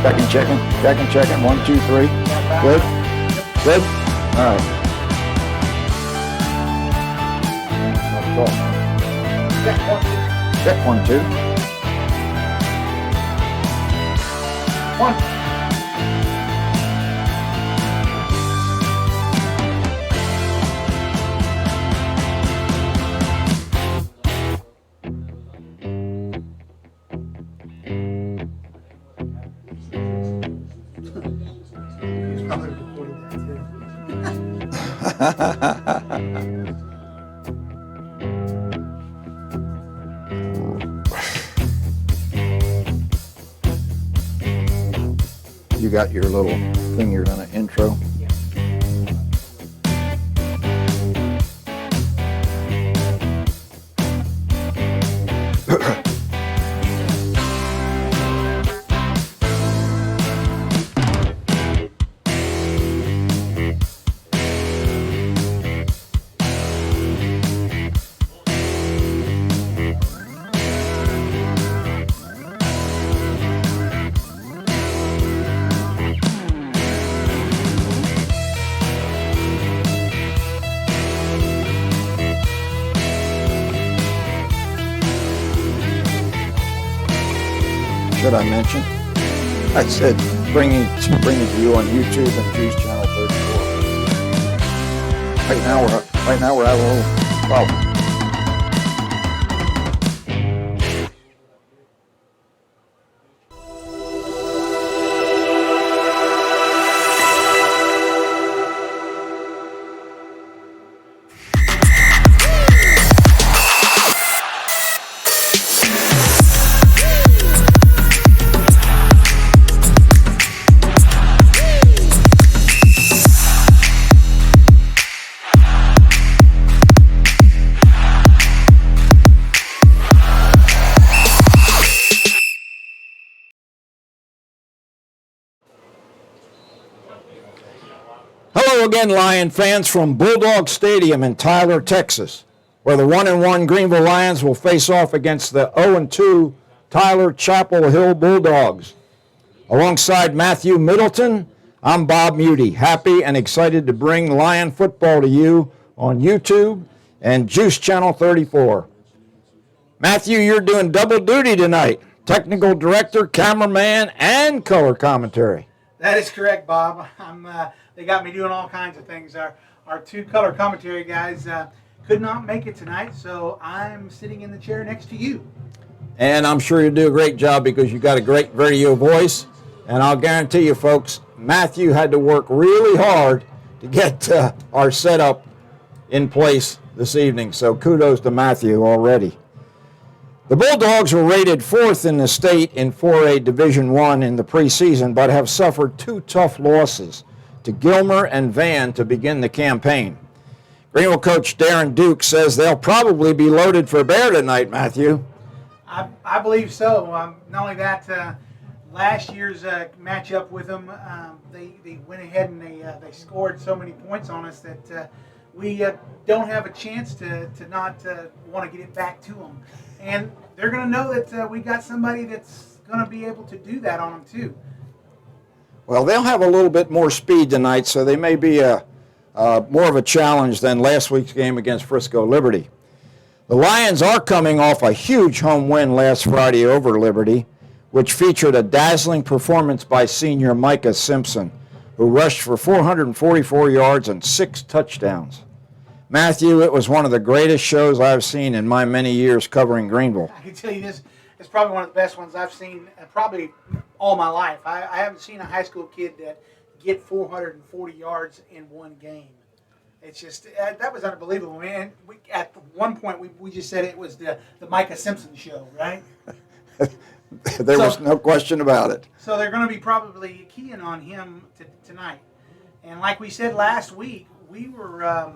Checking. 1, 2, 3. Good. Good. All right. Check 1, 2. 1. You got your little thing you're going to intro? Should I mention? I said bring it to you on YouTube and GEUS channel 34. Right now we're having a little problem. Hello again, Lion fans from Bulldog Stadium in Tyler, Texas, where the 1-1 Greenville Lions will face off against the 0-2 Tyler Chapel Hill Bulldogs. Alongside Matthew Middleton, I'm Bob Muty, happy and excited to bring Lion football to you on YouTube and GEUS Channel 34. Matthew, you're doing double duty tonight, technical director, cameraman, and color commentary. That is correct, Bob. They got me doing all kinds of things. Our two color commentary guys could not make it tonight, so I'm sitting in the chair next to you. And I'm sure you'll do a great job because you got a great radio voice. And I'll guarantee you, folks, Matthew had to work really hard to get our setup in place this evening. So kudos to Matthew already. The Bulldogs were rated 4th in the state in 4A Division I in the preseason, but have suffered 2 tough losses to Gilmer and Van to begin the campaign. Greenville coach Darren Duke says they'll probably be loaded for bear tonight, Matthew. I believe so. Not only that, last year's matchup with them, they went ahead and they scored so many points on us that we don't have a chance to not want to get it back to them. And they're going to know that we got somebody that's going to be able to do that on them too. Well, they'll have a little bit more speed tonight, so they may be more of a challenge than last week's game against Frisco Liberty. The Lions are coming off a huge home win last Friday over Liberty, which featured a dazzling performance by senior Micah Simpson, who rushed for 444 yards and 6 touchdowns. Matthew, it was one of the greatest shows I've seen in my many years covering Greenville. I can tell you this, it's probably one of the best ones I've seen probably all my life. I haven't seen a high school kid that get 440 yards in one game. It's just, that was unbelievable, man. At one point, we just said it was the Micah Simpson show, right? There was no question about it. So they're going to be probably keying on him tonight. And like we said last week, we were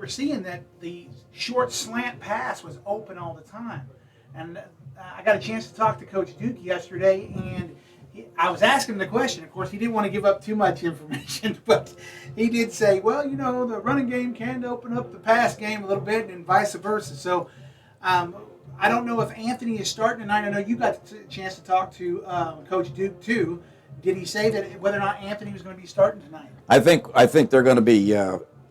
seeing that the short slant pass was open all the time. And I got a chance to talk to Coach Duke yesterday, and I was asking him the question. Of course, he didn't want to give up too much information, but he did say, well, you know, the running game can open up the pass game a little bit and vice versa. So I I don't know if Anthony is starting tonight. I know you got a chance to talk to Coach Duke too. Did he say that whether or not Anthony was going to be starting tonight? I think they're going to be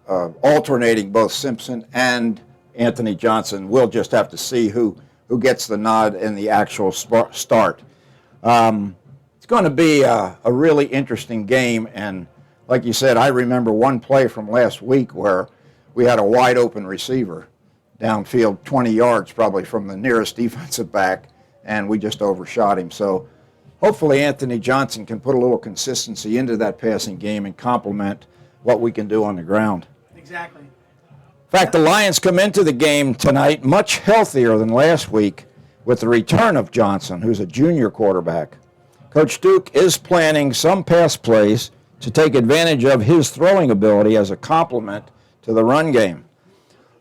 alternating both Simpson and Anthony Johnson. We'll just have to see who gets the nod in the actual start. It's going to be a really interesting game, and like you said, I remember one play from last week where we had a wide open receiver downfield 20 yards probably from the nearest defensive back, and we just overshot him. So hopefully Anthony Johnson can put a little consistency into that passing game and complement what we can do on the ground. Exactly. In fact, the Lions come into the game tonight much healthier than last week with the return of Johnson, who's a junior quarterback. Coach Duke is planning some pass plays to take advantage of his throwing ability as a complement to the run game.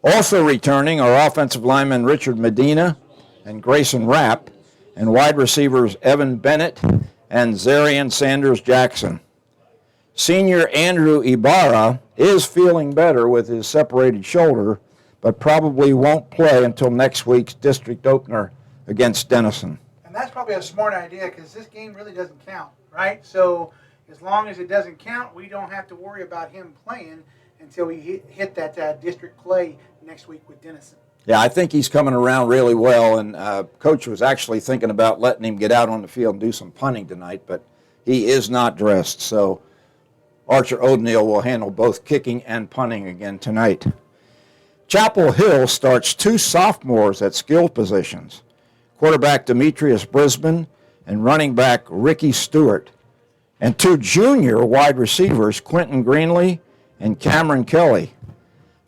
Also returning are offensive linemen Richard Medina and Grayson Rapp, and wide receivers Evan Bennett and Zarian Sanders Jackson. Senior Andrew Ibarra is feeling better with his separated shoulder, but probably won't play until next week's district opener against Denison. And that's probably a smart idea because this game really doesn't count, right? So as long as it doesn't count, we don't have to worry about him playing until we hit that district play next week with Denison. Yeah, I think he's coming around really well, and Coach was actually thinking about letting him get out on the field and do some punting tonight, but he is not dressed, so Archer O'Neill will handle both kicking and punting again tonight. Chapel Hill starts 2 sophomores at skill positions, quarterback Demetrius Brisbane and running back Ricky Stewart, and 2 junior wide receivers, Quentin Greenley and Cameron Kelly.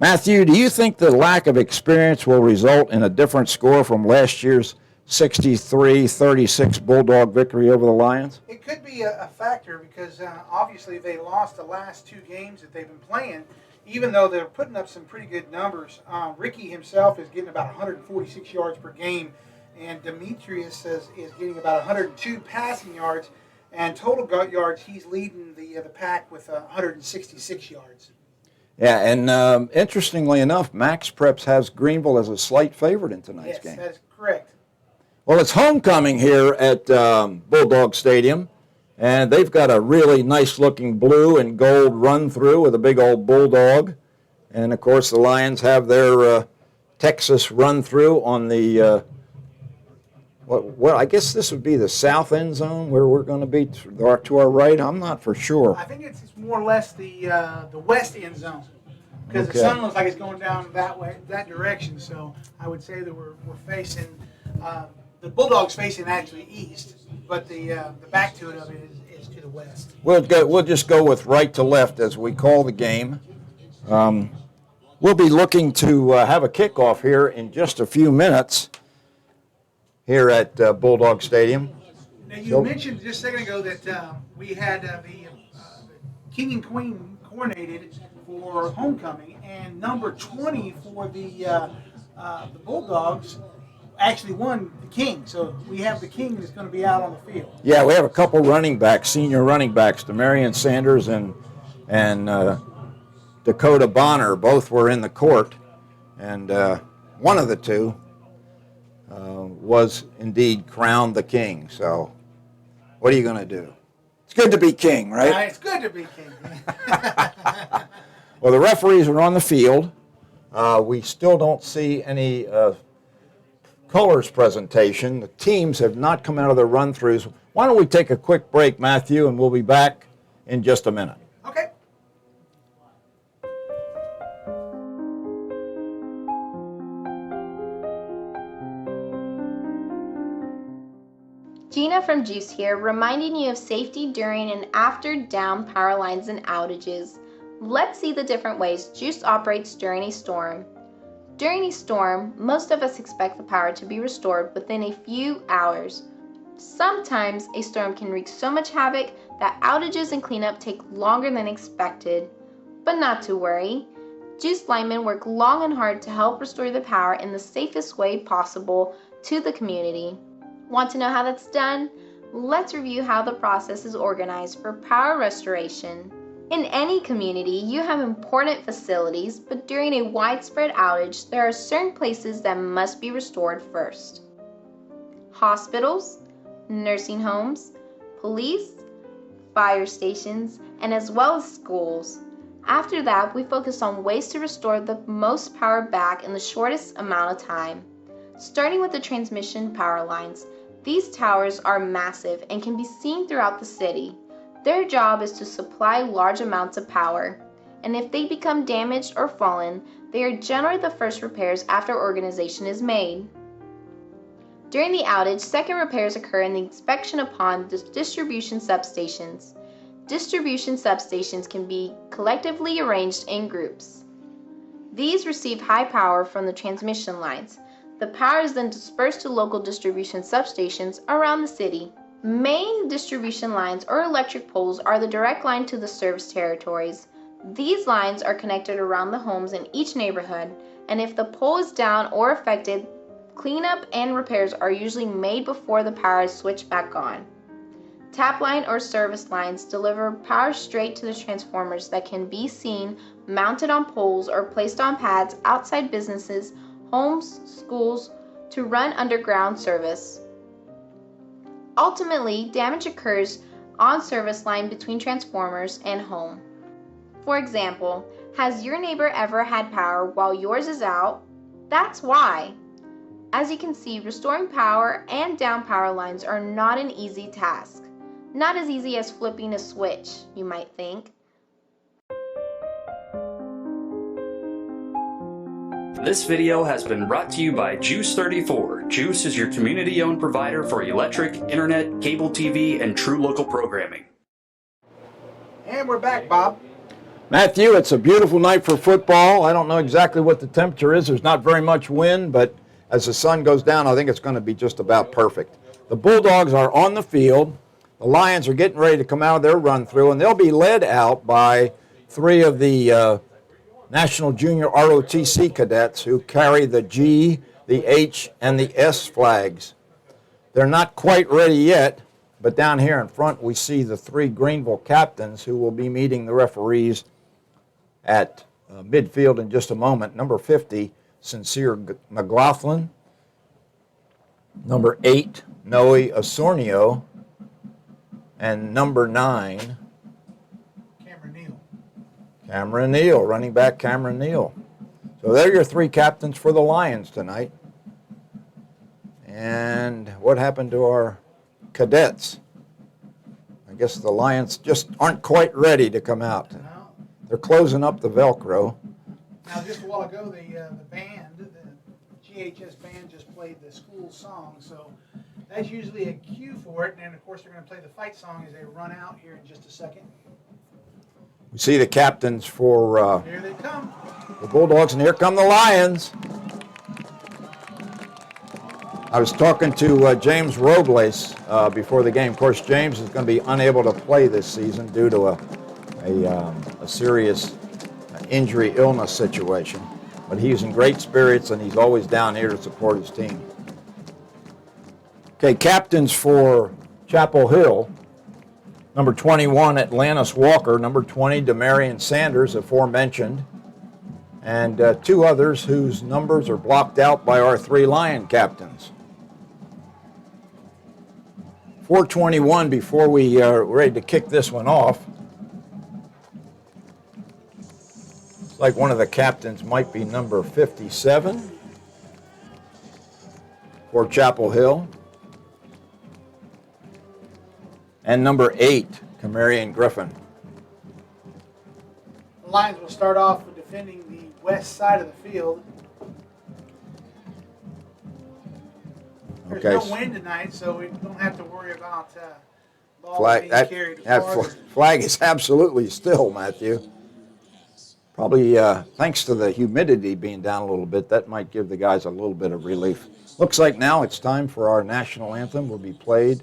Matthew, do you think the lack of experience will result in a different score from last year's 63-36 Bulldog victory over the Lions? It could be a factor because obviously they lost the last 2 games that they've been playing, even though they're putting up some pretty good numbers. Ricky himself is getting about 146 yards per game, and Demetrius is getting about 102 passing yards, and total yards, he's leading the pack with 166 yards. Yeah, and interestingly enough, Max Preps has Greenville as a slight favorite in tonight's game. Yes, that's correct. Well, it's homecoming here at Bulldog Stadium, and they've got a really nice-looking blue and gold run-through with a big old bulldog. And, of course, the Lions have their Texas run-through on the well, I guess this would be the south end zone where we're going to be to our right. I'm not for sure. I think it's more or less the west end zone because Okay. the sun looks like it's going down that way, that direction. So I would say that we're facing the Bulldogs facing actually east, but the back to it of it is to the west. We'll just go with right to left as we call the game. We'll be looking to have a kickoff here in just a few minutes here at Bulldog Stadium. Now you mentioned just a second ago that we had the King and Queen coronated for homecoming, and number 20 for the Bulldogs actually won the King. So we have the King that's going to be out on the field. Yeah, we have a couple running backs, senior running backs, Demarion Sanders and Dakota Bonner. Both were in the court, and one of the two was indeed crowned the king. So what are you going to do? It's good to be king, right? It's good to be king. Well, the referees are on the field. We still don't see any colors presentation. The teams have not come out of their run-throughs. Why don't we take a quick break, Matthew, and we'll be back in just a minute. Okay. Gina from GEUS here, reminding you of safety during and after down power lines and outages. Let's see the different ways GEUS operates during a storm. During a storm, most of us expect the power to be restored within a few hours. Sometimes a storm can wreak so much havoc that outages and cleanup take longer than expected. But not to worry. GEUS linemen work long and hard to help restore the power in the safest way possible to the community. Want to know how that's done? Let's review how the process is organized for power restoration. In any community, you have important facilities, but during a widespread outage, there are certain places that must be restored first. Hospitals, nursing homes, police, fire stations, and as well as schools. After that, we focus on ways to restore the most power back in the shortest amount of time. Starting with the transmission power lines, these towers are massive and can be seen throughout the city. Their job is to supply large amounts of power, and if they become damaged or fallen, they are generally the first repairs after organization is made. During the outage, second repairs occur in the inspection upon the distribution substations. Distribution substations can be collectively arranged in groups. These receive high power from the transmission lines. The power is then dispersed to local distribution substations around the city. Main distribution lines or electric poles are the direct line to the service territories. These lines are connected around the homes in each neighborhood, and if the pole is down or affected, cleanup and repairs are usually made before the power is switched back on. Tap line or service lines deliver power straight to the transformers that can be seen mounted on poles or placed on pads outside businesses, homes, schools to run underground service. Ultimately, damage occurs on service line between transformers and home. For example, has your neighbor ever had power while yours is out? That's why. As you can see, restoring power and down power lines are not an easy task. Not as easy as flipping a switch, you might think. This video has been brought to you by GEUS 34. GEUS is your community-owned provider for electric, internet, cable TV, and true local programming. And we're back, Bob. Matthew, it's a beautiful night for football. I don't know exactly what the temperature is. There's not very much wind, but as the sun goes down, I think it's going to be just about perfect. The Bulldogs are on the field. The Lions are getting ready to come out of their run-through, and they'll be led out by three of the National Junior ROTC cadets who carry the G, the H, and the S flags. They're not quite ready yet, but down here in front we see the three Greenville captains who will be meeting the referees at midfield in just a moment. Number 50, Sincere McLaughlin. Number 8, Noe Osornio. And number 9, Cameron Neal, running back Cameron Neal. So they're your three captains for the Lions tonight. And what happened to our cadets? I guess the Lions just aren't quite ready to come out. No. They're closing up the Velcro. Now, just a while ago, the band, the GHS band just played the school song, so that's usually a cue for it. And, of course, they're going to play the fight song as they run out here in just a second. We see the captains for Here they come. the Bulldogs, and here come the Lions. I was talking to James Robles before the game. Of course, James is going to be unable to play this season due to a serious injury illness situation. But he's in great spirits, and he's always down here to support his team. Okay, captains for Chapel Hill. Number 21, Atlantis Walker. Number 20, Demarion Sanders, aforementioned. And two others whose numbers are blocked out by our three Lion captains. 4:21 before we are ready to kick this one off. It's like one of the captains might be number 57 for Chapel Hill. And number 8, Camarion Griffin. The Lions will start off with defending the west side of the field. There's no wind tonight, so we don't have to worry about balls being carried. That flag is absolutely still, Matthew. Probably thanks to the humidity being down a little bit, that might give the guys a little bit of relief. Looks like now it's time for our national anthem. Will be played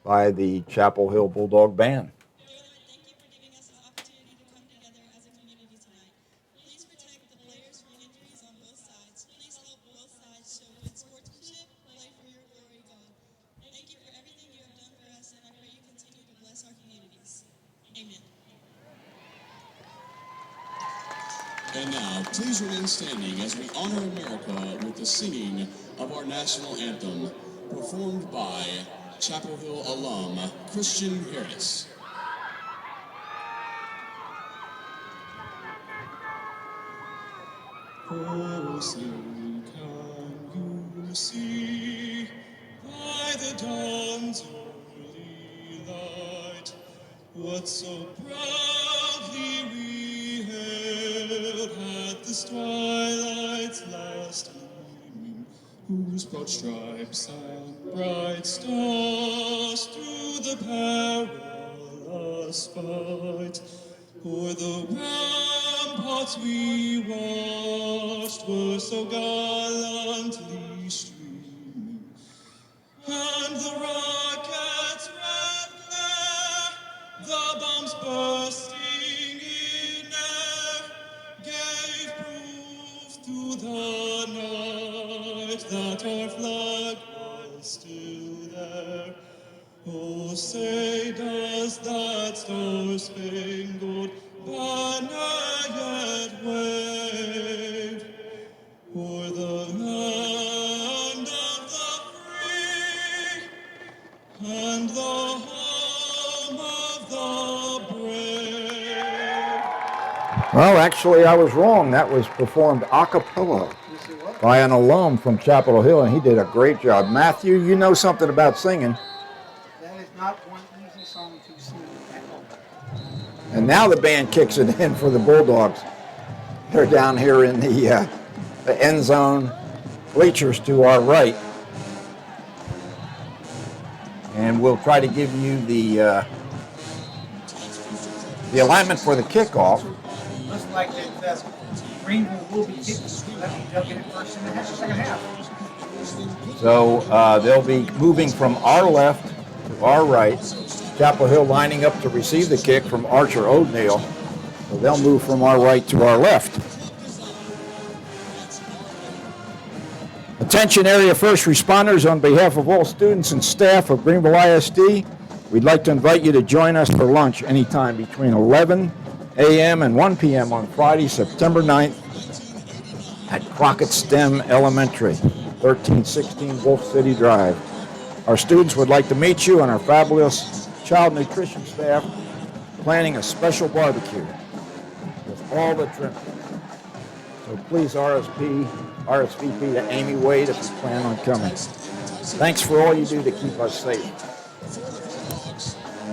by the Chapel Hill Bulldog Band. Thank you for giving us the opportunity to come together as a community tonight. Please protect the players from injuries on both sides. Please help both sides show good sportsmanship, play for your glory, God. Thank you for everything you have done for us, and I pray you continue to bless our communities. Amen. And now, please remain standing as we honor America with the singing of our national anthem, performed by Chapel Hill alum Christian Harris. Oh, say, can you see by the dawn's early light what so proudly we hailed at the twilight's last gleaming, whose broad stripes and bright stars through the perilous fight o'er the ramparts we watched were so gallantly streaming, and the rocket's red glare, the bombs bursting in air, gave proof through the night that our flag was still there. Oh, say does that star-spangled banner yet wave o'er the land of the free and the home of the brave? Well, actually, I was wrong. That was performed a cappella by an alum from Chapel Hill, and he did a great job. Matthew, you know something about singing. That is not one easy song to sing at all. And now the band kicks it in for the Bulldogs. They're down here in the end zone bleachers to our right. And we'll try to give you the alignment for the kickoff. Looks like that Greenville will be kicking. That means they'll get it first in the second half. So they'll be moving from our left to our right. Chapel Hill lining up to receive the kick from Archer O'Neill. So they'll move from our right to our left. Attention area first responders, on behalf of all students and staff of Greenville ISD, we'd like to invite you to join us for lunch anytime between 11 a.m. and 1 p.m. on Friday, September 9th at Crockett STEM Elementary, 1316 Wolf City Drive. Our students would like to meet you and our fabulous child nutrition staff planning a special barbecue with all the trimmings. So please RSVP to Amy Wade if you plan on coming. Thanks for all you do to keep us safe.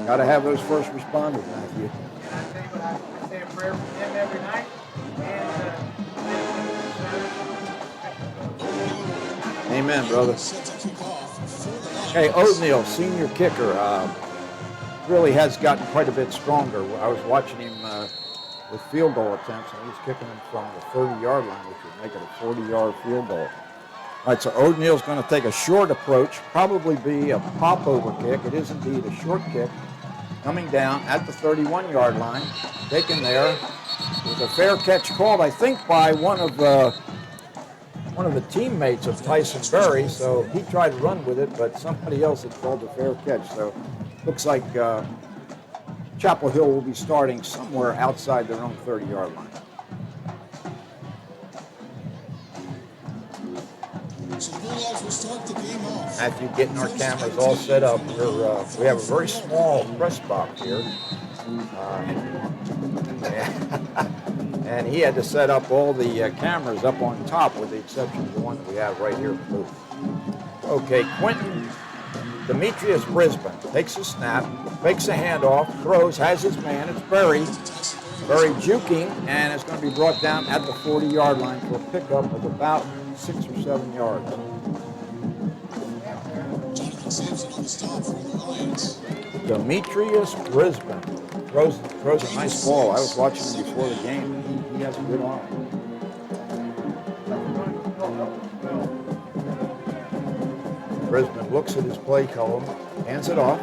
Got to have those first responders, Matthew. And I tell you what, I say a prayer for them every night. And Amen, brother. Hey, O'Neill, senior kicker, really has gotten quite a bit stronger. I was watching him with field goal attempts, and he's kicking them from the 30-yard line, which would make it a 40-yard field goal. All right, so O'Neill's going to take a short approach, probably be a pop-over kick. It is indeed a short kick, coming down at the 31-yard line, taken there with a fair catch called, I think, by one of the teammates of Tyson Berry. So he tried to run with it, but somebody else had called a fair catch. So looks like Chapel Hill will be starting somewhere outside their own 30-yard line. So the Bulldogs will start the game off. Matthew getting our cameras all set up. We have a very small press box here. And he had to set up all the cameras up on top, with the exception of the one that we have right here in the booth. Okay, Quentin Demetrius Brisbane takes a snap, fakes a handoff, throws, has his man. It's Berry. Berry juking, and it's going to be brought down at the 40-yard line for a pickup of about 6 or 7 yards. Demetrius Brisbane throws a nice ball. I was watching him before the game. He has a good arm. Brisbane looks at his play column, hands it off.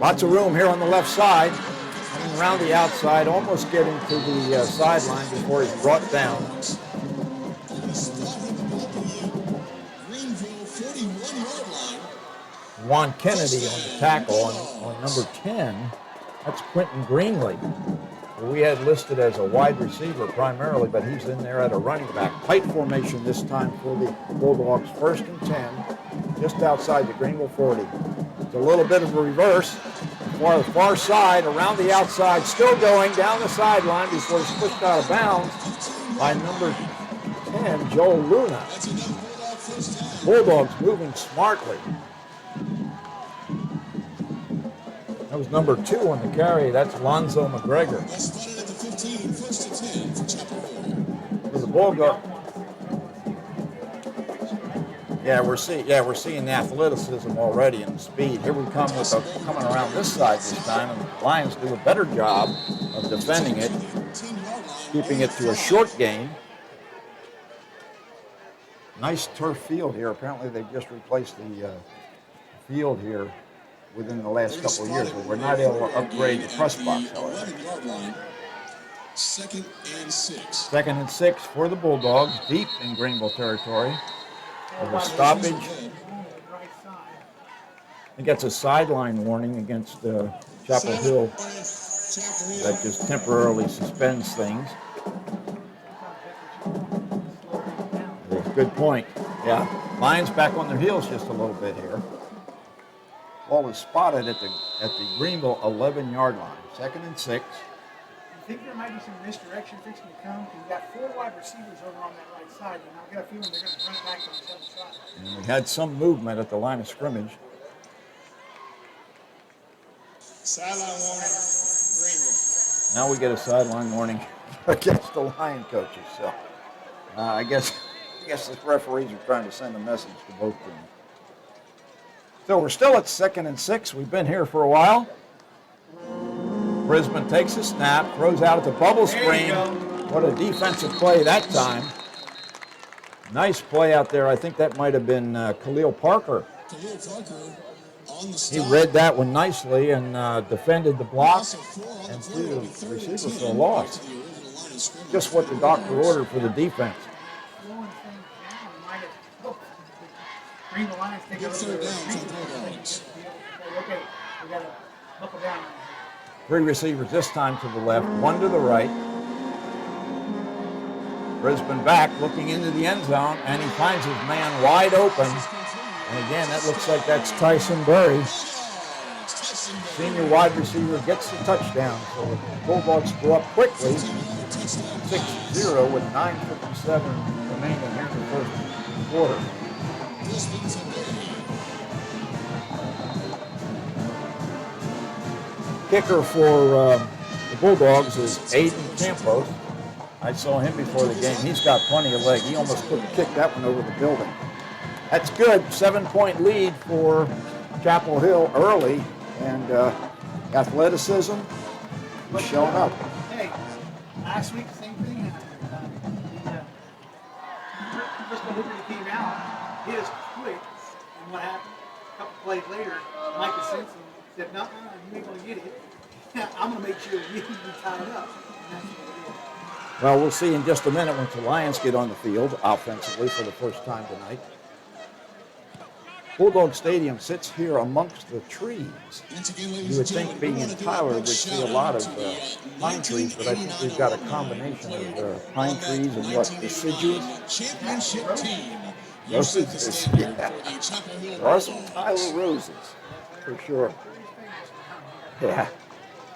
Lots of room here on the left side. Coming around the outside, almost getting to the sideline before he's brought down. Juan Kennedy on the tackle on number 10. That's Quentin Greenley. who we had listed as a wide receiver primarily, but he's in there at a running back. Tight formation this time for the Bulldogs. 1st and 10, just outside the Greenville 40. It's a little bit of a reverse. For the far side, around the outside, still going down the sideline before he's pushed out of bounds by number 10, Joel Luna. Bulldogs moving smartly. That was number 2 on the carry. That's Lonzo McGregor. For the Bulldogs. Yeah, we're seeing the athleticism already and the speed. Here we come with coming around this side this time, and the Lions do a better job of defending it, keeping it to a short gain. Nice turf field here. Apparently they've just replaced the field here within the last couple of years, but we're not able to upgrade the press box, however. 2nd and 6. 2nd and 6 for the Bulldogs, deep in Greenville territory. With a stoppage. I think that's a sideline warning against Chapel Hill that just temporarily suspends things. That's a good point. Yeah, Lions back on their heels just a little bit here. Ball is spotted at the Greenville 11-yard line. 2nd and 6. I think there might be some misdirection fixing to come because you've got 4 wide receivers over on that right side, and I've got a feeling they're going to run back on the other side. And we had some movement at the line of scrimmage. Sideline warning, Greenville. Now we get a sideline warning against the Lion coaches. So I guess the referees are trying to send a message to both teams. So we're still at 2nd and 6. We've been here for a while. Brisbane takes a snap, throws out at the bubble screen. What a defensive play that time. Nice play out there. I think that might have been Khalil Parker. He read that one nicely and defended the block and threw the receiver for a loss. Just what the doctor ordered for the defense. Bring the Lions take it over. Okay, we got to buckle down. 3 receivers this time to the left, 1 to the right. Brisbane back, looking into the end zone, and he finds his man wide open. And again, that looks like that's Tyson Berry. Senior wide receiver gets the touchdown. So the Bulldogs go up quickly, 6-0 with 9:57 remaining here in the first quarter. Kicker for the Bulldogs is Aiden Campos. I saw him before the game. He's got plenty of leg. He almost couldn't kick that one over the building. That's good. 7-point lead for Chapel Hill early, and athleticism is showing up. Hey, last week, same thing. Bristol Liberty came out, hit us quick, and what happened? A couple plays later, Micah Simpson said, "No, you ain't going to get it. I'm going to make sure you tie it up." And that's what he did. Well, we'll see in just a minute once the Lions get on the field offensively for the first time tonight. Bulldog Stadium sits here amongst the trees. You would think being in Tyler we'd see a lot of pine trees, but I think we've got a combination of pine trees and what, deciduous? Championship team. Roses, yeah. There are some Tyler roses, for sure. Yeah.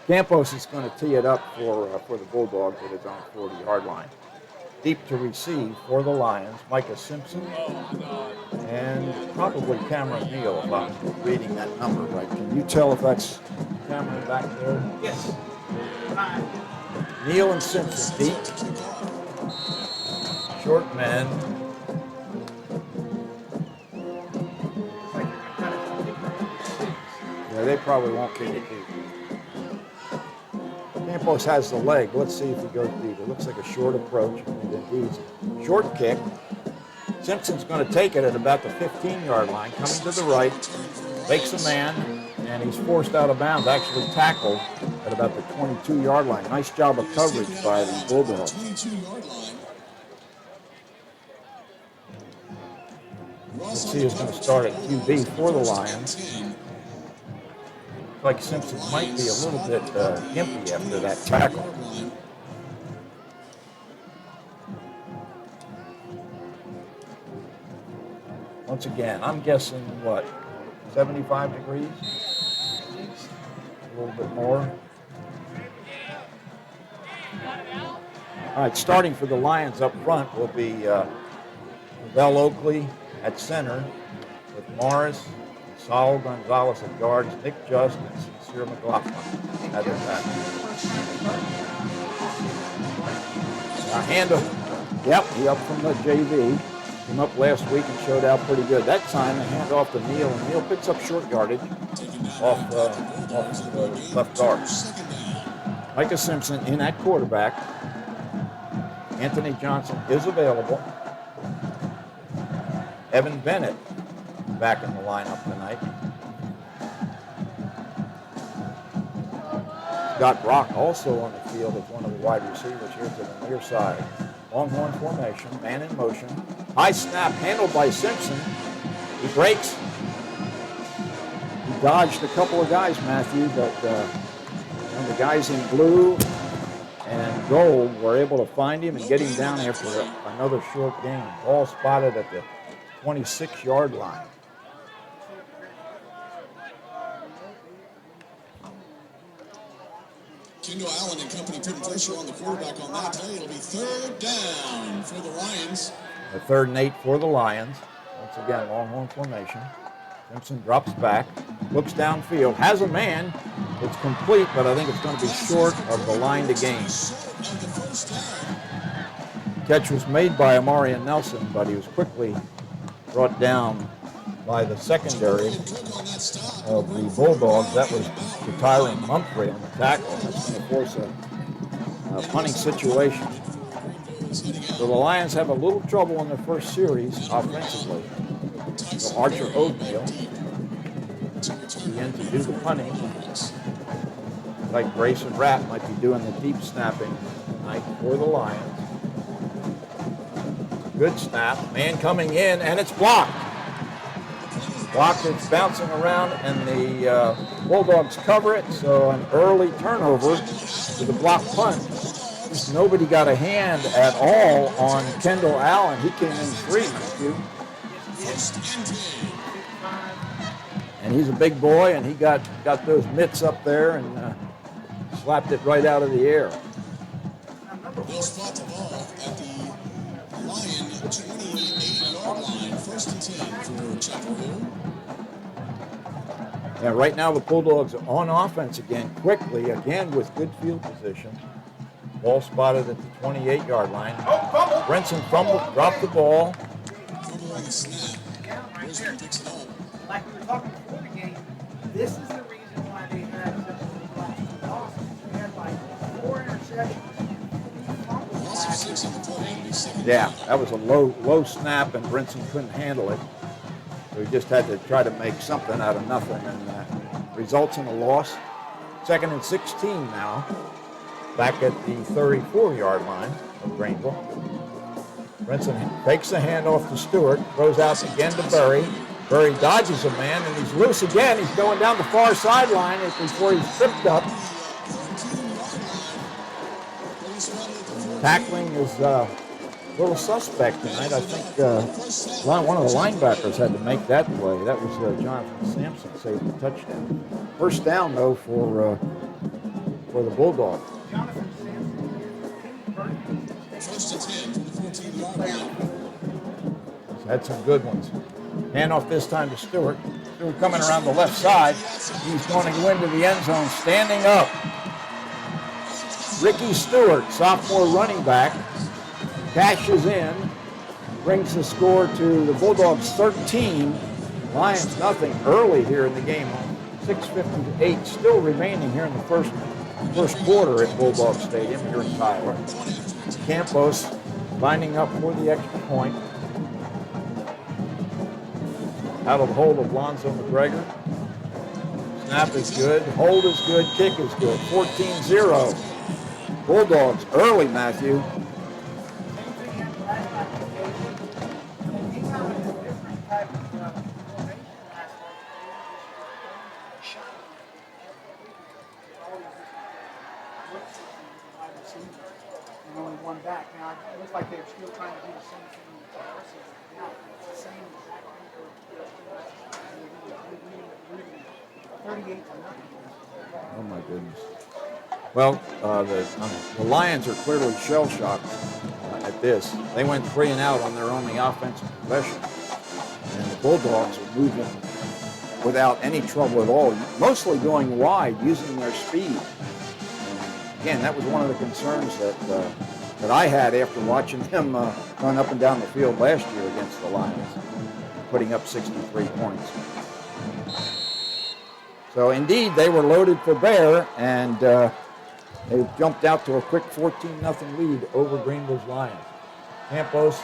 Campos is going to tee it up for the Bulldogs at his own 40-yard line. Deep to receive for the Lions, Micah Simpson, and probably Cameron Neal, if I'm reading that number right. Can you tell if that's Cameron back there? Yes. Neal and Simpson deep. Short men. Yeah, they probably won't kick it deep. Campos has the leg. Let's see if he goes deep. It looks like a short approach. And indeed, short kick. Simpson's going to take it at about the 15-yard line, coming to the right, fakes a man, and he's forced out of bounds, actually tackled at about the 22-yard line. Nice job of coverage by the Bulldogs. Let's see who's going to start at QB for the Lions. Looks like Simpson might be a little bit gimpy after that tackle. Once again, I'm guessing, what, 75 degrees? A little bit more. All right, starting for the Lions up front will be Bell Oakley at center with Morris, Saul Gonzalez at guards, Nick Just, and Sincere McLaughlin at their back. Handoff. Yep, he up from the JV. Came up last week and showed out pretty good. That time, the handoff to Neal, and Neal picks up short yardage off the left guard. Micah Simpson in at quarterback. Anthony Johnson is available. Evan Bennett back in the lineup tonight. Scott Brock also on the field as one of the wide receivers here to the near side. Longhorn formation, man in motion. High snap handled by Simpson. He breaks. He dodged a couple of guys, Matthew, but the guys in blue and gold were able to find him and get him down after another short gain. Ball spotted at the 26-yard line. Kendall Allen and company putting pressure on the quarterback on that play. It'll be third down for the Lions. A 3rd and 8 for the Lions. Once again, Longhorn formation. Simpson drops back, looks downfield, has a man. It's complete, but I think it's going to be short of the line to gain. Catch was made by Amarian Nelson, but he was quickly brought down by the secondary of the Bulldogs. That was Tyron Humphrey on the tackle. That's going to force a punting situation. So the Lions have a little trouble in their first series offensively. So Archer Oatmeal begin to do the punting. Like Grayson Rapp might be doing the deep snapping tonight for the Lions. Good snap. Man coming in, and it's blocked. Blocked, it's bouncing around, and the Bulldogs cover it. So an early turnover with a block punt. Just nobody got a hand at all on Kendall Allen. He came in 3, Matthew. And he's a big boy, and he got those mitts up there and slapped it right out of the air. They'll spot the ball at the Lion 28-yard line. 1st and 10 for Chapel Hill. Yeah, right now the Bulldogs are on offense again, quickly, again with good field position. Ball spotted at the 28-yard line. Brinson fumbled, dropped the ball. Fumble on the snap. Brisbane picks it up. Like we were talking before the game, this is the reason why they had such a loss. They had like 4 interceptions. Loss of 6 on the play. It'll be 2nd Yeah, that was a low snap, and Brinson couldn't handle it. So he just had to try to make something out of nothing, and results in a loss. 2nd and 16 now. Back at the 34-yard line of Greenville. Brinson takes the handoff to Stewart, throws out again to Berry. Berry dodges a man, and he's loose again. He's going down the far sideline before he's tripped up. Tackling is a little suspect tonight. I think one of the linebackers had to make that play. That was Jonathan Sampson saved the touchdown. 1st down, though, for the Bulldogs. Jonathan Sampson, 1st and 10 from the 14-yard line. Had some good ones. Handoff this time to Stewart. Stewart coming around the left side. He's going to go into the end zone, standing up. Ricky Stewart, sophomore running back, cashes in, brings the score to the Bulldogs 13, Lions nothing early here in the game. 6:58 still remaining here in the first quarter at Bulldog Stadium here in Tyler. Campos lining up for the extra point. Out of the hold of Lonzo McGregor. Snap is good, hold is good, kick is good. 14-0. Bulldogs early, Matthew. one back. Now, it looks like they're still trying to do the same thing with the Varsity. Now, it's the same exact thing. 38 to nothing. Oh my goodness. Well, the Lions are clearly shell-shocked at this. They went 3 and out on their only offensive possession. And the Bulldogs are moving without any trouble at all, mostly going wide, using their speed. And again, that was one of the concerns that I had after watching them run up and down the field last year against the Lions, putting up 63 points. So indeed, they were loaded for bear, and they jumped out to a quick 14-0 lead over Greenville's Lions. Campos,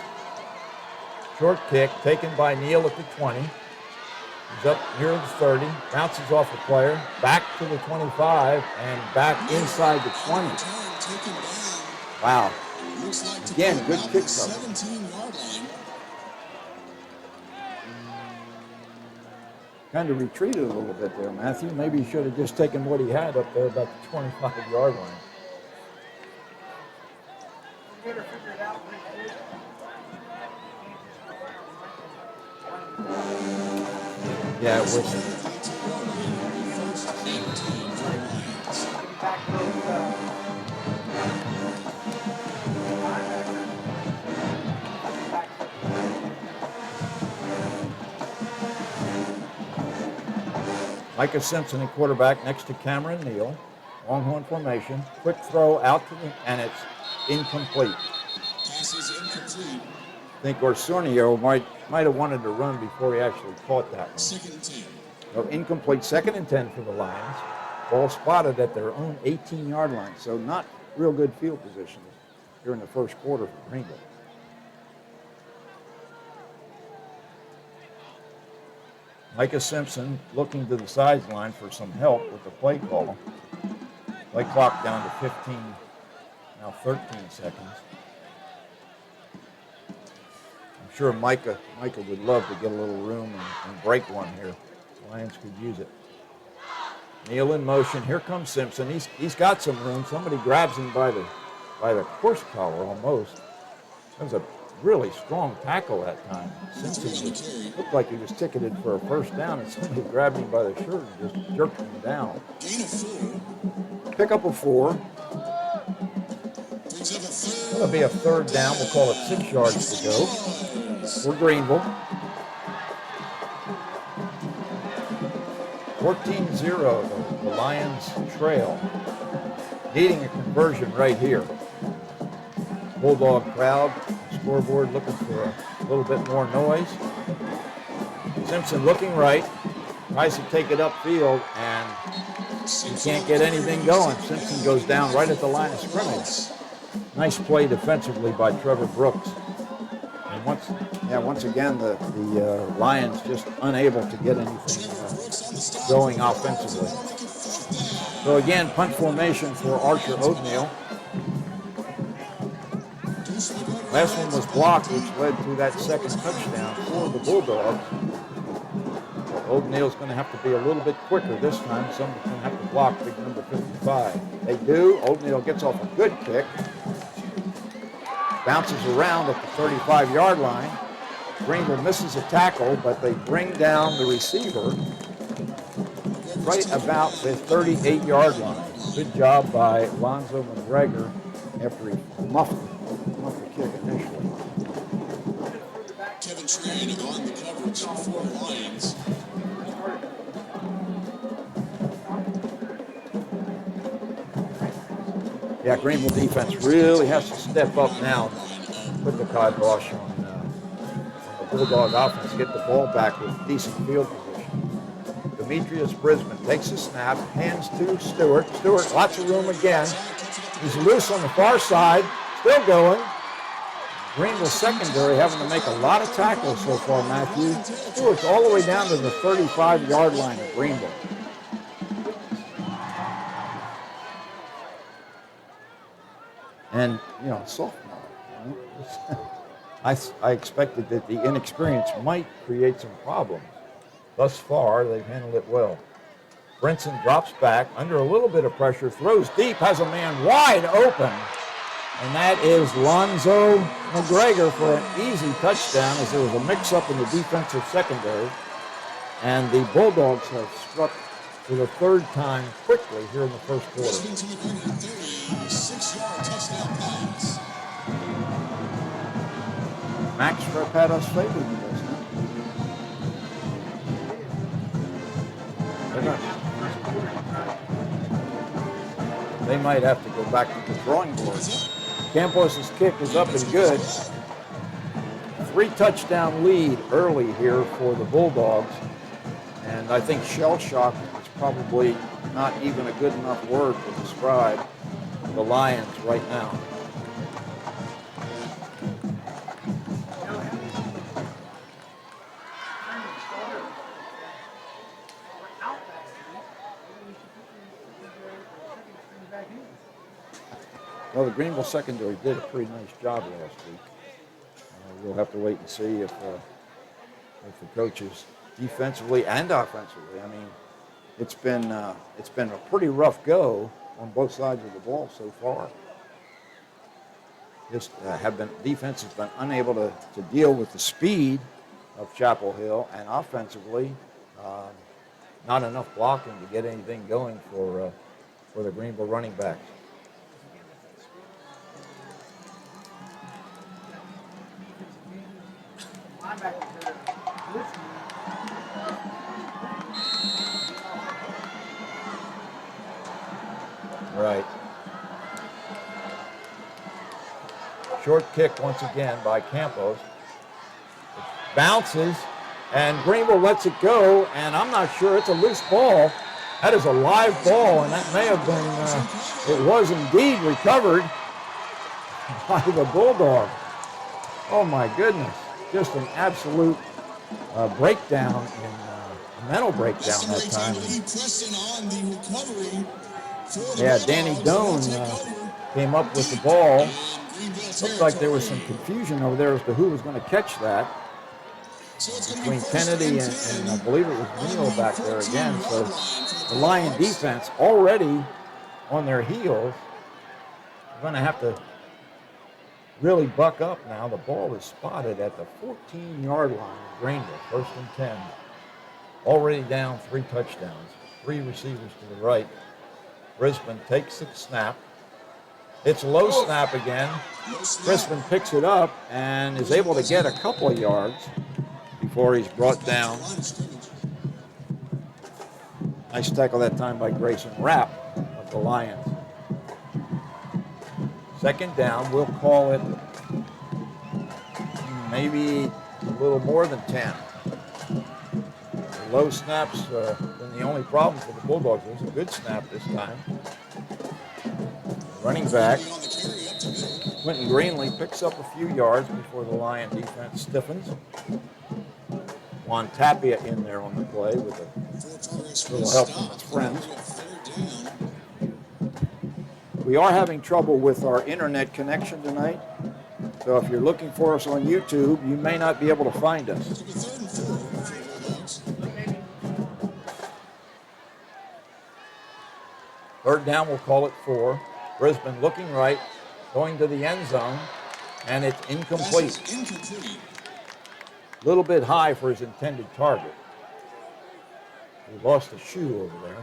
short kick taken by Neal at the 20. He's up near the 30, bounces off the player, back to the 25, and back inside the 20. Wow. Again, good kick cover. Kind of retreated a little bit there, Matthew. Maybe he should have just taken what he had up there about the 25-yard line. You better figure it out. Yeah, it was. Micah Simpson at quarterback next to Cameron Neal. Longhorn formation. Quick throw out to the, and it's incomplete. Pass is incomplete. I think Orsornio might have wanted to run before he actually caught that one. 2nd and 10. So incomplete, 2nd and 10 for the Lions. Ball spotted at their own 18-yard line, so not real good field position here in the first quarter for Greenville. Micah Simpson looking to the sideline for some help with the play call. Play clock down to 15, now 13 seconds. I'm sure Micah would love to get a little room and break one here. Lions could use it. Neal in motion. Here comes Simpson. He's got some room. Somebody grabs him by the horse collar almost. That was a really strong tackle that time. Simpson looked like he was ticketed for a first down, and somebody grabbed him by the shirt and just jerked him down. Pick up a 4. That'll be a 3rd down. We'll call it 6 yards to go for Greenville. 14-0, the Lions trail. Needing a conversion right here. Bulldog crowd, scoreboard looking for a little bit more noise. Simpson looking right, tries to take it upfield, and he can't get anything going. Simpson goes down right at the line of scrimmage. Nice play defensively by Trevor Brooks. And once again, the Lions just unable to get anything going offensively. So again, punt formation for Archer Oatmeal. Last one was blocked, which led to that second touchdown for the Bulldogs. Oatmeal's going to have to be a little bit quicker this time. Someone's going to have to block big number 55. They do. Oatmeal gets off a good kick. Bounces around at the 35-yard line. Greenville misses a tackle, but they bring down the receiver right about the 38-yard line. Good job by Lonzo McGregor after he muffed the kick initially. Kevin Tran on the coverage for Lions. Yeah, Greenville defense really has to step up now. Put the kibosh on the Bulldog offense, get the ball back with decent field position. Demetrius Brisbane takes a snap, hands to Stewart. Stewart, lots of room again. He's loose on the far side, still going. Greenville secondary having to make a lot of tackles so far, Matthew. Stewart's all the way down to the 35-yard line of Greenville. And, sophomore. I expected that the inexperience might create some problems. Thus far, they've handled it well. Brinson drops back under a little bit of pressure, throws deep, has a man wide open. And that is Lonzo McGregor for an easy touchdown, as there was a mix-up in the defensive secondary. And the Bulldogs have struck for the third time quickly here in the first quarter. Brisbane to McGregor, 36-yard touchdown pass. Max Rep had us favored in this. They might have to go back to the drawing board. Campos' kick is up and good. 3-touchdown lead early here for the Bulldogs. And I think shell shock is probably not even a good enough word to describe the Lions right now. Well, the Greenville secondary did a pretty nice job last week. We'll have to wait and see if the coaches, defensively and offensively, I mean, it's been a pretty rough go on both sides of the ball so far. Just defense has been unable to deal with the speed of Chapel Hill, and offensively, not enough blocking to get anything going for the Greenville running backs. Right. Short kick once again by Campos. It bounces, and Greenville lets it go, and I'm not sure it's a loose ball. That is a live ball, and that may have been, it was indeed recovered by the Bulldog. Oh my goodness, just an absolute breakdown, mental breakdown that time. Yeah, Danny Doan came up with the ball. Looked like there was some confusion over there as to who was going to catch that between Kennedy and I believe it was Neal back there again. So the Lion defense already on their heels. They're going to have to really buck up now. The ball is spotted at the 14-yard line of Greenville, 1st and 10. Already down 3 touchdowns, 3 receivers to the right. Brisbane takes the snap. It's a low snap again. Brisbane picks it up and is able to get a couple of yards before he's brought down. Nice tackle that time by Grayson Rapp of the Lions. 2nd down, we'll call it maybe a little more than 10. The low snaps been the only problem for the Bulldogs. It was a good snap this time. Running back, Quentin Greenlee picks up a few yards before the Lion defense stiffens. Juan Tapia in there on the play with a little help from his friends. We are having trouble with our internet connection tonight, so if you're looking for us on YouTube, you may not be able to find us. Third down, we'll call it 4. Brisbane looking right, going to the end zone, and it's incomplete. A little bit high for his intended target. He lost a shoe over there.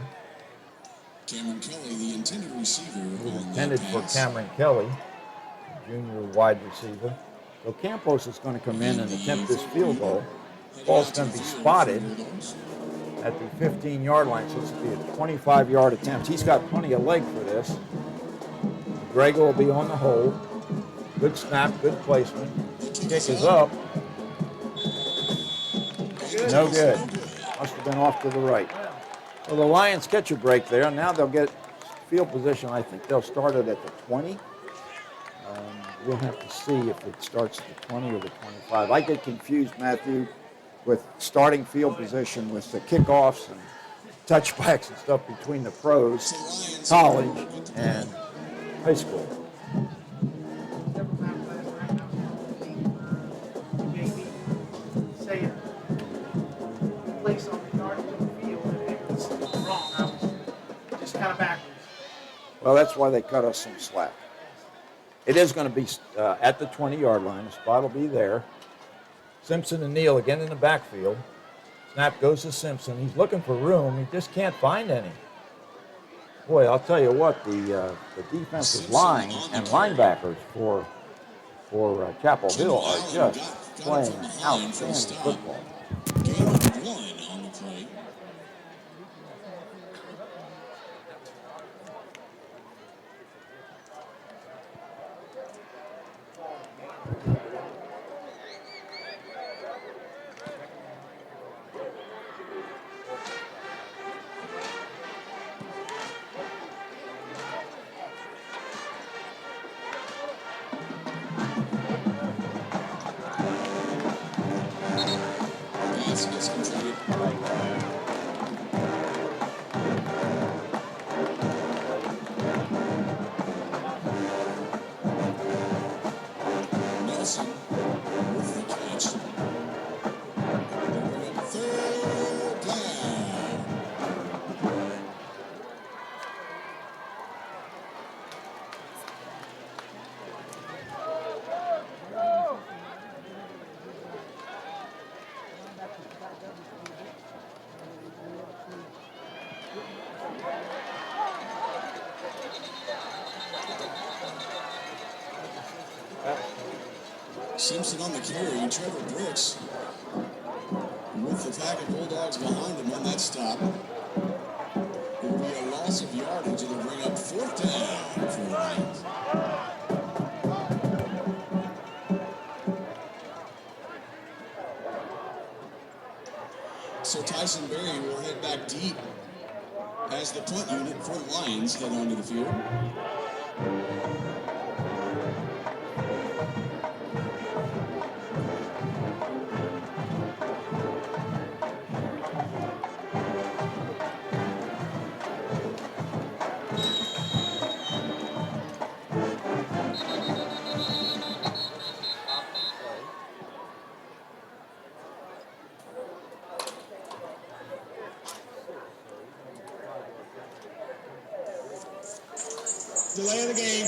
Cameron Kelly, the intended receiver. It was intended for Cameron Kelly, junior wide receiver. So Campos is going to come in and attempt this field goal. Ball's going to be spotted at the 15-yard line, so it's going to be a 25-yard attempt. He's got plenty of leg for this. Grego will be on the hold. Good snap, good placement. Kick is up. No good. Must have been off to the right. So the Lions catch a break there. Now they'll get field position. I think they'll start it at the 20. We'll have to see if it starts at the 20 or the 25. I get confused, Matthew, with starting field position with the kickoffs and touchbacks and stuff between the pros, college, and high school. Say place on the yard of the field, and it was wrong. I was just kind of backwards. Well, that's why they cut us some slack. It is going to be at the 20-yard line. The spot will be there. Simpson and Neal again in the backfield. Snap goes to Simpson. He's looking for room. He just can't find any. Boy, I'll tell you what, the defensive line and linebackers for Chapel Hill are just playing outstanding football. Gain of 1 on the play. Pass gets completed. Nelson with the catch. Third down. Simpson on the carry. Trevor Brooks with the pack of Bulldogs behind him on that stop. It will be a loss of yardage. It'll bring up 4th down for the Lions. So Tyson Berry will head back deep as the punt unit for the Lions head onto the field. Delay of the game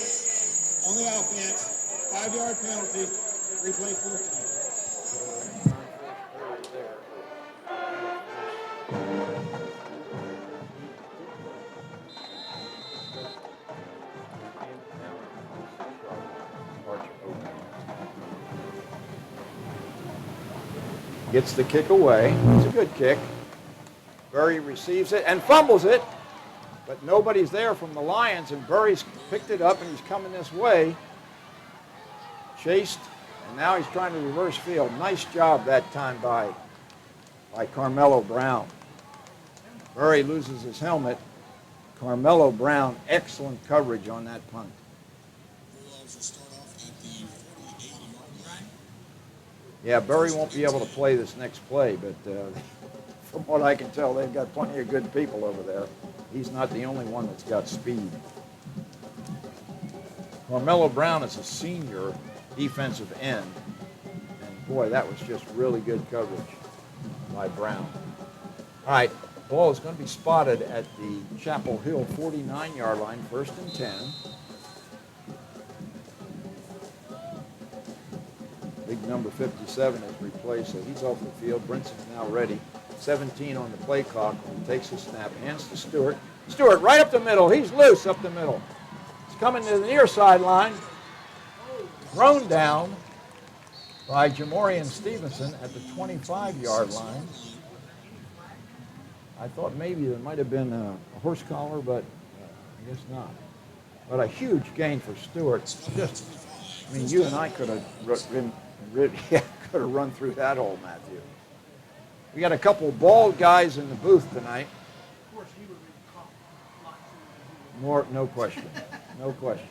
on the offense. 5-yard penalty. Replay 14. Gets the kick away. It's a good kick. Burry receives it and fumbles it, but nobody's there from the Lions, and Burry's picked it up and he's coming this way. Chased, and now he's trying to reverse field. Nice job that time by Carmelo Brown. Burry loses his helmet. Carmelo Brown, excellent coverage on that punt. Bulldogs will start off at the 48-yard line. Yeah, Burry won't be able to play this next play, but from what I can tell, they've got plenty of good people over there. He's not the only one that's got speed. Carmelo Brown is a senior defensive end, and boy, that was just really good coverage by Brown. All right, ball is going to be spotted at the Chapel Hill 49-yard line, 1st and 10. Big number 57 is replaced, so he's off the field. Brinson's now ready. 17 on the play clock. He takes a snap, hands to Stewart. Stewart right up the middle. He's loose up the middle. He's coming to the near sideline. Thrown down by Jamorian Stevenson at the 25-yard line. I thought maybe there might have been a horse collar, but I guess not. But a huge gain for Stewart. Just, I mean, you and I could have run through that hole, Matthew. We got a couple of bald guys in the booth tonight. Of course, he would have caught a lot sooner. More, no question, no question.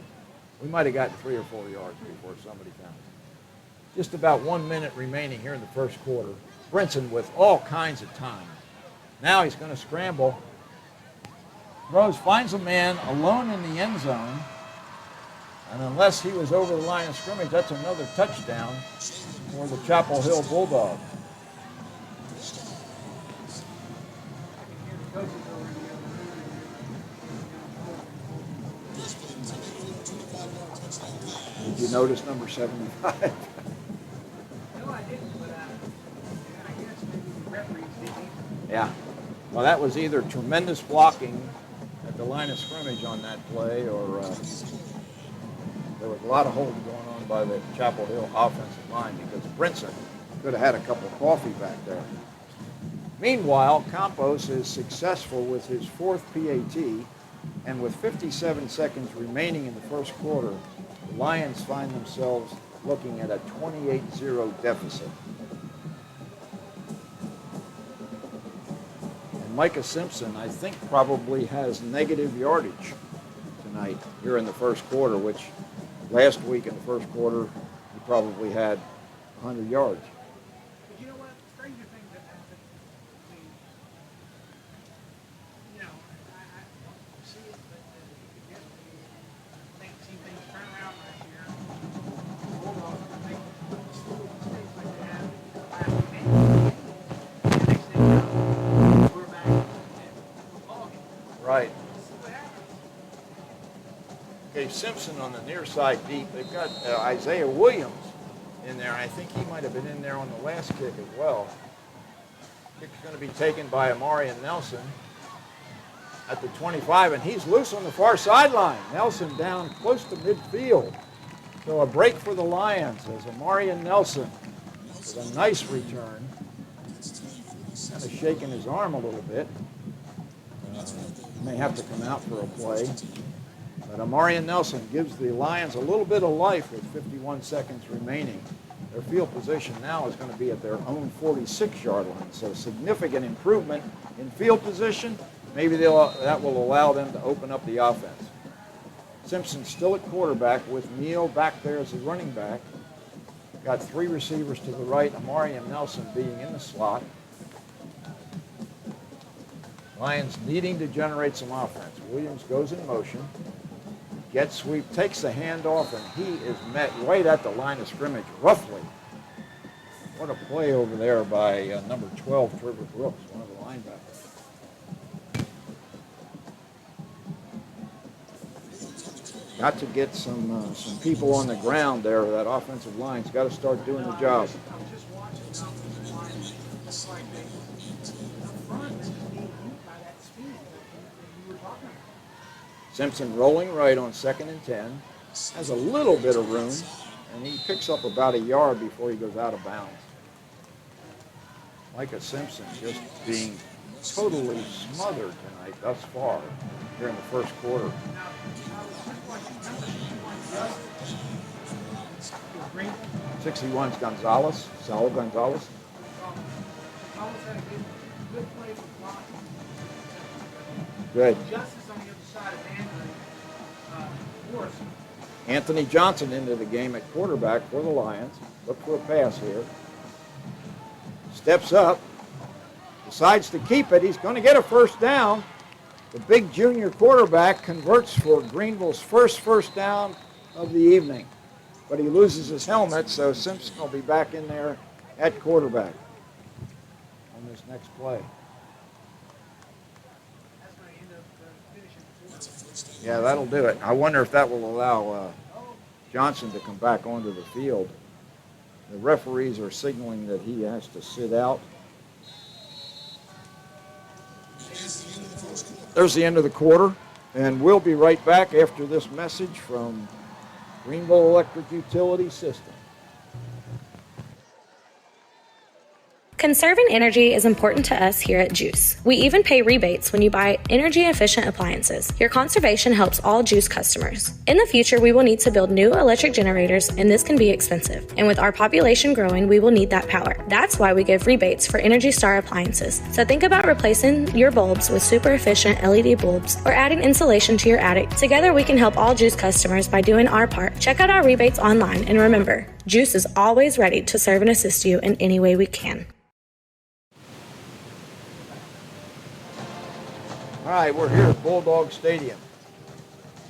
We might have gotten 3 or 4 yards before somebody found it. Just about 1 minute remaining here in the first quarter. Brinson with all kinds of time. Now he's going to scramble. Throws, finds a man alone in the end zone. And unless he was over the line of scrimmage, that's another touchdown for the Chapel Hill Bulldogs. notice number 75? No, I didn't, but I guess maybe the referees didn't either. Yeah. Well, that was either tremendous blocking at the line of scrimmage on that play, or there was a lot of holding going on by the Chapel Hill offensive line, because Brinson could have had a cup of coffee back there. Meanwhile, Campos is successful with his fourth PAT, and with 57 seconds remaining in the first quarter, the Lions find themselves looking at a 28-0 deficit. And Micah Simpson, I think, probably has negative yardage tonight here in the first quarter, which last week in the first quarter, he probably had 100 yards. But you know what? Stranger things have happened. I mean, you know, I don't see it, but you could definitely see things turn around last year. Bulldogs can make stupid mistakes like they have last week. And next thing you know, we're back in football game. Right. Let's see what happens. Okay, Simpson on the near side deep. They've got Isaiah Williams in there. I think he might have been in there on the last kick as well. Kick's going to be taken by Amarian Nelson at the 25, and he's loose on the far sideline. Nelson down close to midfield. So a break for the Lions as Amarian Nelson with a nice return. Kind of shaking his arm a little bit. May have to come out for a play. But Amarian Nelson gives the Lions a little bit of life with 51 seconds remaining. Their field position now is going to be at their own 46-yard line. So significant improvement in field position. Maybe that will allow them to open up the offense. Simpson still at quarterback with Neal back there as the running back. Got three receivers to the right, Amarian Nelson being in the slot. Lions needing to generate some offense. Williams goes in motion. Gets sweep, takes the handoff, and he is met right at the line of scrimmage roughly. What a play over there by number 12, Trevor Brooks, one of the linebackers. Got to get some people on the ground there. That offensive line's got to start doing the job. I was just watching the offensive line. It's like they, up front, they're just being beat by that speed that you were talking about. Simpson rolling right on 2nd and 10. Has a little bit of room, and he picks up about a yard before he goes out of bounds. Micah Simpson just being totally smothered tonight thus far here in the first quarter. 61's Gonzalez, Saul Gonzalez. Almost had a good play for blocking. Good. Justice on the other side of Andrew Morris. Anthony Johnson into the game at quarterback for the Lions. Look for a pass here. Steps up. Decides to keep it. He's going to get a first down. The big junior quarterback converts for Greenville's first down of the evening. But he loses his helmet, so Simpson will be back in there at quarterback on this next play. That's going to end up finishing. Yeah, that'll do it. I wonder if that will allow Johnson to come back onto the field. The referees are signaling that he has to sit out. There's the end of the quarter, and we'll be right back after this message from Greenville Electric Utility System. Conserving energy is important to us here at GEUS. We even pay rebates when you buy energy-efficient appliances. Your conservation helps all GEUS customers. In the future, we will need to build new electric generators, and this can be expensive. And with our population growing, we will need that power. That's why we give rebates for Energy Star appliances. So think about replacing your bulbs with super efficient LED bulbs or adding insulation to your attic. Together, we can help all GEUS customers by doing our part. Check out our rebates online, and remember, GEUS is always ready to serve and assist you in any way we can. All right, we're here at Bulldog Stadium,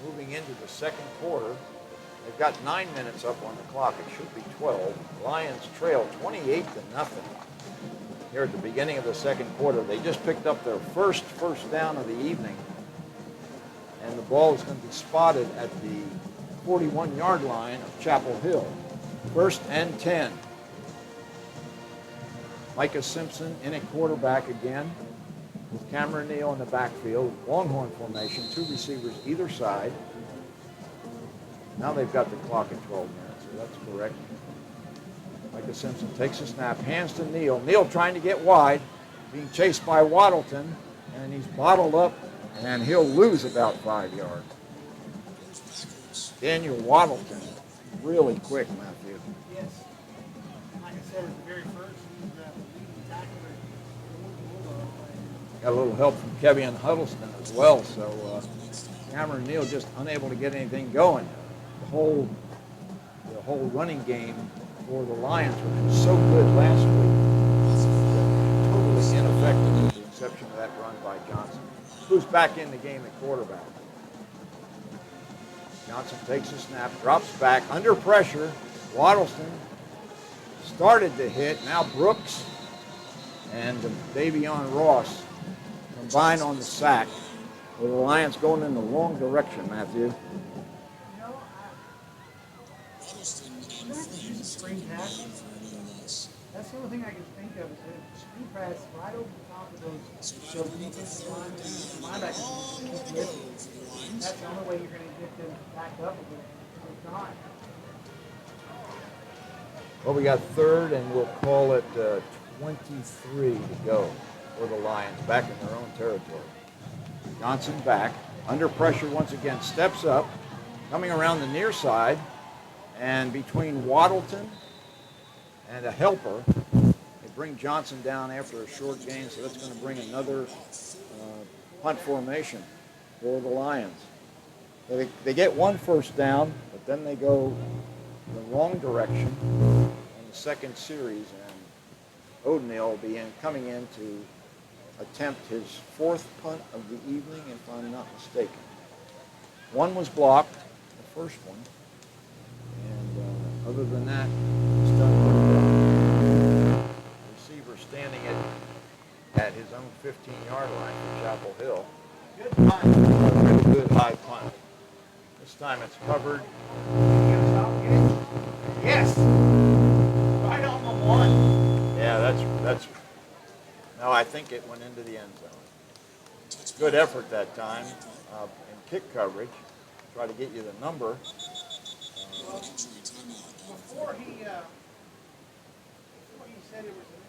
moving into the second quarter. They've got 9 minutes up on the clock. It should be 12. Lions trail 28-0 here at the beginning of the second quarter. They just picked up their first down of the evening, and the ball is going to be spotted at the 41-yard line of Chapel Hill. 1st and 10. Micah Simpson in at quarterback again with Cameron Neal in the backfield. Longhorn formation, 2 receivers either side. Now they've got the clock at 12 minutes, so that's correct. Micah Simpson takes a snap, hands to Neal. Neal trying to get wide, being chased by Waddleton, and he's bottled up, and he'll lose about 5 yards. Daniel Waddleton, really quick, Matthew. Yes. Like I said, at the very first, he's the leading tackler. Got a little help from Kevion Huddleston as well, so Cameron Neal just unable to get anything going. The whole running game for the Lions, which was so good last week, totally ineffective with the exception of that run by Johnson, who's back in the game at quarterback. Johnson takes a snap, drops back, under pressure. Waddleston started to hit. Now Brooks and Davion Ross combine on the sack. With the Lions going in the wrong direction, Matthew. Screen passes. That's the only thing I can think of is that screen pass right over the top of those defensive linebackers. That's the only way you're going to get them back up a bit. If not, Well, we got 3rd, and we'll call it 23 to go for the Lions, back in their own territory. Johnson back, under pressure once again, steps up, coming around the near side, and between Waddleton and a helper, they bring Johnson down after a short gain, so that's going to bring another punt formation for the Lions. They get 1 first down, but then they go the wrong direction in the second series, and O'Neal will be coming in to attempt his 4th punt of the evening, if I'm not mistaken. 1 was blocked, the first one, and other than that, it's done pretty well. Receiver standing at his own 15-yard line for Chapel Hill. good punt. Really good high punt. This time it's covered. Yes. Right on the 1. Yeah, that's. No, I think it went into the end zone. Good effort that time in kick coverage. Try to get you the number. Before he said it was in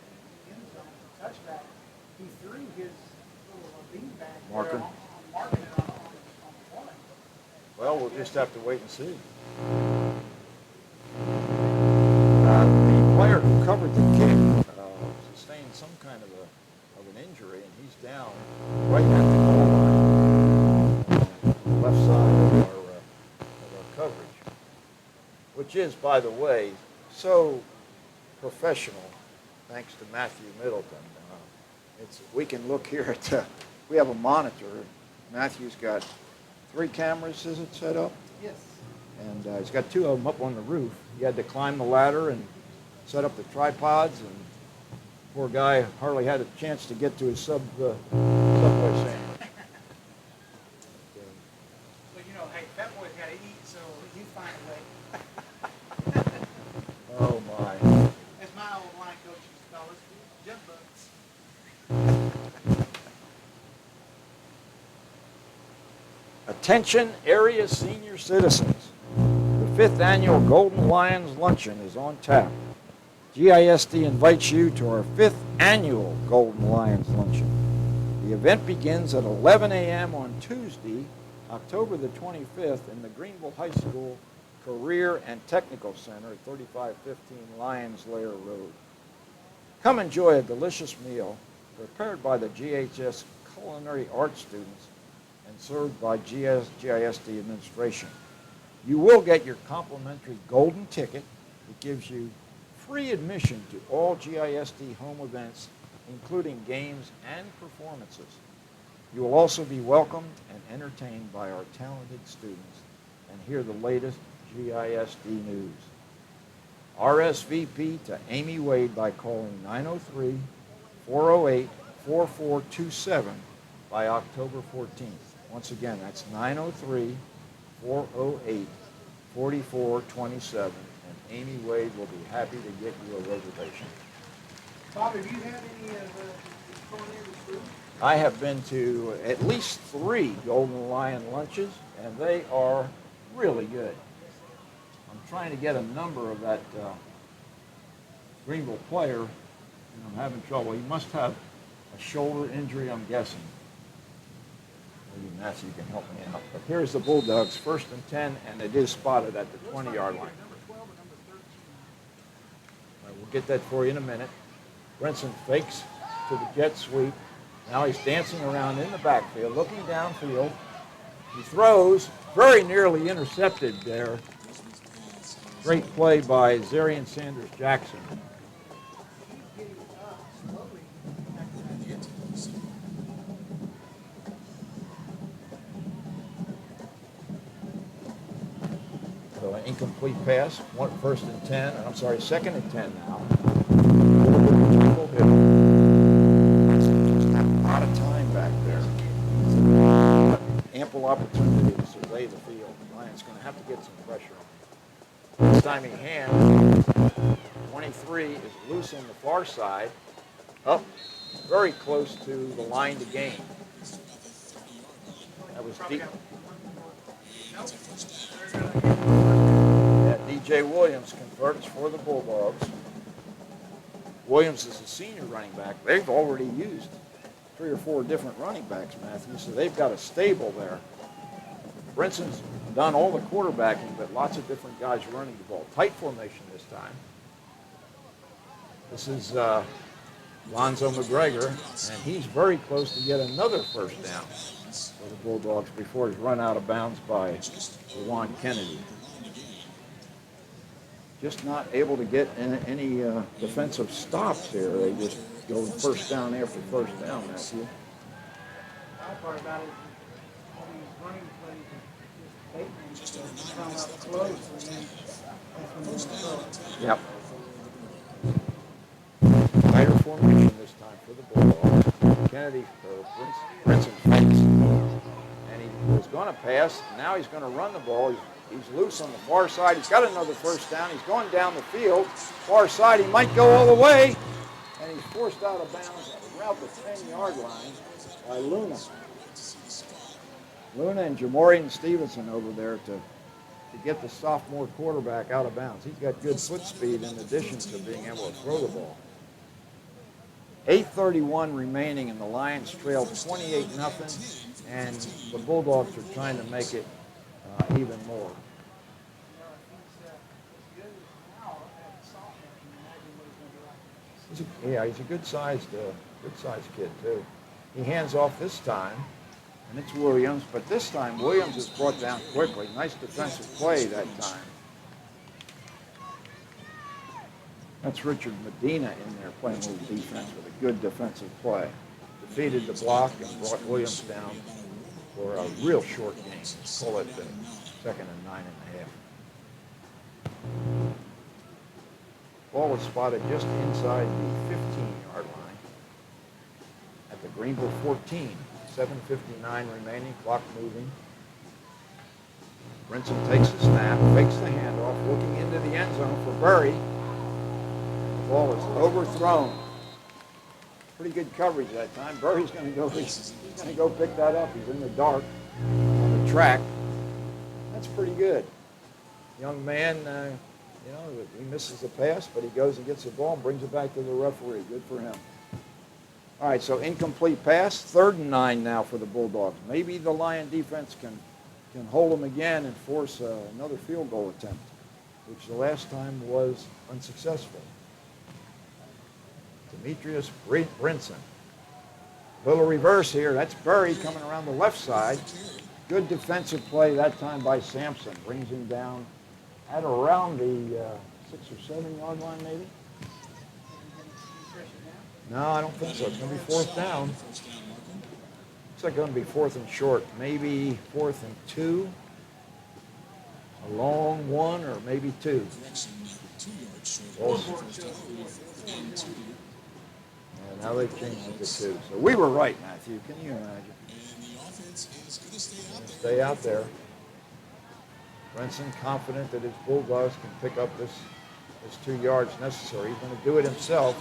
the end zone, touchback, he threw his little beanbag Marker. Marking it on the one. Well, we'll just have to wait and see. The player who covered the kick sustained some kind of an injury, and he's down right at the goal line, left side of our coverage, which is, by the way, so professional, thanks to Matthew Middleton. We can look here at, we have a monitor. Matthew's got 3 cameras, is it set up? Yes. And he's got 2 of them up on the roof. He had to climb the ladder and set up the tripods, and poor guy hardly had a chance to get to his Subway sandwich. But hey, that boy's got to eat, so you find a way. Oh my. As my old line coach used to call us, jump bugs. Attention area senior citizens. The 5th annual Golden Lions Luncheon is on tap. GISD invites you to our 5th annual Golden Lions Luncheon. The event begins at 11 a.m. on Tuesday, October the 25th in the Greenville High School Career and Technical Center at 3515 Lions Lair Road. Come enjoy a delicious meal prepared by the GHS Culinary Arts students and served by GISD administration. You will get your complimentary golden ticket. It gives you free admission to all GISD home events, including games and performances. You will also be welcomed and entertained by our talented students and hear the latest GISD news. RSVP to Amy Wade by calling 903-408-4427 by October 14th. Once again, that's 903-408-4427. 4427, and Amy Wade will be happy to get you a reservation. Bob, have you had any of the culinary food? I have been to at least 3 Golden Lion lunches, and they are really good. I'm trying to get a number of that Greenville player, and I'm having trouble. He must have a shoulder injury, I'm guessing. Maybe Matthew can help me out. But here's the Bulldogs, 1st and 10, and it is spotted at the 20-yard line. All right, we'll get that for you in a minute. Brinson fakes to the jet sweep. Now he's dancing around in the backfield, looking downfield. He throws, very nearly intercepted there. Great play by Zarian Sanders Jackson. So an incomplete pass, 1st and 10, I'm sorry, 2nd and 10 now. Just have a lot of time back there. Ample opportunity to survey the field. Lions going to have to get some pressure on him. This time he hands. 23 is loose on the far side. Up very close to the line to gain. That was deep. Yeah, DJ Williams converts for the Bulldogs. Williams is a senior running back. They've already used 3 or 4 different running backs, Matthew, so they've got a stable there. Brinson's done all the quarterbacking, but lots of different guys running the ball. Tight formation this time. This is Lonzo McGregor, and he's very close to get another 1st down for the Bulldogs before he's run out of bounds by Juwan Kennedy. Just not able to get any defensive stops here. They just go 1st down after 1st down, Matthew. The part about it is all these running plays just come up close, and then that's when you Yep. Tighter formation this time for the Bulldogs. Kennedy, Brinson fakes. And he was going to pass. Now he's going to run the ball. He's loose on the far side. He's got another 1st down. He's going down the field. Far side, he might go all the way. And he's forced out of bounds around the 10-yard line by Luna. Luna and Jamorian Stevenson over there to get the sophomore quarterback out of bounds. He's got good foot speed in addition to being able to throw the ball. 8:31 remaining, and the Lions trail 28-0, and the Bulldogs are trying to make it even more. He's a good-sized kid too. He hands off this time, and it's Williams, but this time Williams is brought down quickly. Nice defensive play that time. That's Richard Medina in there playing a little defense with a good defensive play. Defeated the block and brought Williams down for a real short gain. Let's call it 2nd and 9.5. Ball is spotted just inside the 15-yard line at the Greenville 14. 7:59 remaining, clock moving. Brinson takes the snap, fakes the handoff, looking into the end zone for Burry. The ball is overthrown. Pretty good coverage that time. Burry's going to go pick that up. He's in the dark on the track. That's pretty good. Young man, he misses the pass, but he goes and gets the ball and brings it back to the referee. Good for him. All right, so incomplete pass. 3rd and 9 now for the Bulldogs. Maybe the Lion defense can hold them again and force another field goal attempt, which the last time was unsuccessful. Demetrius Brinson. Little reverse here. That's Burry coming around the left side. Good defensive play that time by Sampson. Brings him down at around the 6 or 7 yard line maybe. No, I don't think so. It's going to be 4th down. Looks like it's going to be 4th and short. Maybe 4th and 2. A long 1 or maybe 2. And now they've changed it to 2. So we were right, Matthew. Can you imagine? Stay out there. Brinson confident that his Bulldogs can pick up this 2 yards necessary. He's going to do it himself.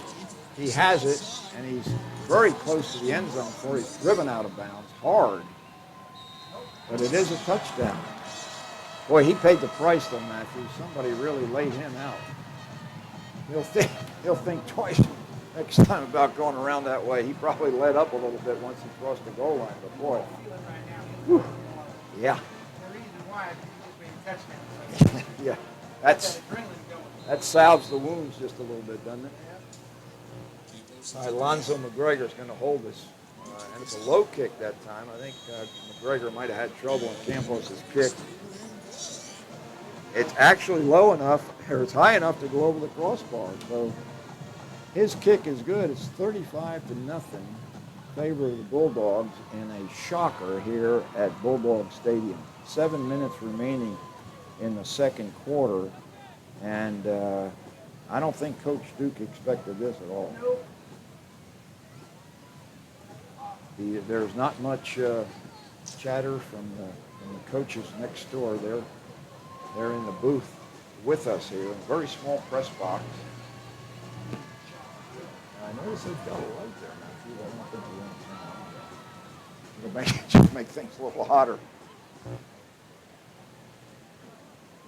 He has it, and he's very close to the end zone before he's driven out of bounds hard. But it is a touchdown. Boy, he paid the price though, Matthew. Somebody really laid him out. He'll think twice next time about going around that way. He probably let up a little bit once he crossed the goal line, but boy. Whew. Yeah. The reason why is he's just made a touchdown. Yeah. That salves the wounds just a little bit, doesn't it? Alonzo McGregor's going to hold this. And it's a low kick that time. I think McGregor might have had trouble in Campos' kick. It's actually low enough, or it's high enough to go over the crossbar. So his kick is good. It's 35-0 in favor of the Bulldogs in a shocker here at Bulldog Stadium. 7 minutes remaining in the second quarter. And I don't think Coach Duke expected this at all. There's not much chatter from the coaches next door. They're in the booth with us here in a very small press box. I notice they've got a light there, Matthew. I don't think we want to turn it on. It'll make things a little hotter.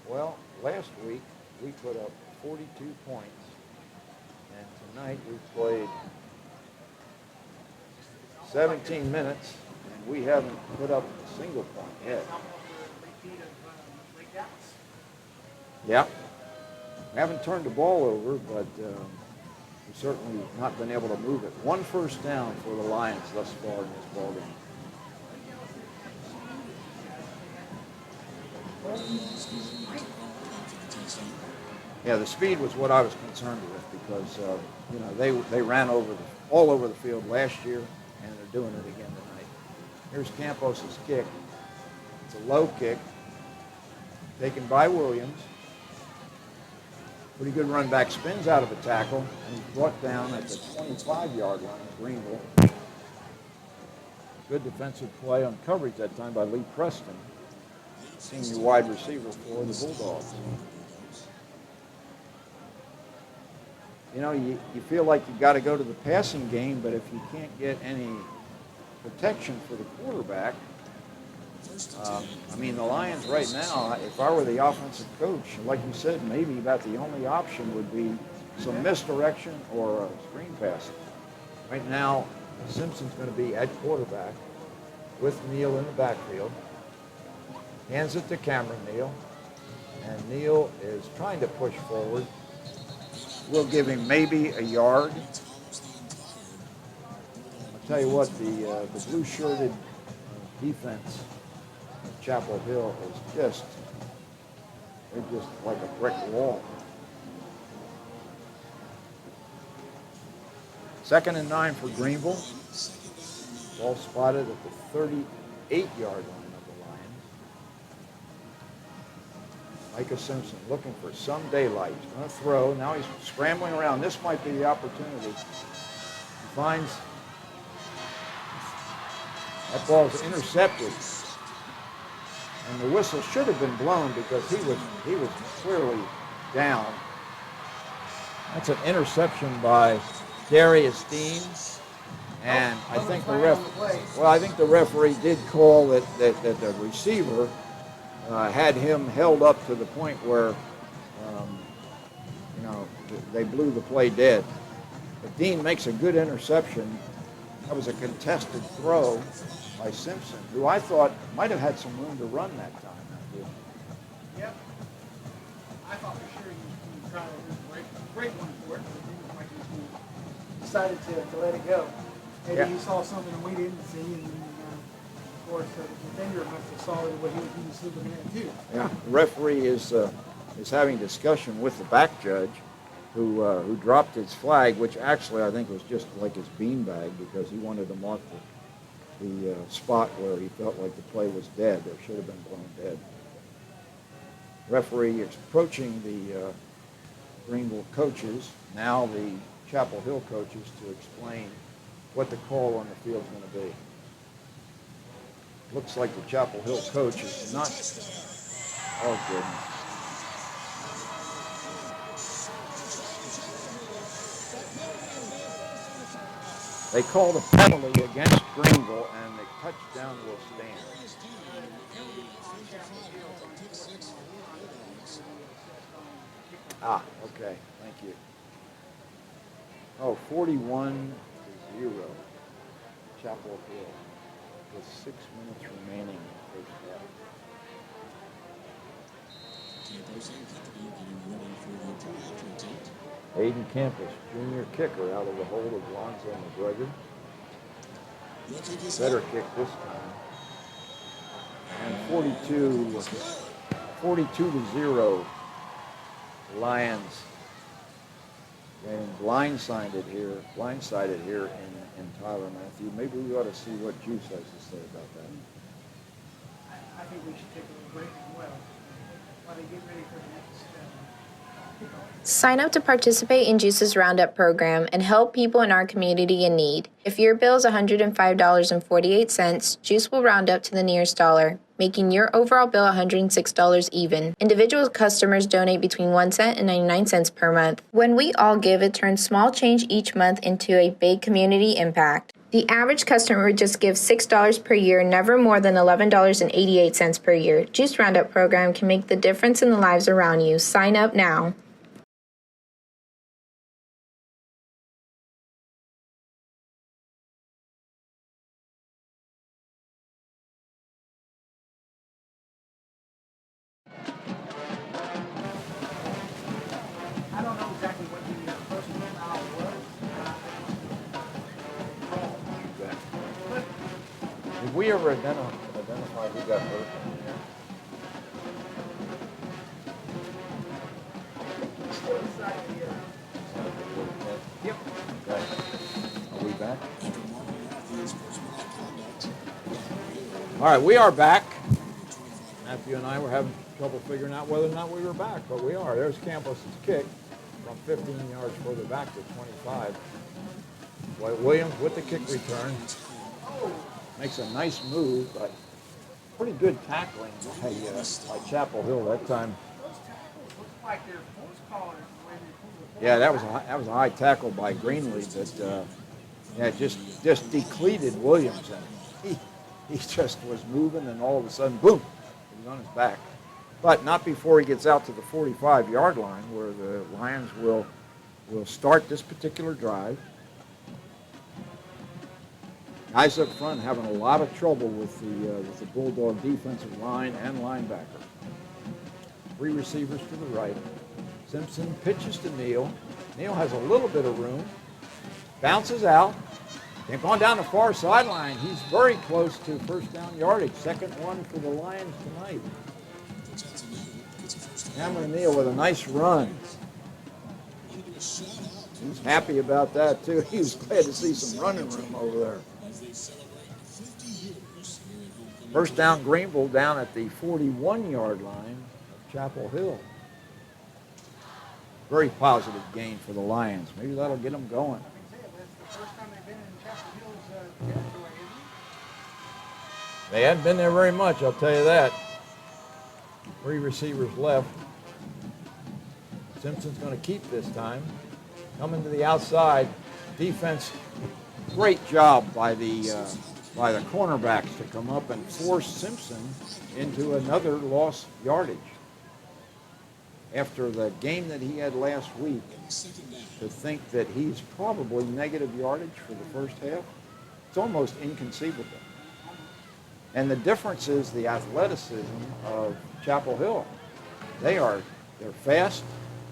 Well, last week we put up 42 points, and tonight we played 17 minutes, and we haven't put up a single point yet. Yeah. We haven't turned the ball over, but we've certainly not been able to move it. 1 first down for the Lions thus far in this ballgame. Yeah, the speed was what I was concerned with because they ran all over the field last year, and they're doing it again tonight. Here's Campos' kick. It's a low kick, taken by Williams. Pretty good run back, spins out of a tackle, and he's brought down at the 25-yard line of Greenville. Good defensive play on coverage that time by Lee Preston, senior wide receiver for the Bulldogs. You know, you feel like you've got to go to the passing game, but if you can't get any protection for the quarterback, the Lions right now, if I were the offensive coach, like you said, maybe about the only option would be some misdirection or a screen pass. Right now, Simpson's going to be at quarterback with Neal in the backfield. Hands it to Cameron Neal, and Neal is trying to push forward. We'll give him maybe a yard. I'll tell you what, the blue-shirted defense of Chapel Hill is they're just like a brick wall. 2nd and 9 for Greenville. Ball spotted at the 38-yard line of the Lions. Micah Simpson looking for some daylight. He's going to throw. Now he's scrambling around. This might be the opportunity. He finds that ball's intercepted. And the whistle should have been blown because he was clearly down. That's an interception by Darius Dean. And I think the referee did call that the receiver had him held up to the point where they blew the play dead. But Dean makes a good interception. That was a contested throw by Simpson, who I thought might have had some room to run that time. Yep. I thought for sure he tried to do a great one for it, but it didn't look like he decided to let it go. Maybe he saw something we didn't see, and of course the defender must have saw what he was looking at too. Yeah, the referee is having discussion with the back judge, who dropped his flag, which actually I think was just like his beanbag because he wanted to mark the spot where he felt like the play was dead or should have been blown dead. Referee is approaching the Greenville coaches, now the Chapel Hill coaches, to explain what the call on the field is going to be. Looks like the Chapel Hill coach is not Oh, goodness. They called a penalty against Greenville, and the touchdown will stand. Ah, okay. Thank you. Oh, 41-0. Chapel Hill with 6 minutes remaining in the first half. Aiden Campus, junior kicker, out of the hold of Lonzo McGregor. Better kick this time. And 42-0. Lions getting blindsided here in Tyler, Matthew. Maybe we ought to see what Juice has to say about that. I think we should take a little break as well while they get ready for the next kickoff. Sign up to participate in GEUS's Roundup program and help people in our community in need. If your bill is $105.48, GEUS will round up to the nearest dollar, making your overall bill $106 even. Individual customers donate between 1 cent and 99 cents per month. When we all give, it turns small change each month into a big community impact. The average customer would just give $6 per year, never more than $11.88 per year. GEUS Roundup program can make the difference in the lives around you. Sign up now. I don't know exactly what the personal foul was. Did we ever identify who got hurt? Yep. Okay. Are we back? All right, we are back. Matthew and I were having trouble figuring out whether or not we were back, but we are. There's Campos' kick from 15 yards further back to 25. Dwight Williams with the kick return. Makes a nice move, but pretty good tackling by Chapel Hill that time. Looks like they're post callers when they pull the Yeah, that was a high tackle by Greenlee that just depleted Williams, and he just was moving, and all of a sudden, boom, he was on his back. But not before he gets out to the 45-yard line, where the Lions will start this particular drive. Guys up front having a lot of trouble with the Bulldog defensive line and linebacker. 3 receivers to the right. Simpson pitches to Neal. Neal has a little bit of room. Bounces out. They've gone down the far sideline. He's very close to first down yardage. Second one for the Lions tonight. Cameron Neal with a nice run. He's happy about that, too. He was glad to see some running room over there. First down, Greenville down at the 41-yard line of Chapel Hill. Very positive gain for the Lions. Maybe that'll get them going. That's the first time they've been in Chapel Hill's territory, isn't it? They hadn't been there very much, I'll tell you that. 3 receivers left. Simpson's going to keep this time. Coming to the outside. Defense, great job by the cornerbacks to come up and force Simpson into another lost yardage. After the game that he had last week, to think that he's probably negative yardage for the first half, it's almost inconceivable. And the difference is the athleticism of Chapel Hill. They're fast,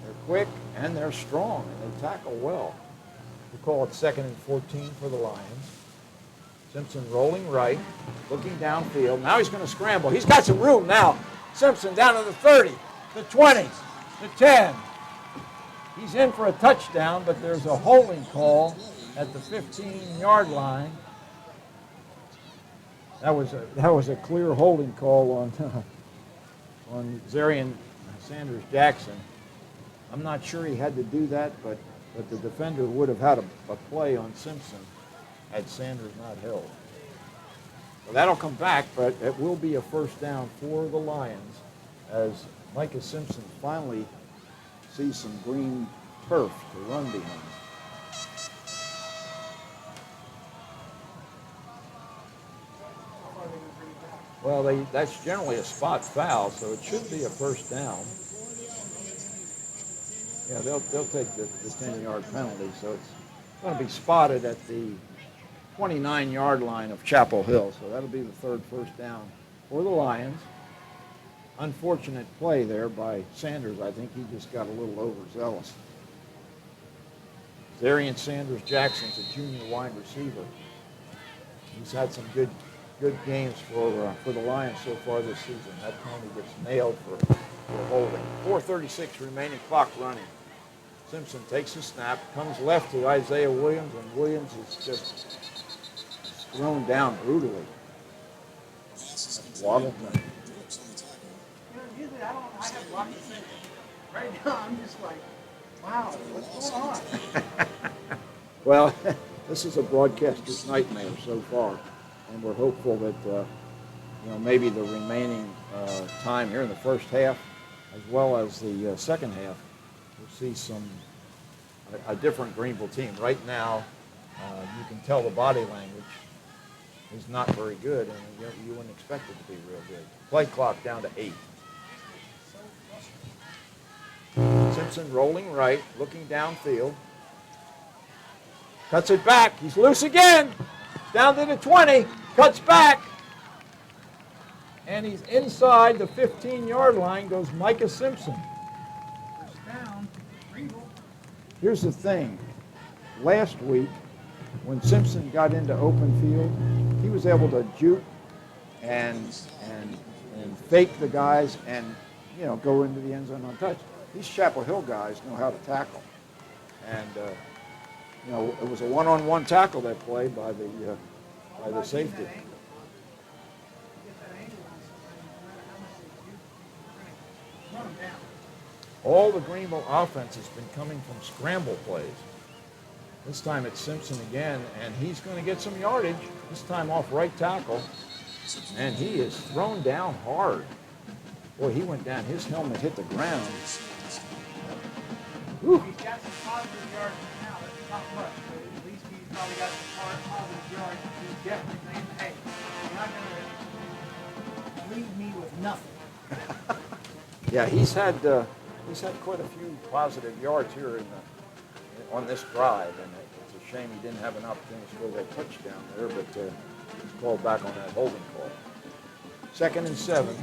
they're quick, and they're strong, and they tackle well. We'll call it 2nd and 14 for the Lions. Simpson rolling right, looking downfield. Now he's going to scramble. He's got some room now. Simpson down to the 30, the 20, the 10. He's in for a touchdown, but there's a holding call at the 15-yard line. That was a clear holding call on Zarian Sanders Jackson. I'm not sure he had to do that, but the defender would have had a play on Simpson had Sanders not held. So that'll come back, but it will be a first down for the Lions as Micah Simpson finally sees some green turf to run behind. Well, that's generally a spot foul, so it should be a first down. Yeah, they'll take the 10-yard penalty, so it's going to be spotted at the 29-yard line of Chapel Hill, so that'll be the third first down for the Lions. Unfortunate play there by Sanders. I think he just got a little overzealous. Darian Sanders Jackson's a junior wide receiver. He's had some good games for the Lions so far this season. That penalty gets nailed for holding. 4:36 remaining, clock running. Simpson takes a snap, comes left to Isaiah Williams, and Williams is just thrown down brutally. Waddle. Usually I have lots to say. Right now I'm just like, wow, what's going on? Well, this is a broadcaster's nightmare so far, and we're hopeful that maybe the remaining time here in the first half, as well as the second half, we'll see a different Greenville team. Right now, you can tell the body language is not very good, and you wouldn't expect it to be real good. Play clock down to 8. Simpson rolling right, looking downfield. Cuts it back. He's loose again. Down to the 20. Cuts back. And he's inside the 15-yard line goes Micah Simpson. First down, Greenville. Here's the thing. Last week, when Simpson got into open field, he was able to juke and fake the guys and go into the end zone untouched. These Chapel Hill guys know how to tackle, and it was a one-on-one tackle that play by the safety. All the Greenville offense has been coming from scramble plays. This time it's Simpson again, and he's going to get some yardage, this time off right tackle, and he is thrown down hard. Boy, he went down. His helmet hit the ground. Whew. He's got some positive yards now. That's not much, but at least he's probably got some positive yards. He's definitely saying, hey, you're not going to leave me with nothing. Yeah, he's had quite a few positive yards here on this drive, and it's a shame he didn't have an opportunity to score that touchdown there, but he's called back on that holding call. 2nd and 7,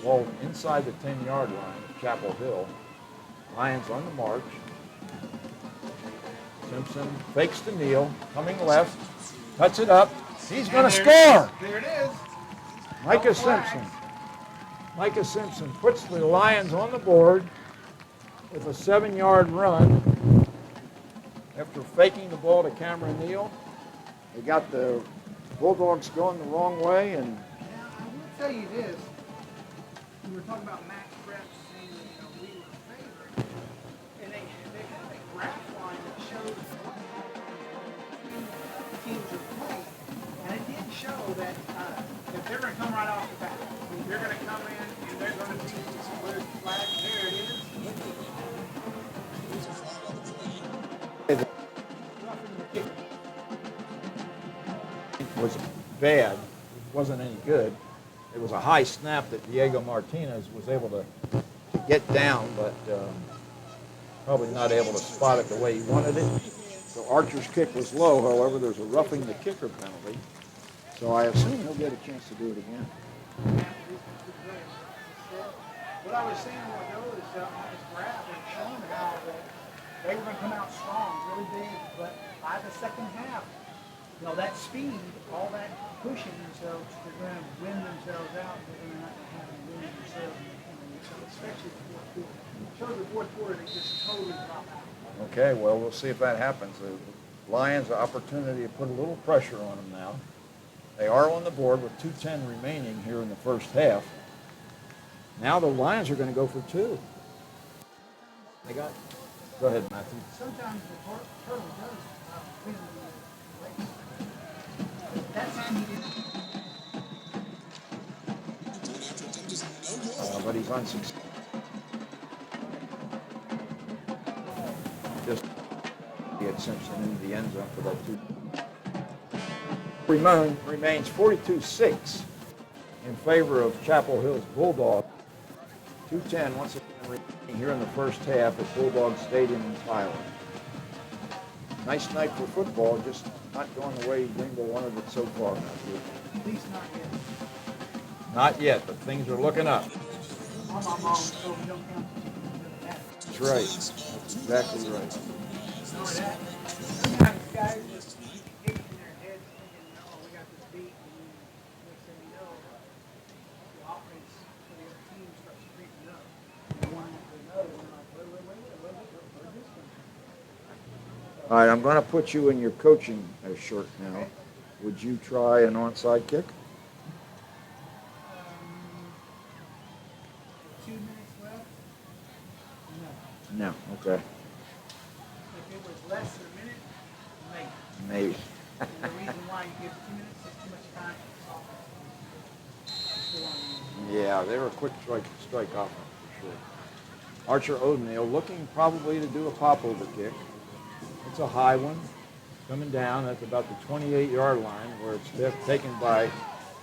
ball inside the 10-yard line of Chapel Hill. Lions on the march. Simpson fakes the kneel, coming left, cuts it up. He's going to score. There it is. Micah Simpson. Micah Simpson puts the Lions on the board with a 7-yard run after faking the ball to Cameron Neal. They got the Bulldogs going the wrong way, and Now, I will tell you this. We were talking about Max Prep saying that, we were favored. And they have a graph line that shows what teams are playing. And it did show that they're going to come right off the bat. I mean, they're going to come in and they're going to be some red flags. There it is. Roughing the kicker. was bad. It wasn't any good. It was a high snap that Diego Martinez was able to get down, but probably not able to spot it the way he wanted it. So Archer's kick was low. However, there's a roughing the kicker penalty. So I assume he'll get a chance to do it again. What I was saying a while ago is on this graph, it's showing how that they were going to come out strong, really big, but by the second half, that speed, all that pushing themselves, they're going to win themselves out, but they're not going to have to win themselves in the penalty. So especially the fourth quarter. It shows the fourth quarter, they just totally drop out. Okay, well, we'll see if that happens. The Lions an opportunity to put a little pressure on them now. They are on the board with 2:10 remaining here in the first half. Now the Lions are going to go for 2. They got. Go ahead, Matthew. Sometimes the turtle does win the race. That's needed. After just no but he's unsuccessful. Just get Simpson into the end zone for that 2. Remains 42-6 in favor of Chapel Hill's Bulldogs. 2:10 once again remaining here in the first half at Bulldog Stadium in Tyler. Nice night for football, just not going the way Greenville wanted it so far, Matthew. At least not yet. Not yet, but things are looking up. My mom always told me don't count the matter. That's right. That's exactly right. Ignore that. Sometimes guys just get in their heads thinking, oh, we got this beat, and next thing you know, the offense for the other team starts creeping up. And one after another, and they're like, wait, where's this one? All right, I'm going to put you in your coaching shirt now. Would you try an onside kick? 2 minutes left? No. No. Okay. If it was less than a minute, maybe. Maybe. And the reason why you give 2 minutes is too much time for softball. Yeah, they were a quick strike offense for sure. Archer Odenale looking probably to do a popover kick. It's a high one, coming down at about the 28-yard line, where it's taken by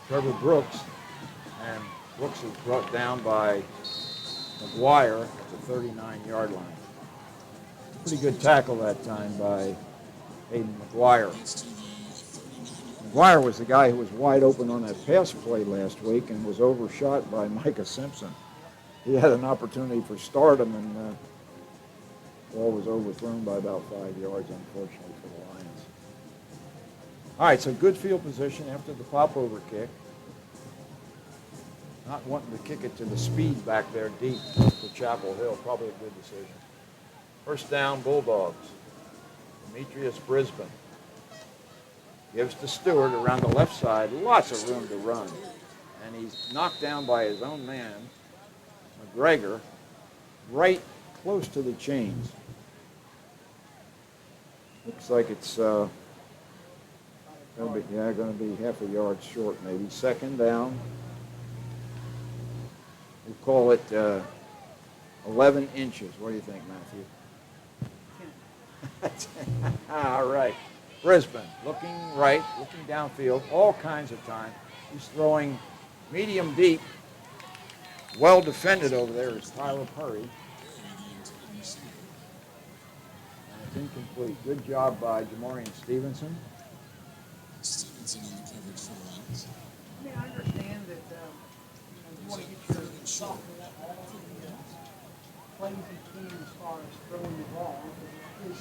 Trevor Brooks, and Brooks is brought down by McGuire at the 39-yard line. Pretty good tackle that time by Hayden McGuire. McGuire was the guy who was wide open on that pass play last week and was overshot by Micah Simpson. He had an opportunity for stardom, and ball was overthrown by about 5 yards, unfortunately, for the Lions. All right, so good field position after the popover kick. Not wanting to kick it to the speed back there deep for Chapel Hill. Probably a good decision. First down, Bulldogs. Demetrius Brisbane gives to Stewart around the left side. Lots of room to run. And he's knocked down by his own man, McGregor, right close to the chains. Looks like it's going to be half a yard short, maybe. Second down. We'll call it 11 inches. What do you think, Matthew? All right. Brisbane looking right, looking downfield, all kinds of time. He's throwing medium deep. Well defended over there is Tyler Purry. And it's incomplete. Good job by Jamarian Stevenson. Stevenson on the coverage for the Lions. I mean, I understand that you want to get your soft all the plays you can as far as throwing the ball, because it is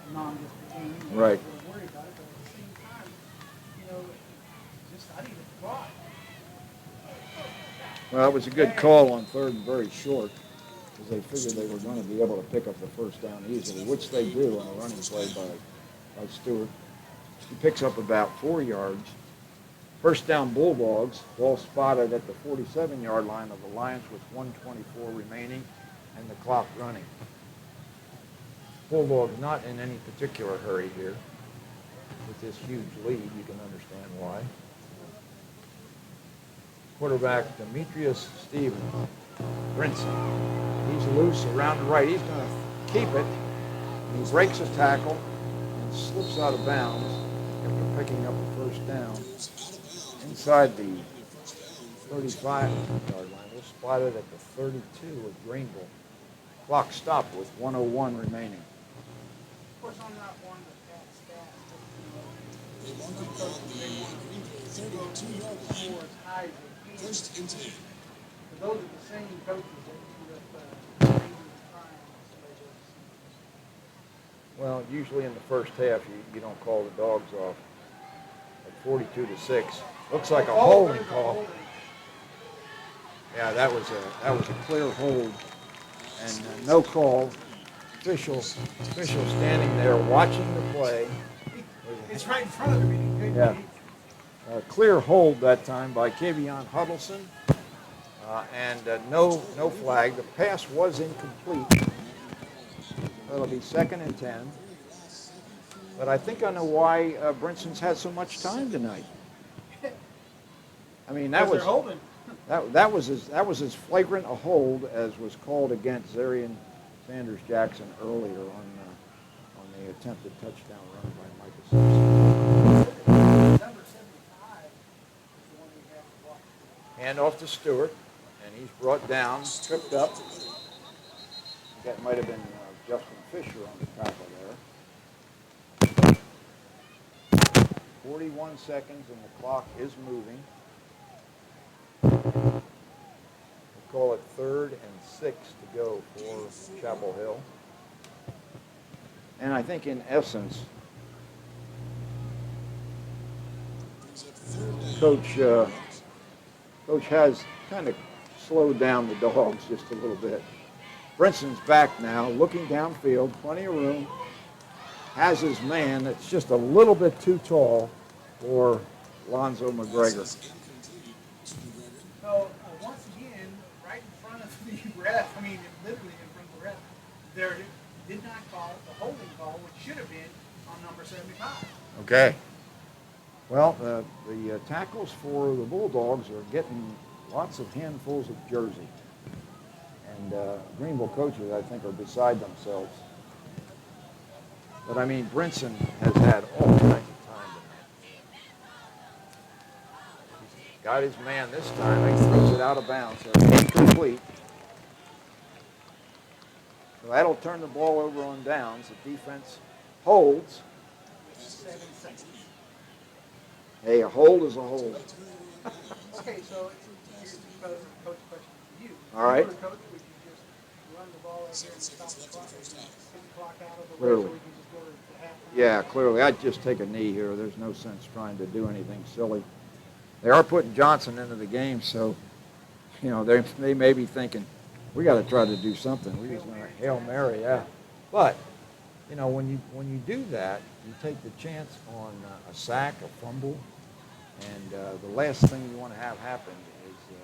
a non-district game. You Right. don't have to worry about it, but at the same time, just I need to try. Well, it was a good call on third and very short, because they figured they were going to be able to pick up the first down easily, which they do on a running play by Stewart. He picks up about 4 yards. First down, Bulldogs. Ball spotted at the 47-yard line of the Lions with 1:24 remaining and the clock running. Bulldogs not in any particular hurry here. With this huge lead, you can understand why. Quarterback Demetrius Stevens. Brinson. He's loose around the right. He's going to keep it. And he breaks a tackle and slips out of bounds after picking up the first down inside the 35-yard line. We'll spot it at the 32 of Greenville. Clock stopped with 1:01 remaining. Of course, I'm not one to pass stats, They mark it on the Greenville 32-yard line. as high as they can. First and 10. But those are the same coaches that end up trying somebody else. Well, usually in the first half, you don't call the dogs off. At 42-6, looks like a holding call. Yeah, that was a clear hold, and no call. Official standing there watching the play. It's right in front of him. Yeah. A clear hold that time by Kavion Huddleston, and no flag. The pass was incomplete. It'll be 2nd and 10. But I think I know why Brinson's had so much time tonight. I mean, that That was as flagrant a hold as was called against Zarian Sanders Jackson earlier on the attempted touchdown run by Micah Simpson. Number 75 is the one we have to watch. Hand off to Stewart, and he's brought down, tripped up. That might have been Justin Fisher on the tackle there. 41 seconds, and the clock is moving. We'll call it 3rd and 6 to go for Chapel Hill. And I think in essence, Coach has kind of slowed down the dogs just a little bit. Brinson's back now, looking downfield, plenty of room. Has his man that's just a little bit too tall for Lonzo McGregor. So once again, right in front of the ref, I mean literally in front of the ref, there did not call the holding call, which should have been on number 75. Okay. Well, the tackles for the Bulldogs are getting lots of handfuls of jersey. And Greenville coaches, I think, are beside themselves. But, I mean, Brinson has had all kinds of time tonight. He's got his man this time. He throws it out of bounds. So incomplete. So that'll turn the ball over on downs. The defense holds. 7 seconds. Hey, a hold is a hold. Okay, so here's the coach question for you. All right. If you were the coach, would you just run the ball out there and stop the clock, get the clock out of the way Clearly. so we can just go to halftime? Yeah, clearly. I'd just take a knee here. There's no sense trying to do anything silly. They are putting Johnson into the game, so, you know, they may be thinking, we got to try to do something. We just want to Hail Mary, yeah. But, you know, when you do that, you take the chance on a sack, a fumble, and the last thing you want to have happen is to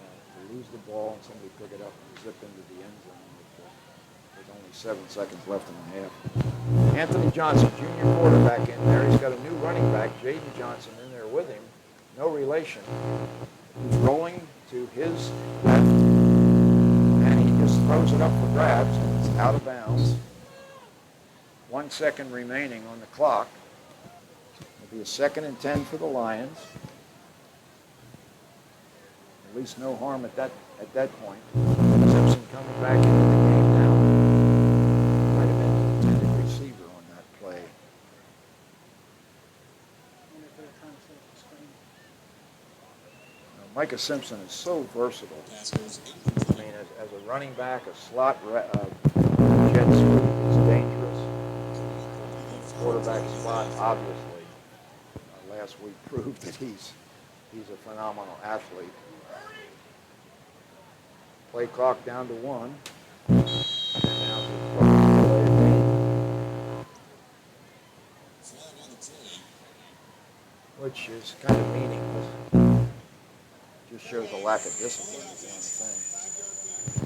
lose the ball and somebody pick it up and zip into the end zone with only 7 seconds left in the half. Anthony Johnson, junior quarterback in there. He's got a new running back, Jaden Johnson, in there with him. No relation. He's rolling to his left, and he just throws it up for grabs, and it's out of bounds. 1 second remaining on the clock. It'll be a 2nd and 10 for the Lions. At least no harm at that point. Simpson coming back into the game now. Might have been an intended receiver on that play. Micah Simpson is so versatile. I mean, as a running back, a slot jet sweep is dangerous. Quarterback spot, obviously. Last week proved that he's a phenomenal athlete. Play clock down to 1. And now which is kind of meaningless. Just shows a lack of discipline is the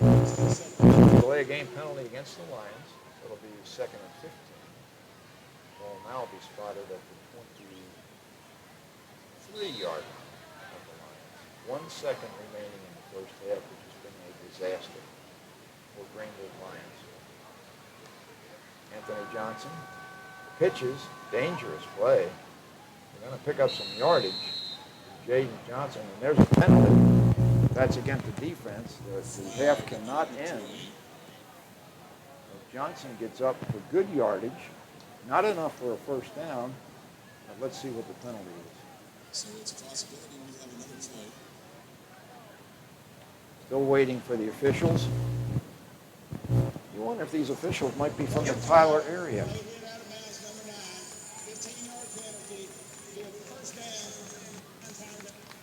only thing. Delay a game penalty against the Lions. It'll be 2nd and 15. Ball now will be spotted at the 23-yard line of the Lions. 1 second remaining in the first half, which has been a disaster for Greenville Lions. Anthony Johnson pitches, dangerous play. They're going to pick up some yardage. Jaden Johnson, and there's a penalty. That's against the defense. The half cannot end. Johnson gets up for good yardage. Not enough for a first down, but let's see what the penalty is. So it's a possibility we have another play. Still waiting for the officials. You wonder if these officials might be from the Tyler area.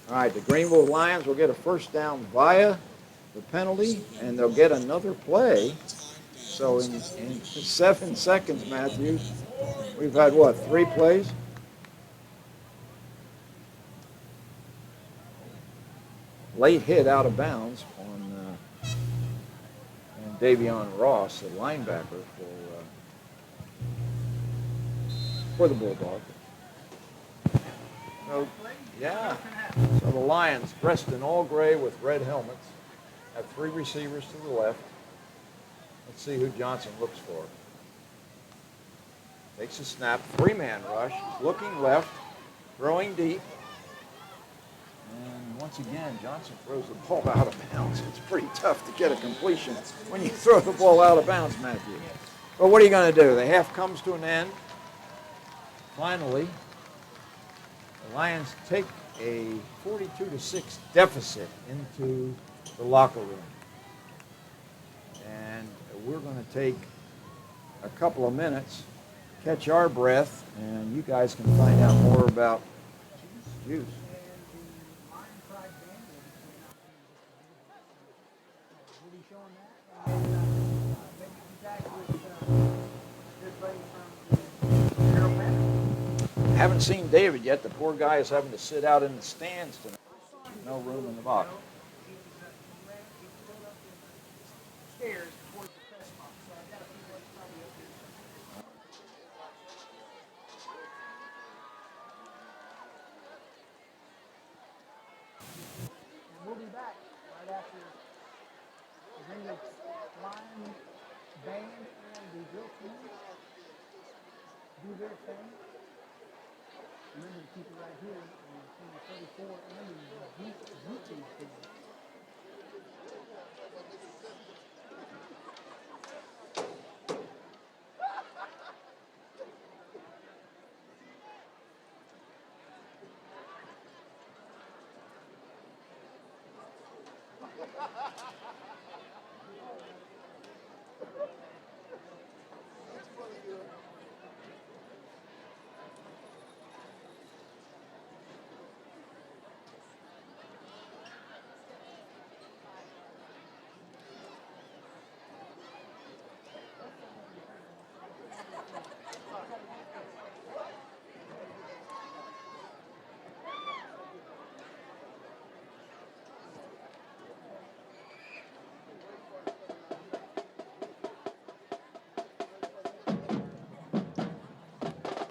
All right, the Greenville Lions will get a first down via the penalty, and they'll get another play. So in 7 seconds, Matthew, we've had, what, 3 plays? Late hit out of bounds on Davion Ross, the linebacker for the Bulldogs. So, yeah. So the Lions, dressed in all gray with red helmets, have 3 receivers to the left. Let's see who Johnson looks for. Takes a snap, 3-man rush, looking left, throwing deep. And once again, Johnson throws the ball out of bounds. It's pretty tough to get a completion when you throw the ball out of bounds, Matthew. But what are you going to do? The half comes to an end. Finally, the Lions take a 42-6 deficit into the locker room. And we're going to take a couple of minutes, catch our breath, and you guys can find out more about GEUS. Haven't seen David yet. The poor guy is having to sit out in the stands tonight. No room in the box. Stairs towards the press box, so I got a few minutes probably up here. And we'll be back right after the Greenville Lion band and the drill team do their thing. Remember to keep it right here on the 34 and the YouTube team.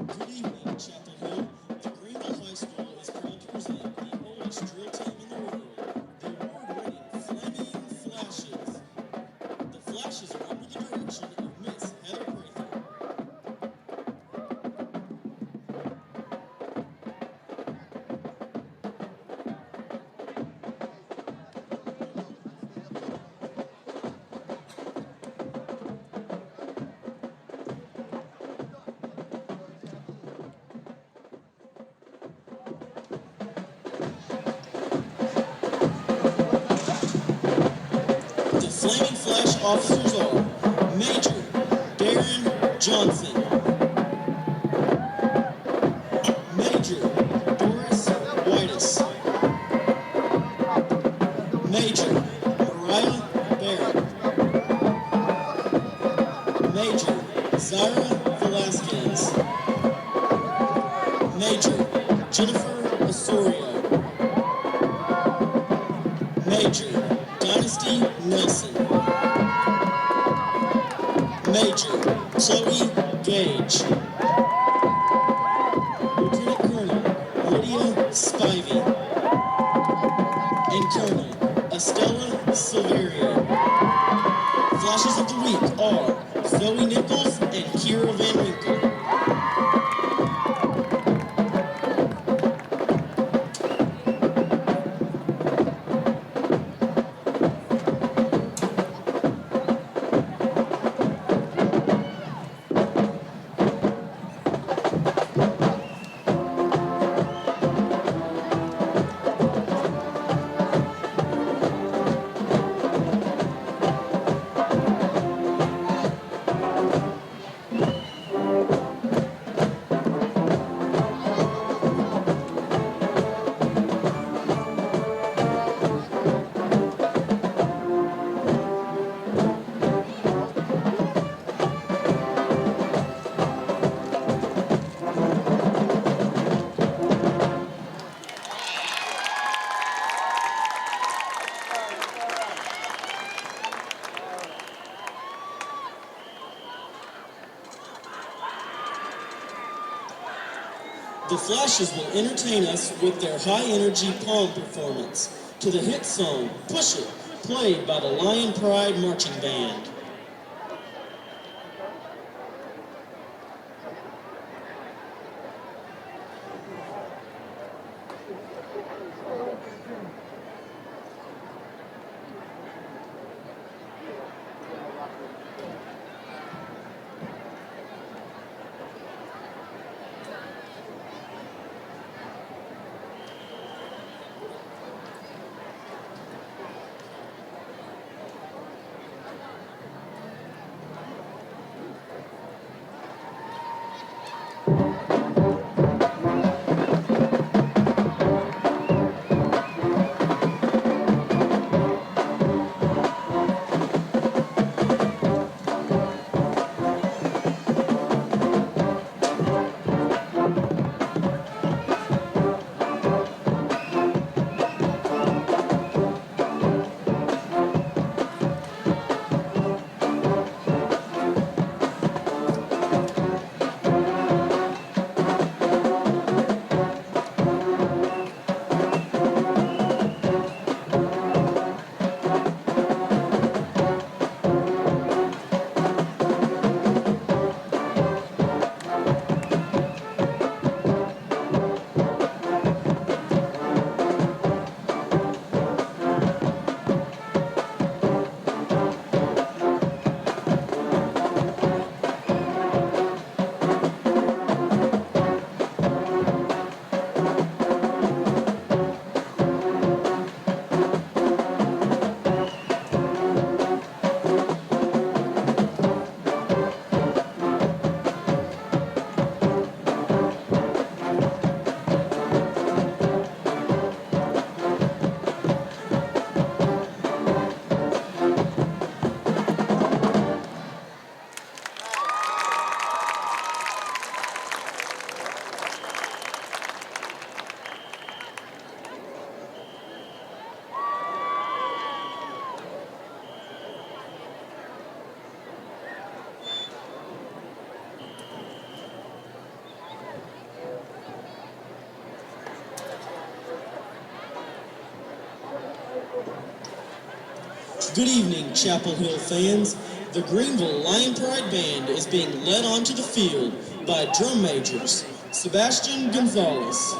Good evening, Chapel Hill. The Greenville High School is proud to present the oldest drill team in the world, the award-winning Flaming Flashes. The Flashes are under the direction of Miss Heather Prather. The Flaming Flash officers are Major Darren Johnson, Major Doris Whitus, Major Mariah Barrett, Major Zaira Velasquez, Major Jennifer Osorio, Major Dynasty Nelson, Major Chloe Gage, Lieutenant Colonel Lydia Spivey, and Colonel Estella Silverio. Flashes of the week are Zoe Nichols and Kira Van Winkle. The Flashes will entertain us with their high-energy palm performance to the hit song, Push It, played by the Lion Pride Marching Band. Good evening, Chapel Hill fans. The Greenville Lion Pride Band is being led onto the field by drum majors Sebastian Gonzalez,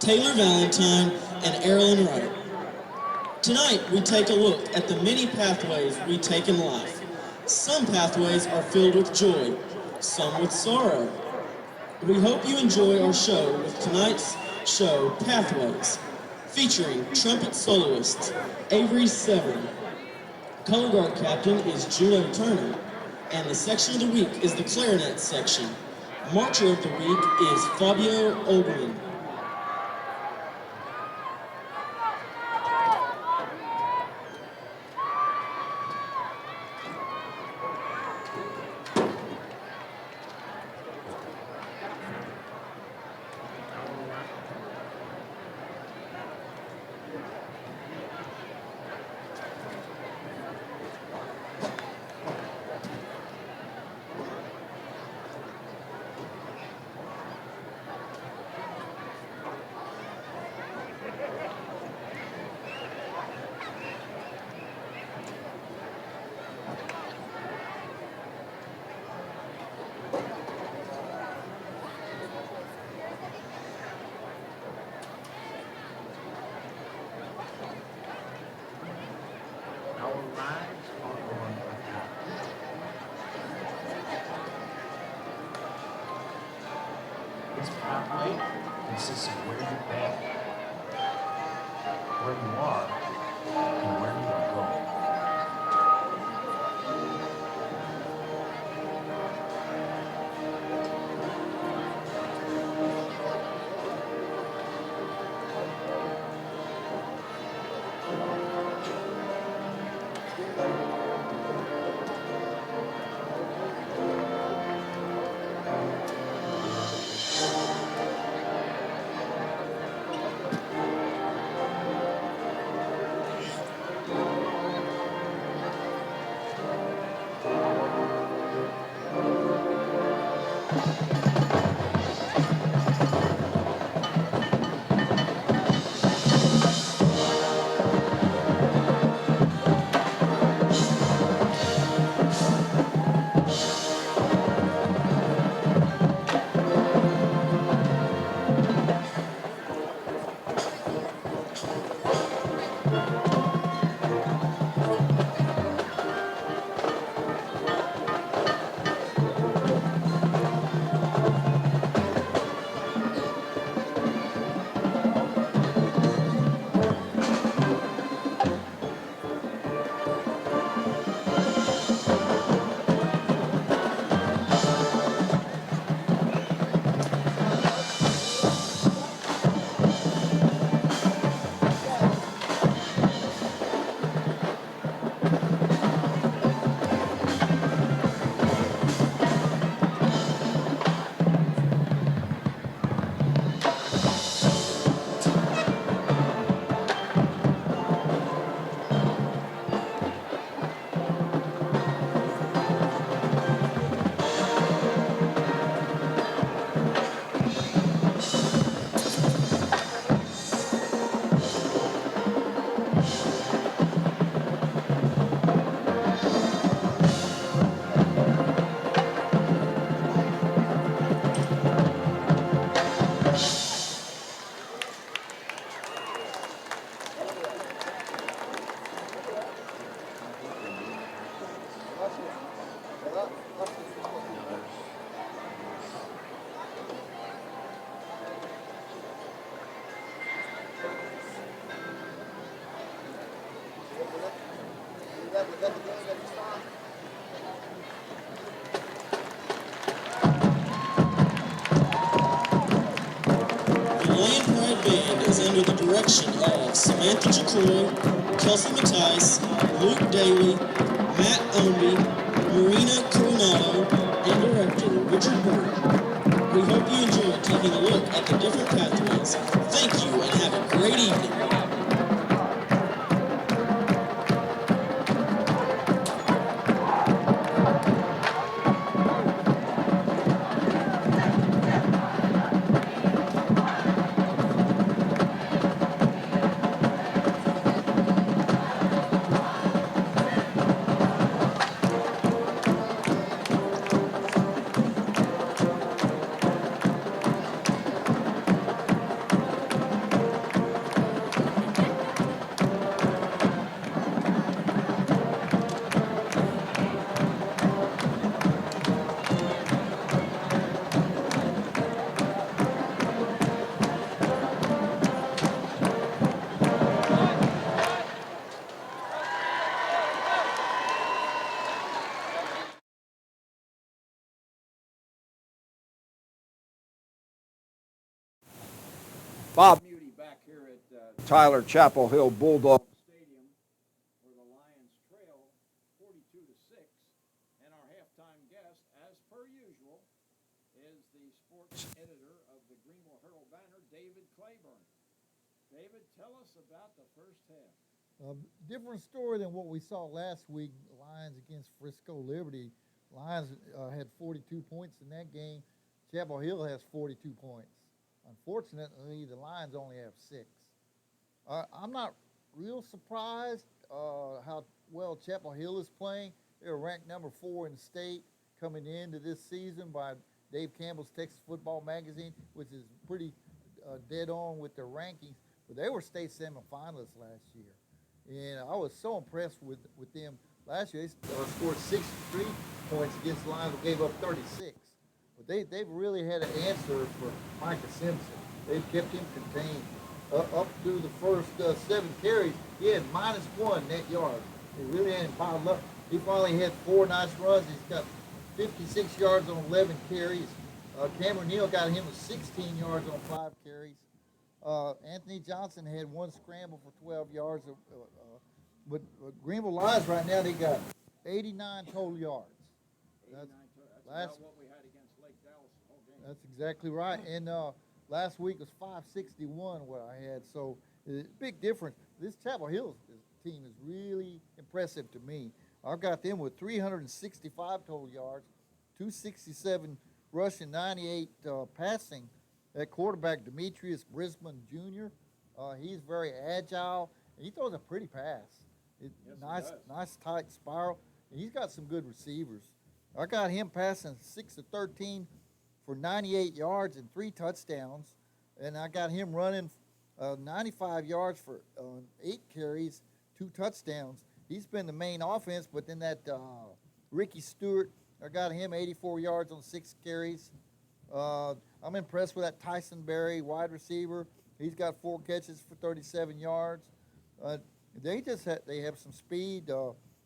Taylor Valentine, and Erilyn Wright. Tonight, we take a look at the many pathways we take in life. Some pathways are filled with joy, some with sorrow. We hope you enjoy our show with tonight's show, Pathways, featuring trumpet soloists Avery Severn. Color guard captain is Juno Turner, and the section of the week is the clarinet section. Marcher of the week is Fabio Olbermann. This pathway consists of where you've been, where you are, and where you are going. The Lion Pride Band is under the direction of Samantha Jacoy, Kelsey Mattice, Luke Daly, Matt Omby, Marina Coronado, and director Richard Bird. We hope you enjoyed taking a look at the different pathways. Thank you and have a great evening. Bob Muty back here at Tyler Chapel Hill Bulldog Stadium, where the Lions trail 42-6, and our halftime guest, as per usual, is the sports editor of the Greenville Herald Banner, David Claiborne. David, tell us about the first half. Different story than what we saw last week, Lions against Frisco Liberty. Lions had 42 points in that game. Chapel Hill has 42 points. Unfortunately, the Lions only have 6. I'm not real surprised how well Chapel Hill is playing. They're ranked number 4 in the state coming into this season by Dave Campbell's Texas Football Magazine, which is pretty dead on with their rankings. But they were state semifinalists last year. And I was so impressed with them. Last year, they scored 63 points against the Lions, but gave up 36. But they've really had an answer for Micah Simpson. They've kept him contained. Up through the first 7 carries, he had -1 net yards. They really had him piled up. He finally had 4 nice runs. He's got 56 yards on 11 carries. Cameron Neal got him with 16 yards on 5 carries. Anthony Johnson had 1 scramble for 12 yards. But Greenville Lions right now, they got 89 total yards. That's about what we had against Lake Dallas the whole game. That's exactly right. And last week was 561 what I had. So big difference. This Chapel Hill team is really impressive to me. I got them with 365 total yards, 267 rushing, 98 passing. That quarterback, Demetrius Brisbane Jr., he's very agile, and he throws a pretty pass. Nice tight spiral, and he's got some good receivers. I got him passing 6 of 13 for 98 yards and 3 touchdowns, and I got him running 95 yards for 8 carries, 2 touchdowns. He's been the main offense, but then that Ricky Stewart, I got him 84 yards on 6 carries. I'm impressed with that Tyson Berry, wide receiver. He's got 4 catches for 37 yards. They have some speed.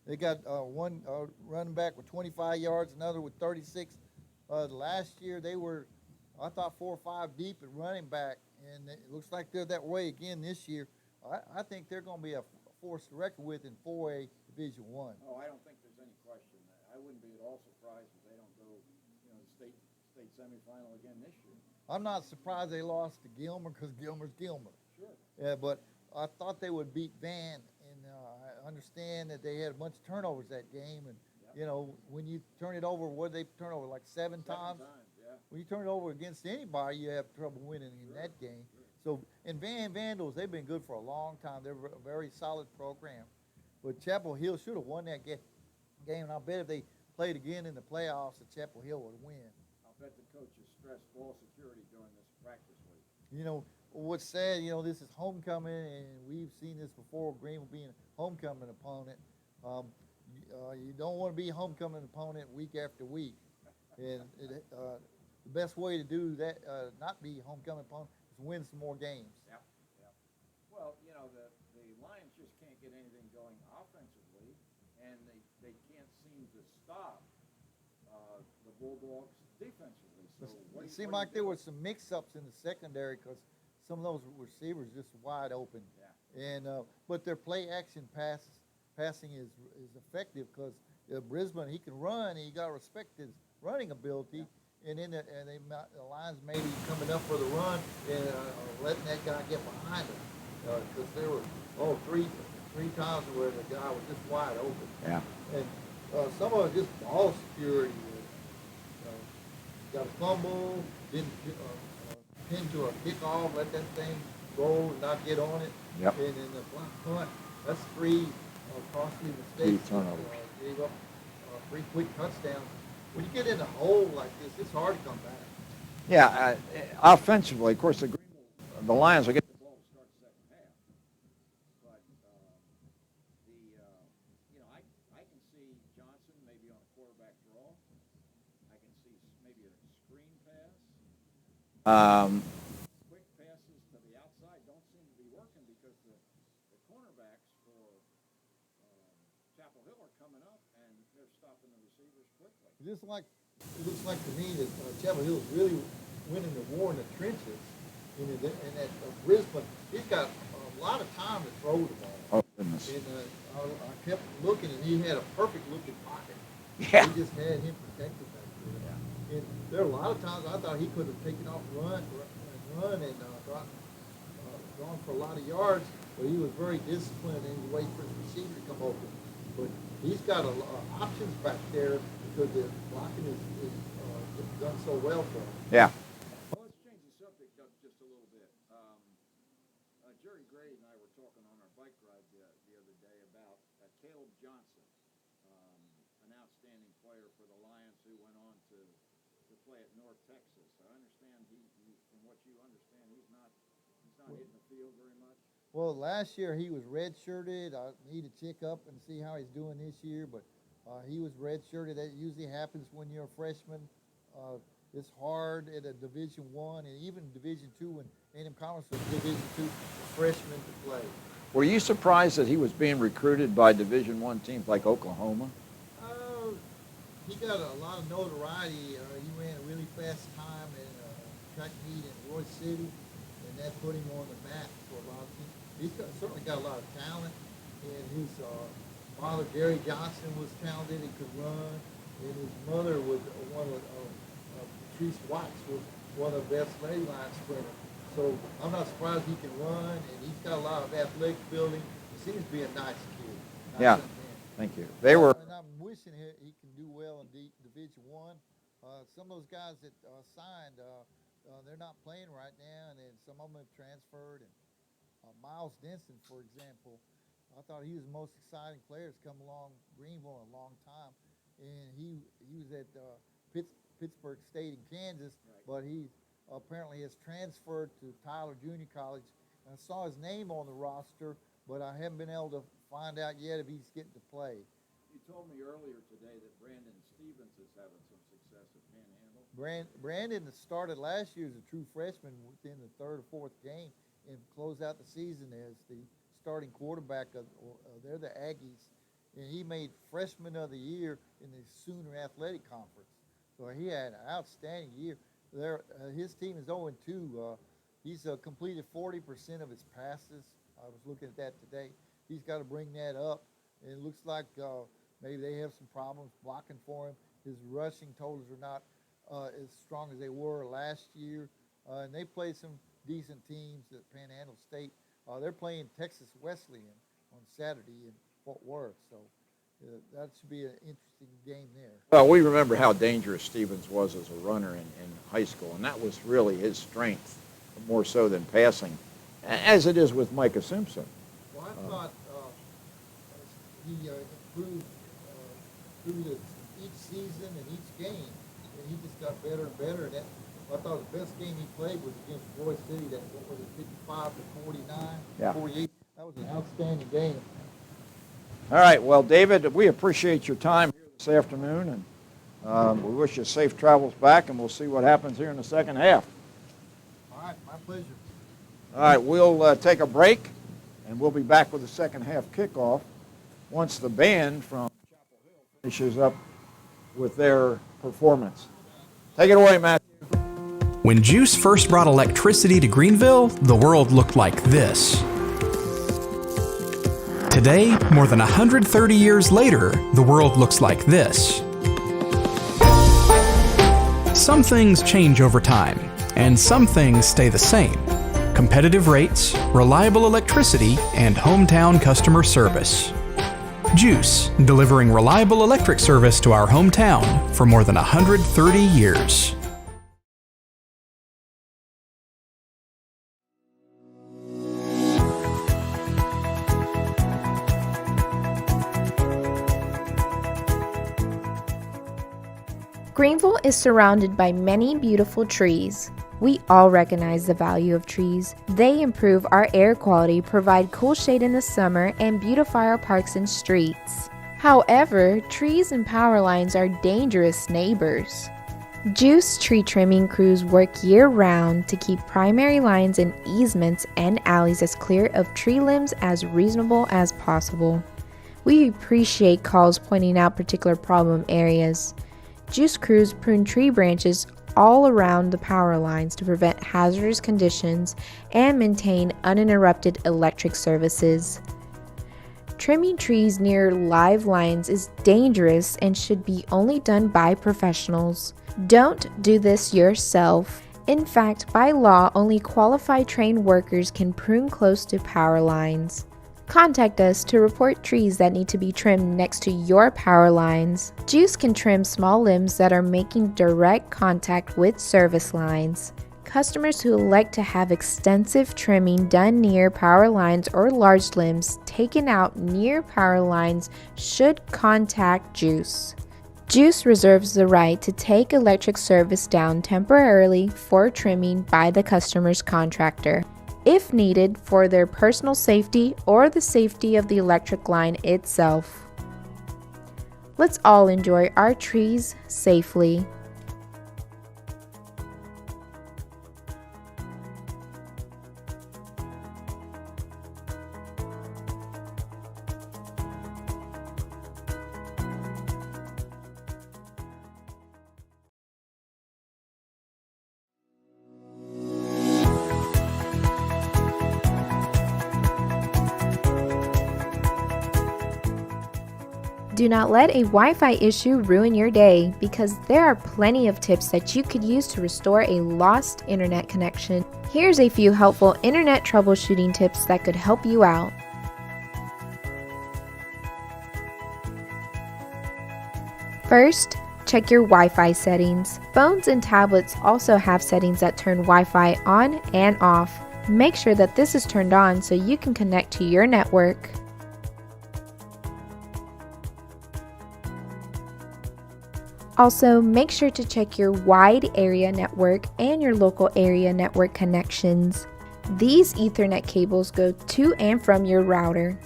They got one running back with 25 yards, another with 36. Last year they were, I thought, 4 or 5 deep at running back, and it looks like they're that way again this year. I think they're going to be a force to reckon with in 4A Division I. Oh, I don't think there's any question. I wouldn't be at all surprised if they don't go, the state semifinal again this year. I'm not surprised they lost to Gilmer because Gilmer's Gilmer. Sure. Yeah, but I thought they would beat Van, and I understand that they had a bunch of turnovers that game, and when you turn it over, what did they turn over, like 7 times? 7 times, yeah. When you turn it over against anybody, you have trouble winning in that game. Sure. So, and Vandals, they've been good for a long time. They're a very solid program. But Chapel Hill should have won that game, and I bet if they played again in the playoffs, that Chapel Hill would win. I'll bet the coaches stressed ball security during this practice week. What's sad, this is homecoming, and we've seen this before, Greenville being a homecoming opponent. You don't want to be a homecoming opponent week after week. And the best way to do that, not be a homecoming opponent, is win some more games. Yep. Well, the Lions just can't get anything going offensively, and they can't seem to stop the Bulldogs defensively. So It seemed like there was some mix-ups in the secondary because some of those receivers just wide open. Yeah. And but their play-action passing is effective because Brisbane, he can run, and you got to respect his running ability. Yeah. And then the line's maybe coming up for the run and letting that guy get behind him because there were three times where the guy was just wide open. Yeah. And some of it just ball security. Got a fumble, didn't pin to a kickoff, let that thing roll and not get on it. Yep. And then the block punt, that's three costly mistakes. 3 turnovers. Gave up 3 quick touchdowns. When you get in a hole like this, it's hard to come back. Yeah, offensively, of course, the Lions will get the ball to start the second half. But, I can see Johnson maybe on a quarterback draw. I can see maybe a screen pass. Quick passes to the outside don't seem to be working because the cornerbacks for Chapel Hill are coming up and they're stopping the receivers quickly. It looks like to me that Chapel Hill is really winning the war in the trenches. And that Brisbane, he's got a lot of time to throw the ball. Oh, goodness. And I kept looking, and he had a perfect looking pocket. Yeah. He just had him protected back there. Yeah. And there are a lot of times I thought he could have taken off and run and gone for a lot of yards, but he was very disciplined and he waited for his receiver to come open. But he's got options back there because the blocking is done so well for him. Yeah. Well, let's change the subject up just a little bit. Jerry Gray and I were talking on our bike ride the other day about Caleb Johnson, an outstanding player for the Lions who went on to play at North Texas. I understand from what you understand, he's not hitting the field very much. Well, last year he was redshirted. I need to check up and see how he's doing this year, but he was redshirted. That usually happens when you're a freshman. It's hard at a Division I and even Division II when A&M Commerce was Division II freshmen to play. Were you surprised that he was being recruited by Division I teams like Oklahoma? He got a lot of notoriety. He ran a really fast time in track meet in Roy City, and that put him on the map for a lot of teams. He's certainly got a lot of talent, and his father, Gary Johnson, was talented. He could run, and his mother was one of Patrice Watts was one of the best lady line sprinters. So I'm not surprised he can run, and he's got a lot of athletic ability. He seems to be a nice kid. Yeah, thank you. They were. And I'm wishing he can do well in Division I. Some of those guys that signed, they're not playing right now, and then some of them have transferred. And Miles Denson, for example, I thought he was the most exciting player that's come along Greenville in a long time, and he was at Pittsburgh State in Kansas, right. But he apparently has transferred to Tyler Junior College. And I saw his name on the roster, but I haven't been able to find out yet if he's getting to play. You told me earlier today that Brandon Stevens is having some success at Panhandle. Brandon started last year as a true freshman within the third or fourth game and closed out the season as the starting quarterback they're the Aggies. And he made Freshman of the Year in the Sooner Athletic Conference. So he had an outstanding year. His team is 0-2. He's completed 40% of his passes. I was looking at that today. He's got to bring that up. And it looks like maybe they have some problems blocking for him. His rushing totals are not as strong as they were last year. And they played some decent teams at Panhandle State. They're playing Texas Wesleyan on Saturday in Fort Worth. So that should be an interesting game there. Well, we remember how dangerous Stevens was as a runner in high school, and that was really his strength, more so than passing, as it is with Micah Simpson. Well, I thought he improved through each season and each game, and he just got better and better. And I thought the best game he played was against Roy City. That what was it, 55-49, 48. That was an outstanding game. All right, well, David, we appreciate your time here this afternoon, and we wish you safe travels back, and we'll see what happens here in the second half. All right, my pleasure. All right, we'll take a break, and we'll be back with the second half kickoff once the band from finishes up with their performance. Take it away, Matt. When GEUS first brought electricity to Greenville, the world looked like this. Today, more than 130 years later, the world looks like this. Some things change over time, and some things stay the same. Competitive rates, reliable electricity, and hometown customer service. GEUS, delivering reliable electric service to our hometown for more than 130 years. Greenville is surrounded by many beautiful trees. We all recognize the value of trees. They improve our air quality, provide cool shade in the summer, and beautify our parks and streets. However, trees and power lines are dangerous neighbors. GEUS tree trimming crews work year-round to keep primary lines and easements and alleys as clear of tree limbs as reasonable as possible. We appreciate calls pointing out particular problem areas. GEUS crews prune tree branches all around the power lines to prevent hazardous conditions and maintain uninterrupted electric services. Trimming trees near live lines is dangerous and should be only done by professionals. Don't do this yourself. In fact, by law, only qualified trained workers can prune close to power lines. Contact us to report trees that need to be trimmed next to your power lines. GEUS can trim small limbs that are making direct contact with service lines. Customers who elect to have extensive trimming done near power lines or large limbs taken out near power lines should contact GEUS. GEUS reserves the right to take electric service down temporarily for trimming by the customer's contractor, if needed for their personal safety or the safety of the electric line itself. Let's all enjoy our trees safely. Do not let a Wi-Fi issue ruin your day, because there are plenty of tips that you could use to restore a lost internet connection. Here's a few helpful internet troubleshooting tips that could help you out. First, check your Wi-Fi settings. Phones and tablets also have settings that turn Wi-Fi on and off. Make sure that this is turned on so you can connect to your network. Also, make sure to check your wide area network and your local area network connections. These Ethernet cables go to and from your router.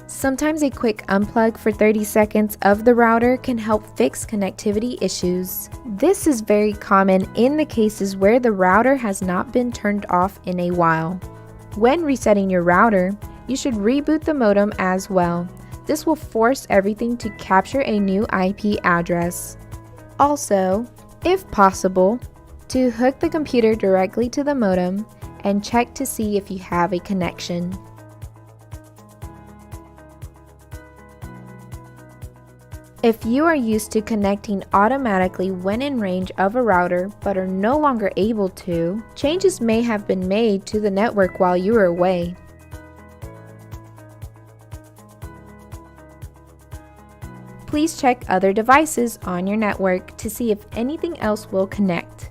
Sometimes a quick unplug for 30 seconds of the router can help fix connectivity issues. This is very common in the cases where the router has not been turned off in a while. When resetting your router, you should reboot the modem as well. This will force everything to capture a new IP address. Also, if possible, to hook the computer directly to the modem and check to see if you have a connection. If you are used to connecting automatically when in range of a router but are no longer able to, changes may have been made to the network while you were away. Please check other devices on your network to see if anything else will connect.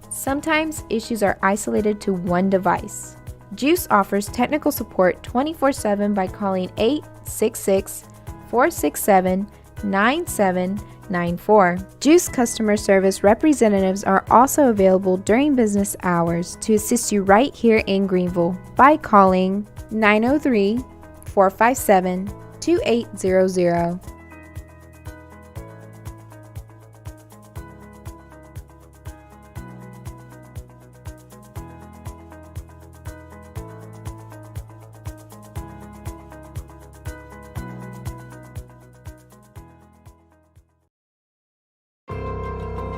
Sometimes issues are isolated to one device. GEUS offers technical support 24/7 by calling 866-467-9794. GEUS customer service representatives are also available during business hours to assist you right here in Greenville by calling 903-457-2800.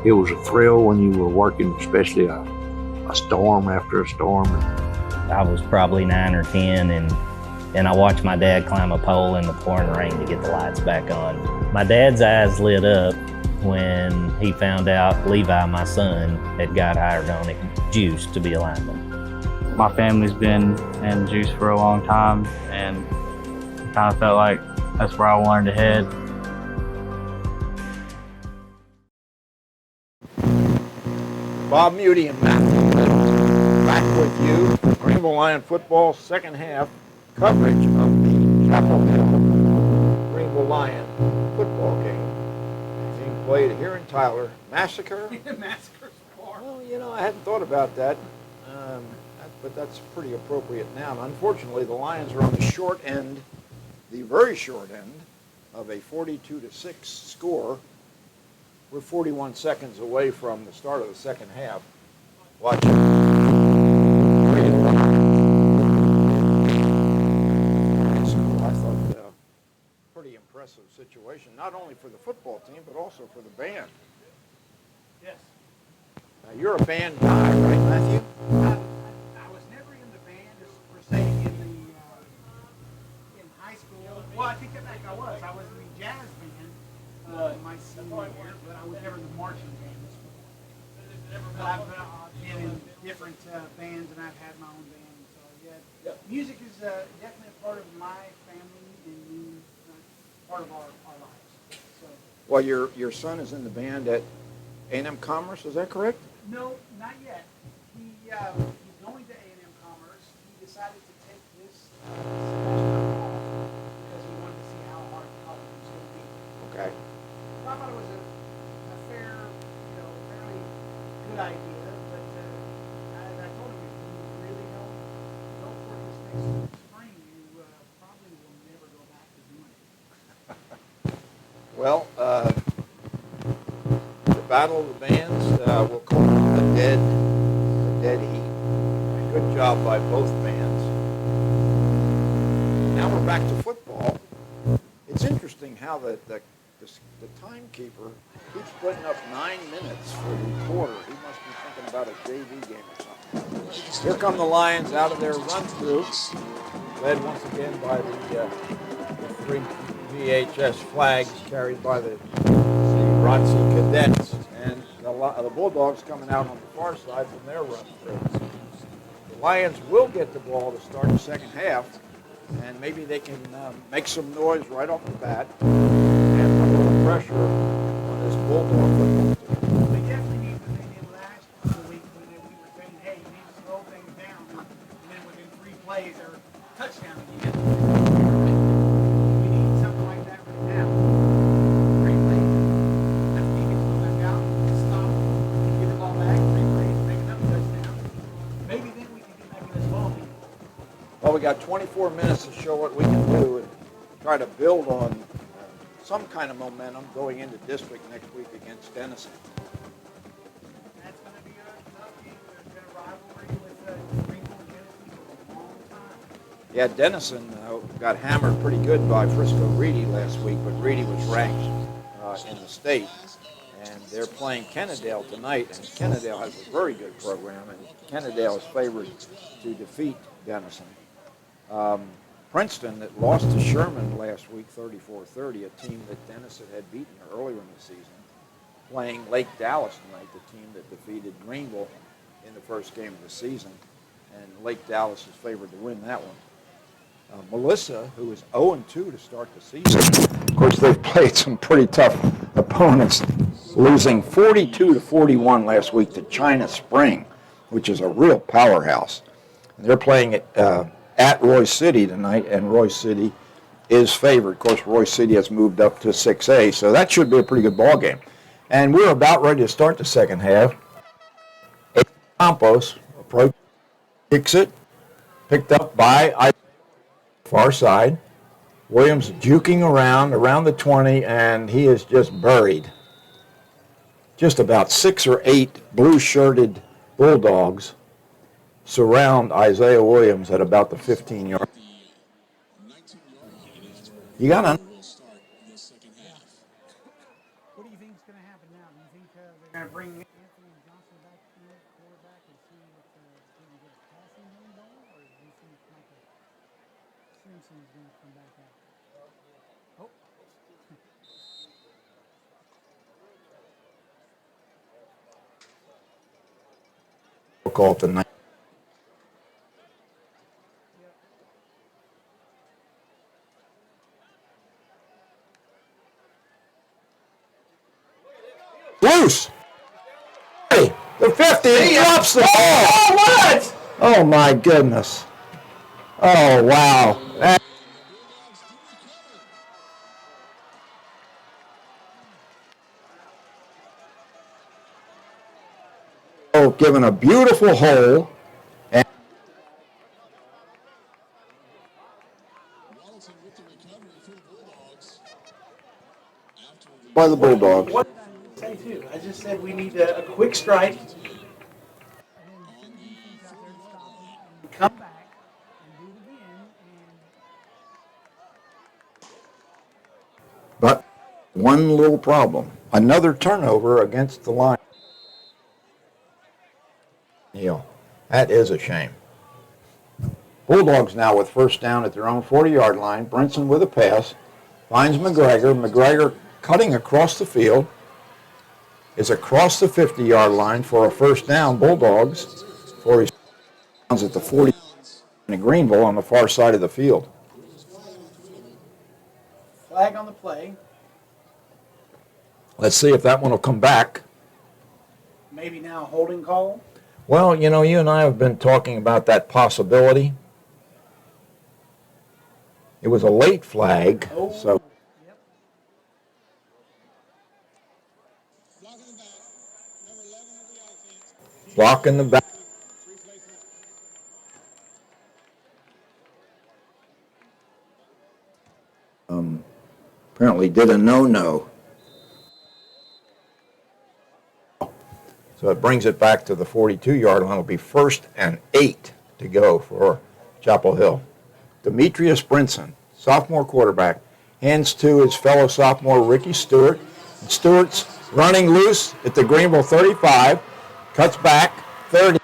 it was a thrill when you were working, especially a storm after a storm. I was probably 9 or 10, and I watched my dad climb a pole in the pouring rain to get the lights back on. My dad's eyes lit up when he found out Levi, my son, had got hired on at GEUS to be a lineman. My family's been in GEUS for a long time, and kind of felt like that's where I wanted to head. Bob Muty and Matthew Littleton back with you. Greenville Lion football second half coverage of the Chapel Hill Greenville Lion football game being played here in Tyler. Massacre? Massacre Squad. Well, you know, I hadn't thought about that, but that's pretty appropriate now. Unfortunately, the Lions are on the short end, the very short end, of a 42-6 score. We're 41 seconds away from the start of the second half. Watch. I thought pretty impressive situation, not only for the football team, but also for the band. Yes. Now, you're a band guy, right, Matthew? I was never in the band, per se, in high school. Well, I take that back. I was in the jazz band my senior year, but I was never in the marching band. But I've been in different bands, and I've had my own band. So yeah, music is definitely a part of my family and part of our lives. So. Well, your son is in the band at A&M Commerce, is that correct? No, not yet. He's going to A&M Commerce. He decided to take this semester off because he wanted to see how hard college was going to be. Okay. So I thought it was a fair, fairly good idea. But I told him if you really don't go for this next spring, you probably will never go back to doing it. Well, the Battle of the Bands, we'll call it the Dead Heat. Good job by both bands. Now we're back to football. It's interesting how the timekeeper keeps putting up 9 minutes for the quarter. He must be thinking about a JV game or something. Here come the Lions out of their run-through, led once again by the 3 VHS flags carried by the Varsity cadets, and the Bulldogs coming out on the far side from their run-through. The Lions will get the ball to start the second half, and maybe they can make some noise right off the bat and put a little pressure on this Bulldog football team. They definitely need what they did last week when we were saying, hey, you need to slow things down, and then within 3 plays, they're touchdown again. We need something like that right now. Great play. Let's keep it slow them down, stop, get the ball back, 3 plays, make another touchdown. Maybe then we can get back in this ball game. Well, we got 24 minutes to show what we can do and try to build on some kind of momentum going into district next week against Denison. That's going to be a tough game. There's been a rivalry with Greenville and Denison for a long time. Yeah, Denison got hammered pretty good by Frisco Reedy last week, but Reedy was ranked in the state. And they're playing Kennedale tonight, and Kennedale has a very good program, and Kennedale is favored to defeat Denison. Princeton, that lost to Sherman last week, 34-30, a team that Denison had beaten earlier in the season, playing Lake Dallas tonight, the team that defeated Greenville in the first game of the season, and Lake Dallas is favored to win that one. Melissa, who is 0-2 to start the season, of course they've played some pretty tough opponents, losing 42-41 last week to China Spring, which is a real powerhouse. And they're playing at Roy City tonight, and Roy City is favored. Of course, Roy City has moved up to 6A, so that should be a pretty good ball game. And we're about ready to start the second half. Campos approach, kicks it, picked up by far side. Williams juking around the 20, and he is just buried. Just about 6 or 8 blue-shirted Bulldogs surround Isaiah Williams at about the 15-yard. You got to. What do you think is going to happen now? Do you think they're going to bring Anthony Johnson back in at quarterback and see if they can get a passing game going, or do you think Michael Simpson is going to come back out? Oh. We'll call it the night. Loose. Hey, the 50 drops the ball. Oh, what? Oh my goodness. Oh wow. Oh, given a beautiful hole. And by the Bulldogs. What did I say too? I just said we need a quick strike. And then send defense out there to stop them and come back and do it again. But one little problem. Another turnover against the line. Neil, that is a shame. Bulldogs now with first down at their own 40-yard line. Brinson with a pass. Finds McGregor. McGregor cutting across the field. Is across the 50-yard line for a first down. Bulldogs for his downs at the 40 in Greenville on the far side of the field. Flag on the play. Let's see if that one will come back. Maybe now a holding call. Well, you know, you and I have been talking about that possibility. It was a late flag, so Yep. block in the back. Apparently did a no-no. So it brings it back to the 42-yard line. It'll be 1st and 8 to go for Chapel Hill. Demetrius Brinson, sophomore quarterback, hands to his fellow sophomore Ricky Stewart. And Stewart's running loose at the Greenville 35, cuts back 30.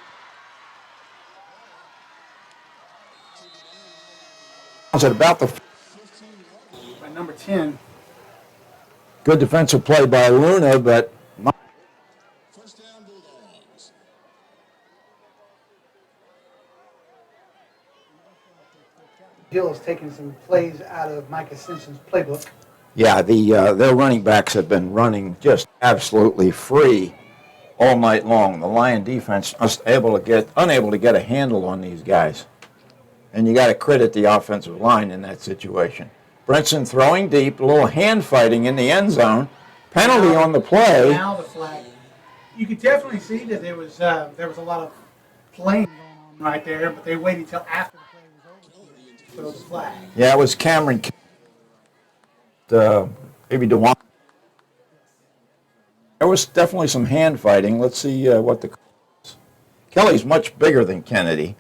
At about the By number 10. good defensive play by Luna, but Hill has taken some plays out of Micah Simpson's playbook. yeah, their running backs have been running just absolutely free all night long. The Lion defense just unable to get a handle on these guys. And you got to credit the offensive line in that situation. Brinson throwing deep, a little hand fighting in the end zone. Penalty on the play. Now the flag. You could definitely see that there was a lot of playing going on right there, but they waited until after the play was over to throw the flag. Yeah, it was Cameron. Maybe DeWan. There was definitely some hand fighting. Let's see what the. Kelly's much bigger than Kennedy.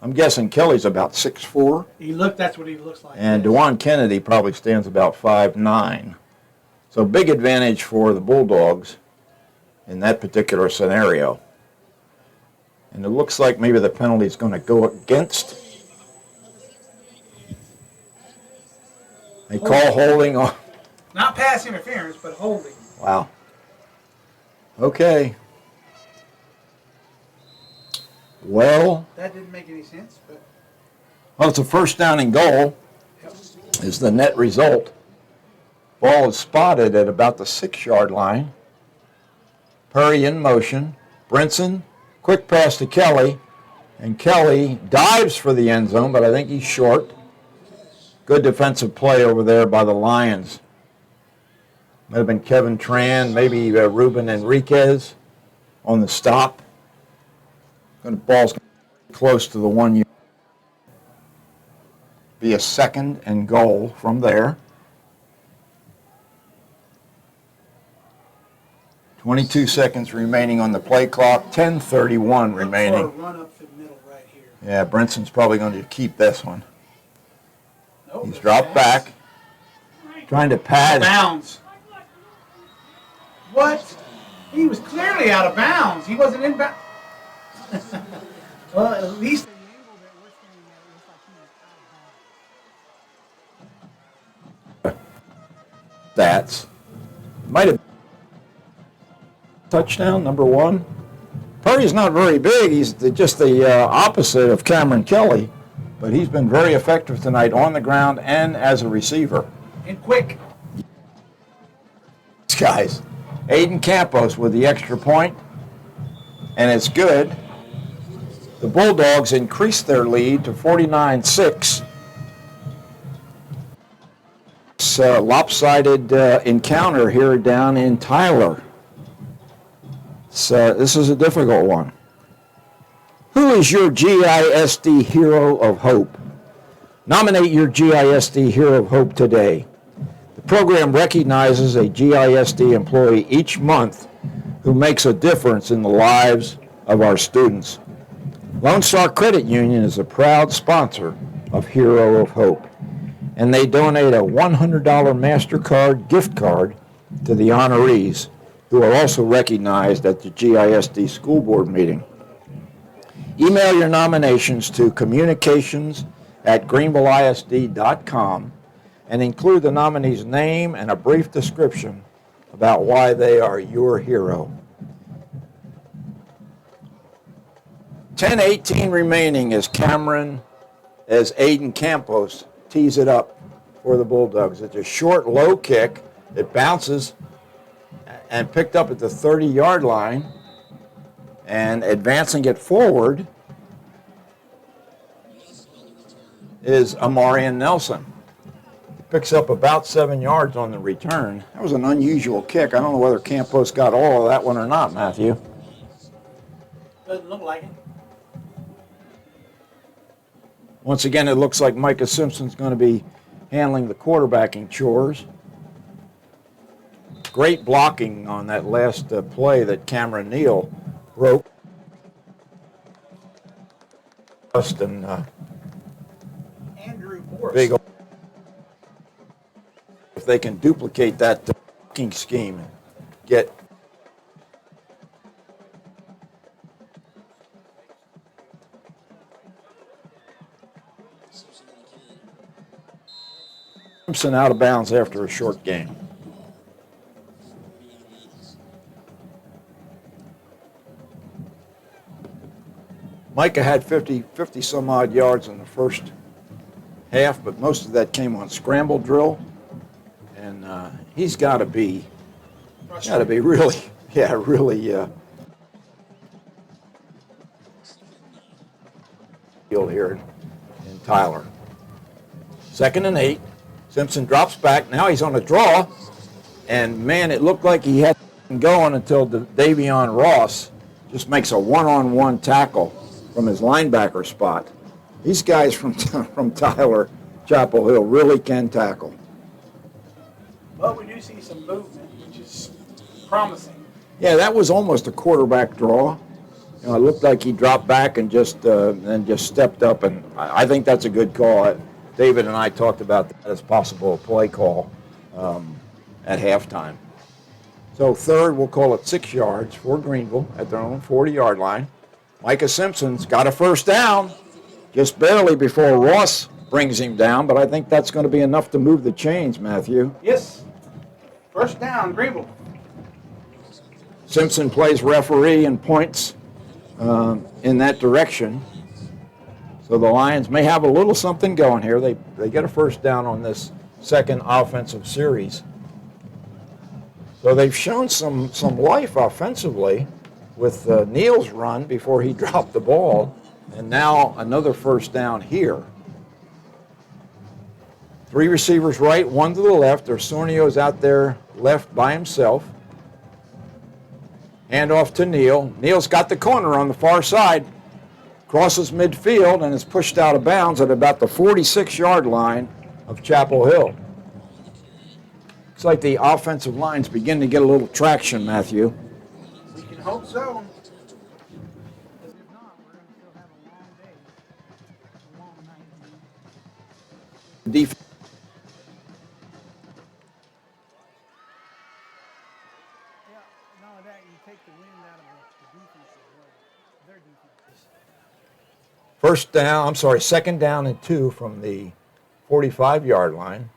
I'm guessing Kelly's about 6'4". That's what he looks like. And DeWan Kennedy probably stands about 5'9". So big advantage for the Bulldogs in that particular scenario. And it looks like maybe the penalty is going to go against. They call holding on. Not pass interference, but holding. Wow. Okay. Well, That didn't make any sense, but it's a first down and goal is the net result. Ball is spotted at about the 6-yard line. Perry in motion. Brinson, quick pass to Kelly. And Kelly dives for the end zone, but I think he's short. Good defensive play over there by the Lions. Might have been Kevin Tran, maybe Ruben Enriquez on the stop. And the ball's close to the 1 yard. Be a 2nd and goal from there. 22 seconds remaining on the play clock. 10:31 remaining. run up the middle right here. Yeah, Brinson's probably going to keep this one. He's dropped back. Trying to pad. Bounds. What? He was clearly out of bounds. He wasn't in bounds. Well, at least the angle that we're standing at, it looks like he was out of bounds. Stats. Might have touchdown number 1. Purdy's not very big. He's just the opposite of Cameron Kelly, but he's been very effective tonight on the ground and as a receiver. And quick. These guys. Aiden Campos with the extra point, and it's good. The Bulldogs increased their lead to 49-6. It's a lopsided encounter here down in Tyler. So this is a difficult one. Who is your GISD Hero of Hope? Nominate your GISD Hero of Hope today. The program recognizes a GISD employee each month who makes a difference in the lives of our students. Lone Star Credit Union is a proud sponsor of Hero of Hope, and they donate a $100 MasterCard gift card to the honorees, who are also recognized at the GISD school board meeting. Email your nominations to communications@greenvilleisd.com and include the nominee's name and a brief description about why they are your hero. 10:18 remaining as Aiden Campos tees it up for the Bulldogs. It's a short, low kick. It bounces and picked up at the 30-yard line, and advancing it forward is Amarian Nelson. He picks up about 7 yards on the return. That was an unusual kick. I don't know whether Campos got all of that one or not, Matthew. Doesn't look like it. Once again, it looks like Micah Simpson's going to be handling the quarterbacking chores. Great blocking on that last play that Cameron Neal broke. And Andrew Morris. big. If they can duplicate that blocking scheme and get Simpson out of bounds after a short gain. Micah had 50 some odd yards in the first half, but most of that came on scramble drill, and he's got to be really field here in Tyler. 2nd and 8. Simpson drops back. Now he's on a draw, and man, it looked like he had going until Davion Ross just makes a one-on-one tackle from his linebacker spot. These guys from Tyler, Chapel Hill really can tackle. But we do see some movement, which is promising. Yeah, that was almost a quarterback draw. You know, it looked like he dropped back and just stepped up, and I think that's a good call. David and I talked about that as possible play call at halftime. So third, we'll call it 6 yards for Greenville at their own 40-yard line. Micah Simpson's got a first down, just barely before Ross brings him down, but I think that's going to be enough to move the chains, Matthew. Yes. First down, Greenville. Simpson plays referee and points in that direction. So the Lions may have a little something going here. They get a first down on this second offensive series. So they've shown some life offensively with Neal's run before he dropped the ball, and now another first down here. 3 receivers right, 1 to the left. Orsornio's out there left by himself. Hand off to Neal. Neal's got the corner on the far side. Crosses midfield and is pushed out of bounds at about the 46-yard line of Chapel Hill. Looks like the offensive line's beginning to get a little traction, Matthew. We can hope so. Not only that, you take the wind out of the defense as well. Their defense. Second down and 2 from the 45-yard line.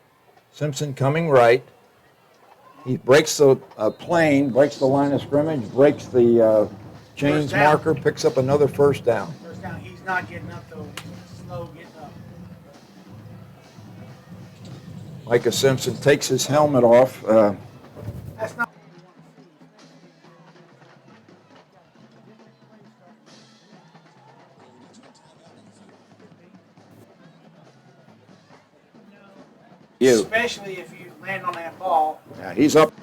Simpson coming right. He breaks the plane, breaks the line of scrimmage, breaks the chains marker, picks up another first down. First down. He's not getting up, though. He's slow getting up. Micah Simpson takes his helmet off. That's not. Especially if you land on that ball. Yeah, he's up.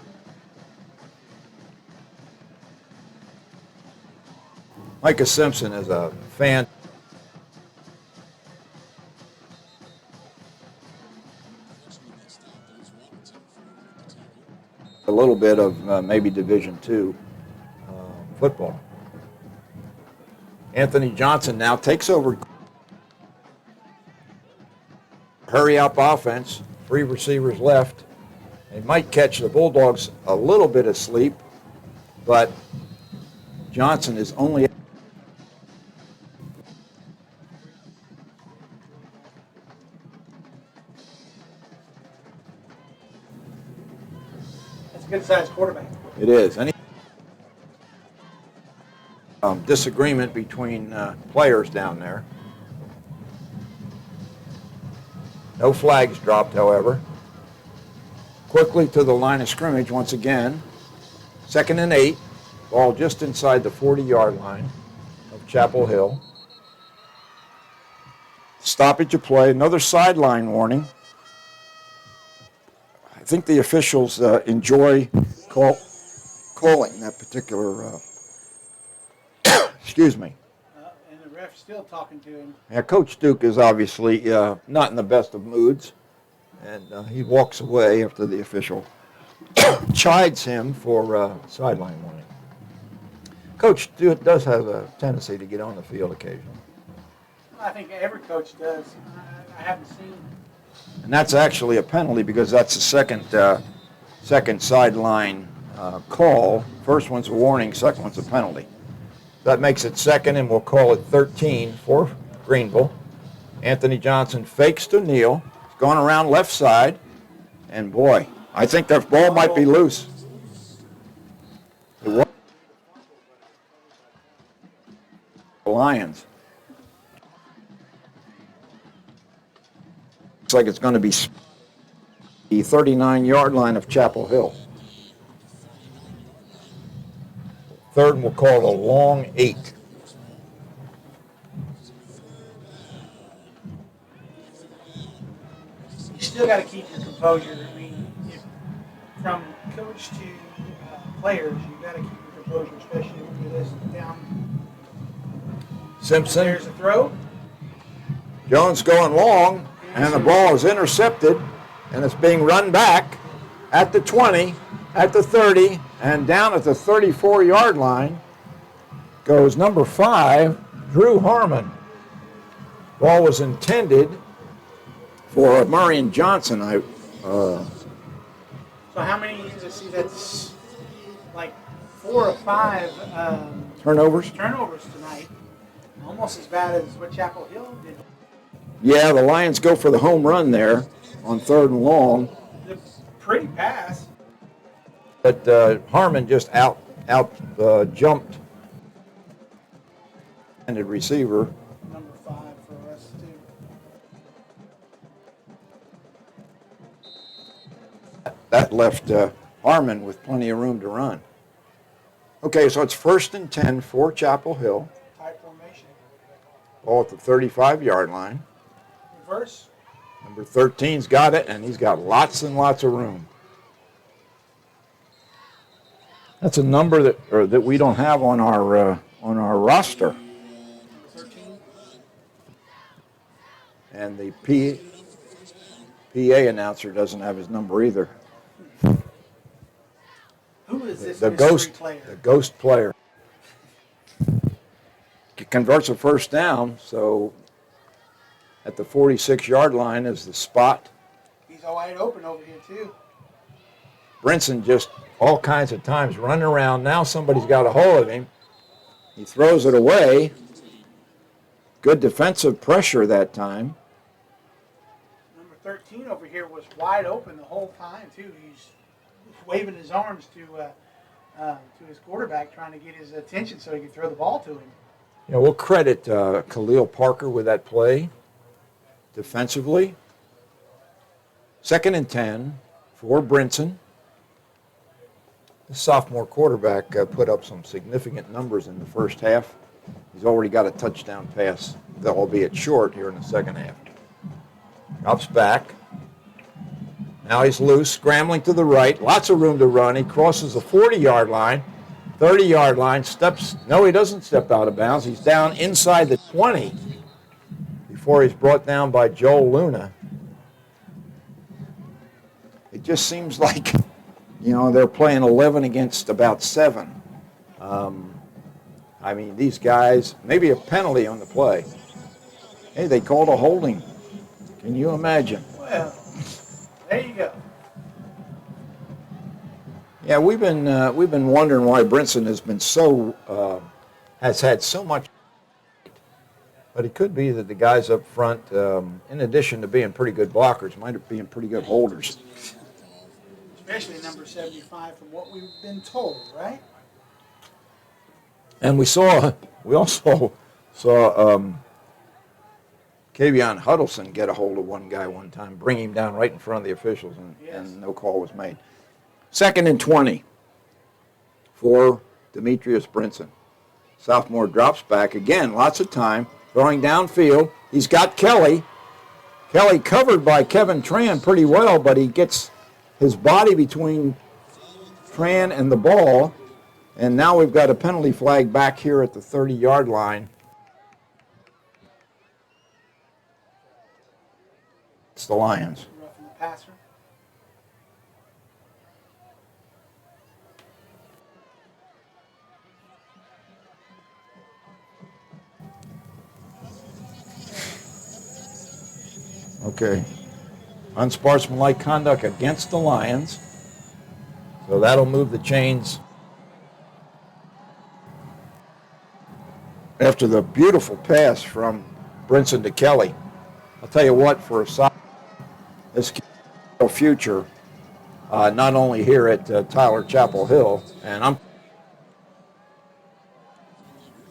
Micah Simpson is a fan. A little bit of maybe Division II football. Anthony Johnson now takes over. Hurry up offense. 3 receivers left. They might catch the Bulldogs a little bit asleep, but Johnson is only. That's a good-sized quarterback. It is. Any disagreement between players down there. No flags dropped, however. Quickly to the line of scrimmage once again. 2nd and 8. Ball just inside the 40-yard line of Chapel Hill. Stoppage of play. Another sideline warning. I think the officials enjoy calling that particular. Excuse me. And the ref's still talking to him. Yeah, Coach Duke is obviously not in the best of moods, and he walks away after the official chides him for sideline warning. Coach Duke does have a tendency to get on the field occasionally. I think every coach does. I haven't seen. And that's actually a penalty because that's the second sideline call. First one's a warning, second one's a penalty. That makes it 2nd, and we'll call it 13 for Greenville. Anthony Johnson fakes to Neal. He's going around left side. And boy, I think that ball might be loose. The Lions. Looks like it's going to be the 39-yard line of Chapel Hill. 3rd, and we'll call it a long 8. You still got to keep your composure. I mean, from coach to players, you got to keep your composure, especially when you're this down. Simpson. There's a throw. Jones going long, and the ball is intercepted, and it's being run back at the 20, at the 30, and down at the 34-yard line goes number 5, Drew Harmon. Ball was intended for Murray and Johnson. So how many? Let's see, that's like 4 or 5 Turnovers tonight. Almost as bad as what Chapel Hill did. Yeah, the Lions go for the home run there on 3rd and long. Pretty pass. But Harmon just jumped and receiver. Number 5 for us too. That left Harmon with plenty of room to run. Okay, so it's 1st and 10 for Chapel Hill. Tight formation. Ball at the 35-yard line. Reverse. Number 13's got it, and he's got lots and lots of room. That's a number that we don't have on our roster. 13. And the PA announcer doesn't have his number either. Who is this The mystery player? The ghost player. Converts a first down, so at the 46-yard line is the spot. He's all wide open over here too. Brinson just all kinds of times running around. Now somebody's got a hold of him. He throws it away. Good defensive pressure that time. Number 13 over here was wide open the whole time, too. He's waving his arms to his quarterback, trying to get his attention so he could throw the ball to him. You know, we'll credit Khalil Parker with that play defensively. 2nd and 10 for Brinson. The sophomore quarterback put up some significant numbers in the first half. He's already got a touchdown pass, albeit short, here in the second half. Drops back. Now he's loose, scrambling to the right. Lots of room to run. He crosses the 40-yard line, 30-yard line, no, he doesn't step out of bounds. He's down inside the 20 before he's brought down by Joel Luna. It just seems like, you know, they're playing 11 against about 7. I mean, these guys, maybe a penalty on the play. Hey, they called a holding. Can you imagine? Well, there you go. Yeah, we've been wondering why Brinson has been has had so much. But it could be that the guys up front, in addition to being pretty good blockers, might have been pretty good holders. Especially number 75, from what we've been told, right? And we also saw Kavion Huddleston get a hold of one guy one time, bring him down right in front of the officials, and no call was made. 2nd and 20 for Demetrius Brinson. Sophomore drops back again, lots of time, throwing downfield. He's got Kelly. Kelly covered by Kevin Tran pretty well, but he gets his body between Tran and the ball. And now we've got a penalty flag back here at the 30-yard line. It's the Lions. Roughing the passer. Okay. Unsportsmanlike conduct against the Lions. So that'll move the chains. After the beautiful pass from Brinson to Kelly. I'll tell you what, for this future, not only here at Tyler Chapel Hill,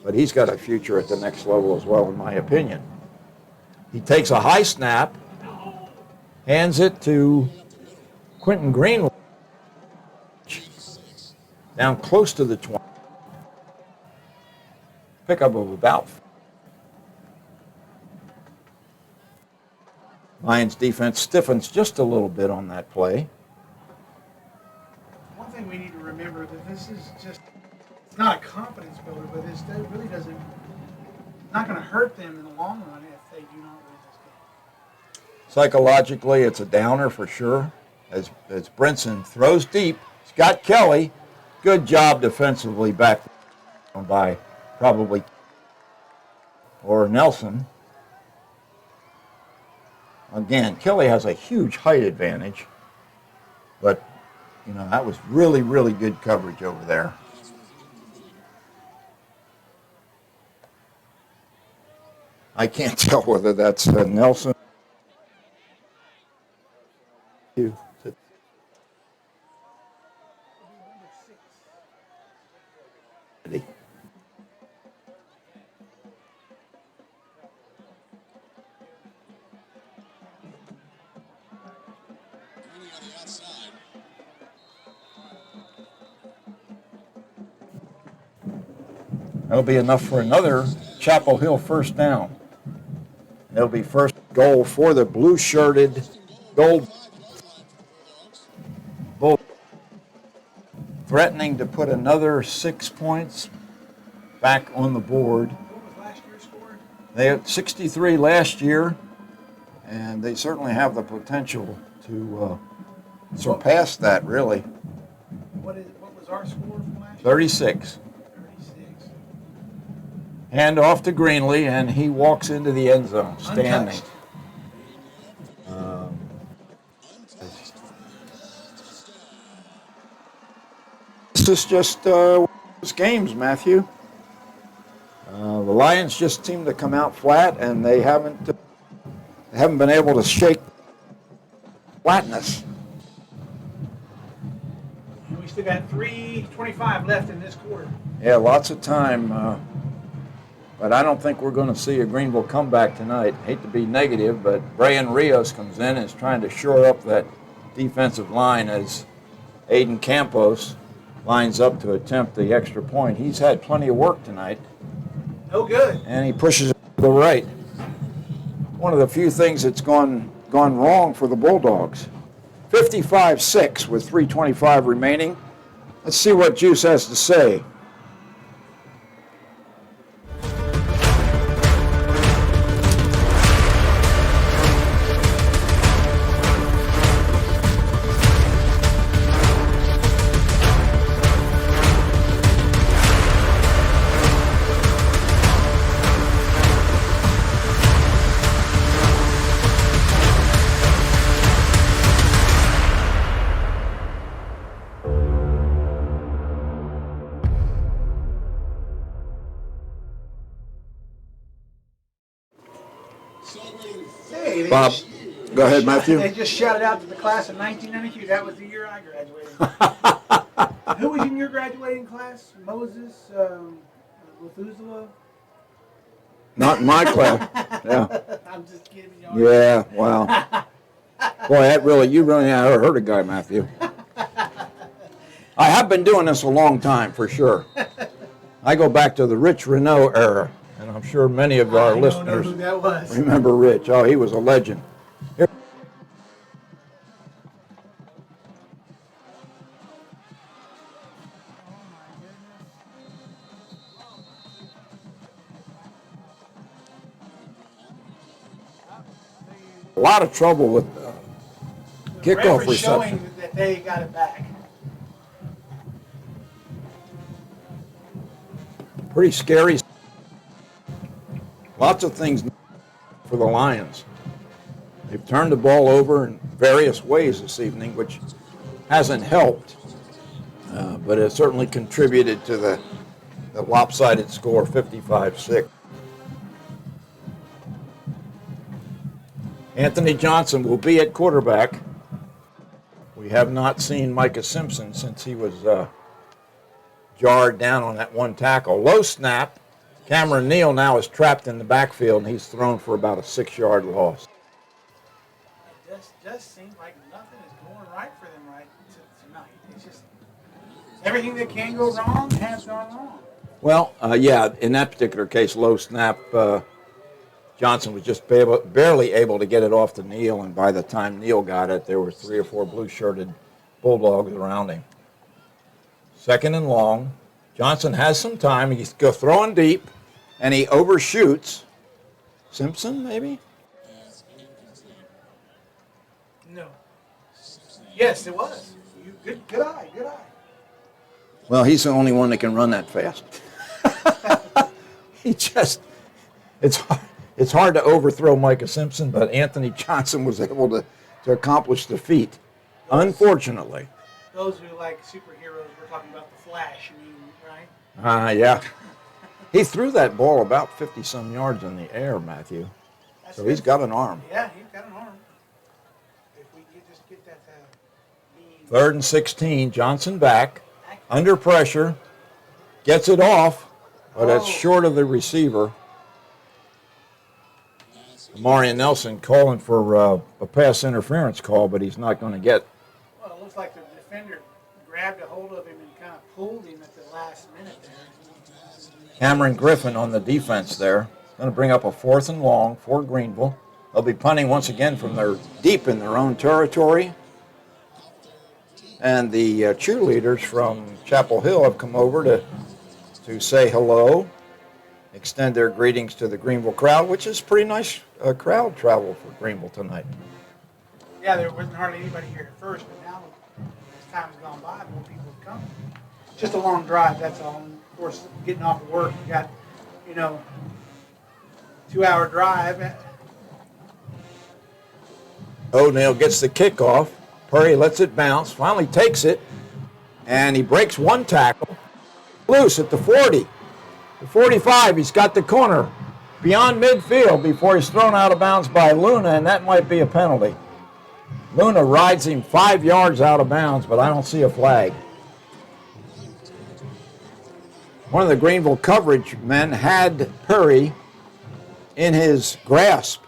but he's got a future at the next level as well, in my opinion. He takes a high snap, hands it to Quentin Greenville, down close to the 20. Pickup of about. Lions defense stiffens just a little bit on that play. One thing we need to remember that this is just, it's not a confidence builder, but this really doesn't, not going to hurt them in the long run if they do not win this game. Psychologically, it's a downer for sure. As Brinson throws deep, he's got Kelly. Good job defensively back by probably or Nelson. Again, Kelly has a huge height advantage, but you know, that was really, really good coverage over there. I can't tell whether that's Nelson. That'll be enough for another Chapel Hill first down. It'll be first goal for the blue-shirted Gold Bull, threatening to put another 6 points back on the board. What was last year's score? They had 63 last year, and they certainly have the potential to surpass that, really. What was our score from last year? 36. Hand off to Greenlee, and he walks into the end zone, standing. is just games, Matthew. The Lions just seem to come out flat, and they haven't been able to shake flatness. And we still got 3:25 left in this quarter. Yeah, lots of time, but I don't think we're going to see a Greenville comeback tonight. Hate to be negative, but Brian Rios comes in and is trying to shore up that defensive line as Aiden Campos lines up to attempt the extra point. He's had plenty of work tonight. No good. And he pushes it to the right. One of the few things that's gone wrong for the Bulldogs. 55-6 with 3:25 remaining. Let's see what Juice has to say. Hey, Bob, go ahead, Matthew. They just shouted out to the class of 1992. That was the year I graduated. Who was in your graduating class? Moses, Methuselah? Not in my class. Yeah. I'm just kidding. Yeah, wow. Boy, you really haven't hurt a guy, Matthew. I have been doing this a long time, for sure. I go back to the Rich Renault era, and I'm sure many of our listeners who that was. remember Rich. Oh, he was a legend. Here. A lot of trouble with kickoff reception. Showing that they got it back. Pretty scary. Lots of things for the Lions. They've turned the ball over in various ways this evening, which hasn't helped, but it certainly contributed to the lopsided score, 55-6. Anthony Johnson will be at quarterback. We have not seen Micah Simpson since he was jarred down on that one tackle. Low snap. Cameron Neal now is trapped in the backfield, and he's thrown for about a 6-yard loss. It just seems like nothing is going right for them tonight. It's just everything that can go wrong has gone wrong. Well, yeah, in that particular case, low snap, Johnson was just barely able to get it off to Neal, and by the time Neal got it, there were 3 or 4 blue-shirted Bulldogs around him. Second and long. Johnson has some time. He's throwing deep, and he overshoots. Simpson, maybe? No. Yes, it was. Good eye. Well, he's the only one that can run that fast. It's hard to overthrow Micah Simpson, but Anthony Johnson was able to accomplish the feat, unfortunately. Those who like superheroes, we're talking about the Flash, you mean, right? Yeah. He threw that ball about 50-some yards in the air, Matthew. So he's got an arm. Yeah, he's got an arm. If we could just get that Third and 16, Johnson back, under pressure, gets it off, but it's short of the receiver. Marion Nelson calling for a pass interference call, but he's not going to get. Well, it looks like the defender grabbed a hold of him and kind of pulled him at the last minute there. Cameron Griffin on the defense there. Going to bring up a 4th and long for Greenville. They'll be punting once again from deep in their own territory. And the cheerleaders from Chapel Hill have come over to say hello, extend their greetings to the Greenville crowd, which is pretty nice crowd travel for Greenville tonight. Yeah, there wasn't hardly anybody here at first, but now as time's gone by, more people have come. Just a long drive, that's all. And of course, getting off of work, you got, 2-hour drive. O'Neill gets the kickoff. Purry lets it bounce, finally takes it, And he breaks one tackle, loose at the 40. The 45, he's got the corner beyond midfield before he's thrown out of bounds by Luna, and that might be a penalty. Luna rides him 5 yards out of bounds, but I don't see a flag. One of the Greenville coverage men had Perry in his grasp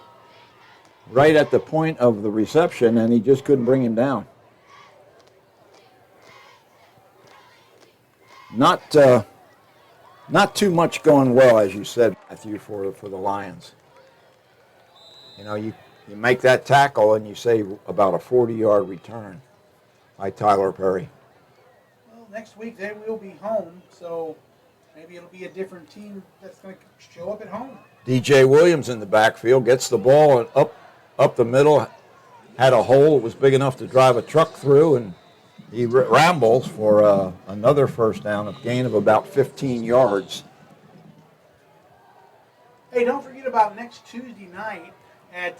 right at the point of the reception, and he just couldn't bring him down. Not too much going well, as you said, Matthew, for the Lions. You know, you make that tackle and you say about a 40-yard return by Tyler Perry. Well, next week they will be home, so maybe it'll be a different team that's going to show up at home. DJ Williams in the backfield gets the ball and up the middle, had a hole that was big enough to drive a truck through, and he rambles for another first down, a gain of about 15 yards. Hey, don't forget about next Tuesday night at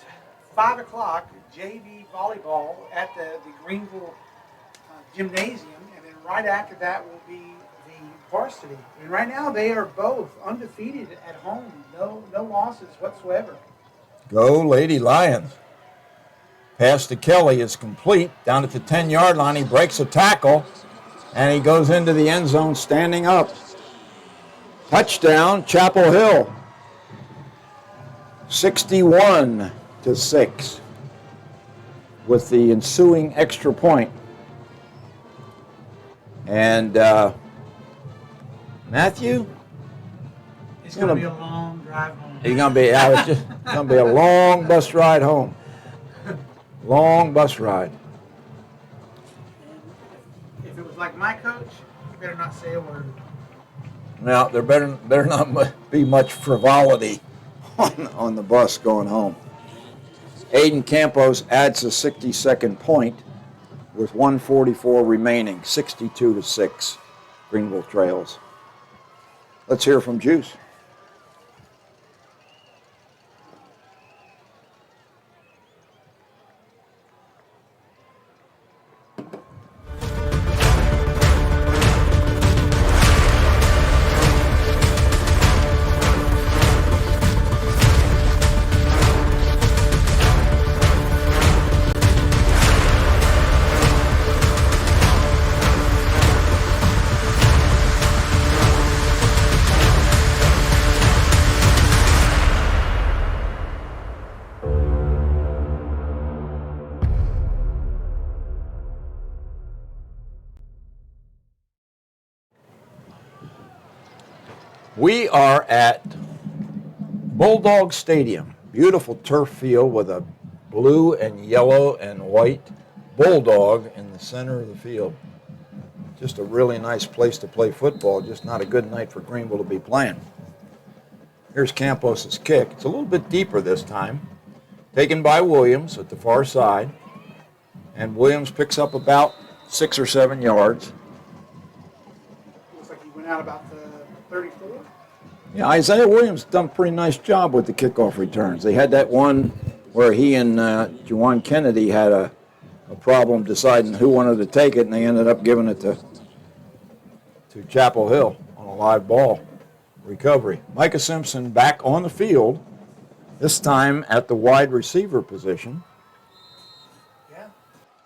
5 o'clock, JV volleyball at the Greenville Gymnasium, and then right after that will be the Varsity. And right now they are both undefeated at home, no losses whatsoever. Go Lady Lions. Pass to Kelly is complete. Down at the 10-yard line, he breaks a tackle, and he goes into the end zone standing up. Touchdown, Chapel Hill. 61-6 with the ensuing extra point. And Matthew? It's going to be a long drive home. It's going to be a long bus ride home. Long bus ride. If it was like my coach, you better not say a word. Now, there better not be much frivolity on the bus going home. Aiden Campos adds a 60-second point with 1:44 remaining, 62-6. Greenville trails. Let's hear from Juice. We are at Bulldog Stadium, beautiful turf field with a blue and yellow and white bulldog in the center of the field. Just a really nice place to play football, just not a good night for Greenville to be playing. Here's Campos' kick. It's a little bit deeper this time. Taken by Williams at the far side. And Williams picks up about 6 or 7 yards. Looks like he went out about the 34. Yeah, Isaiah Williams done a pretty nice job with the kickoff returns. They had that one where he and Juwan Kennedy had a problem deciding who wanted to take it, and they ended up giving it to Chapel Hill on a live ball recovery. Micah Simpson back on the field, this time at the wide receiver position. Yeah,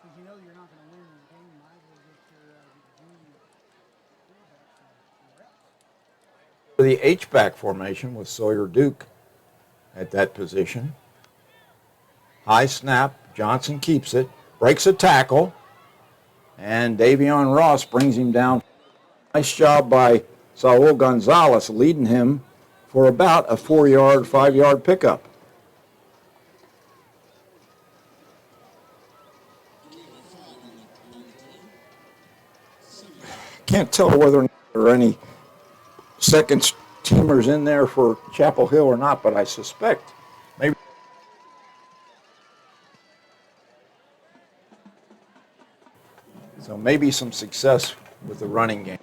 because you know you're not going to win the game either against your The H-back formation with Sawyer Duke at that position. High snap, Johnson keeps it, breaks a tackle, and Davion Ross brings him down. Nice job by Saul Gonzalez, leading him for about a 4-yard, 5-yard pickup. Can't tell whether or not there are any second teamers in there for Chapel Hill or not, but I suspect maybe. So maybe some success with the running game.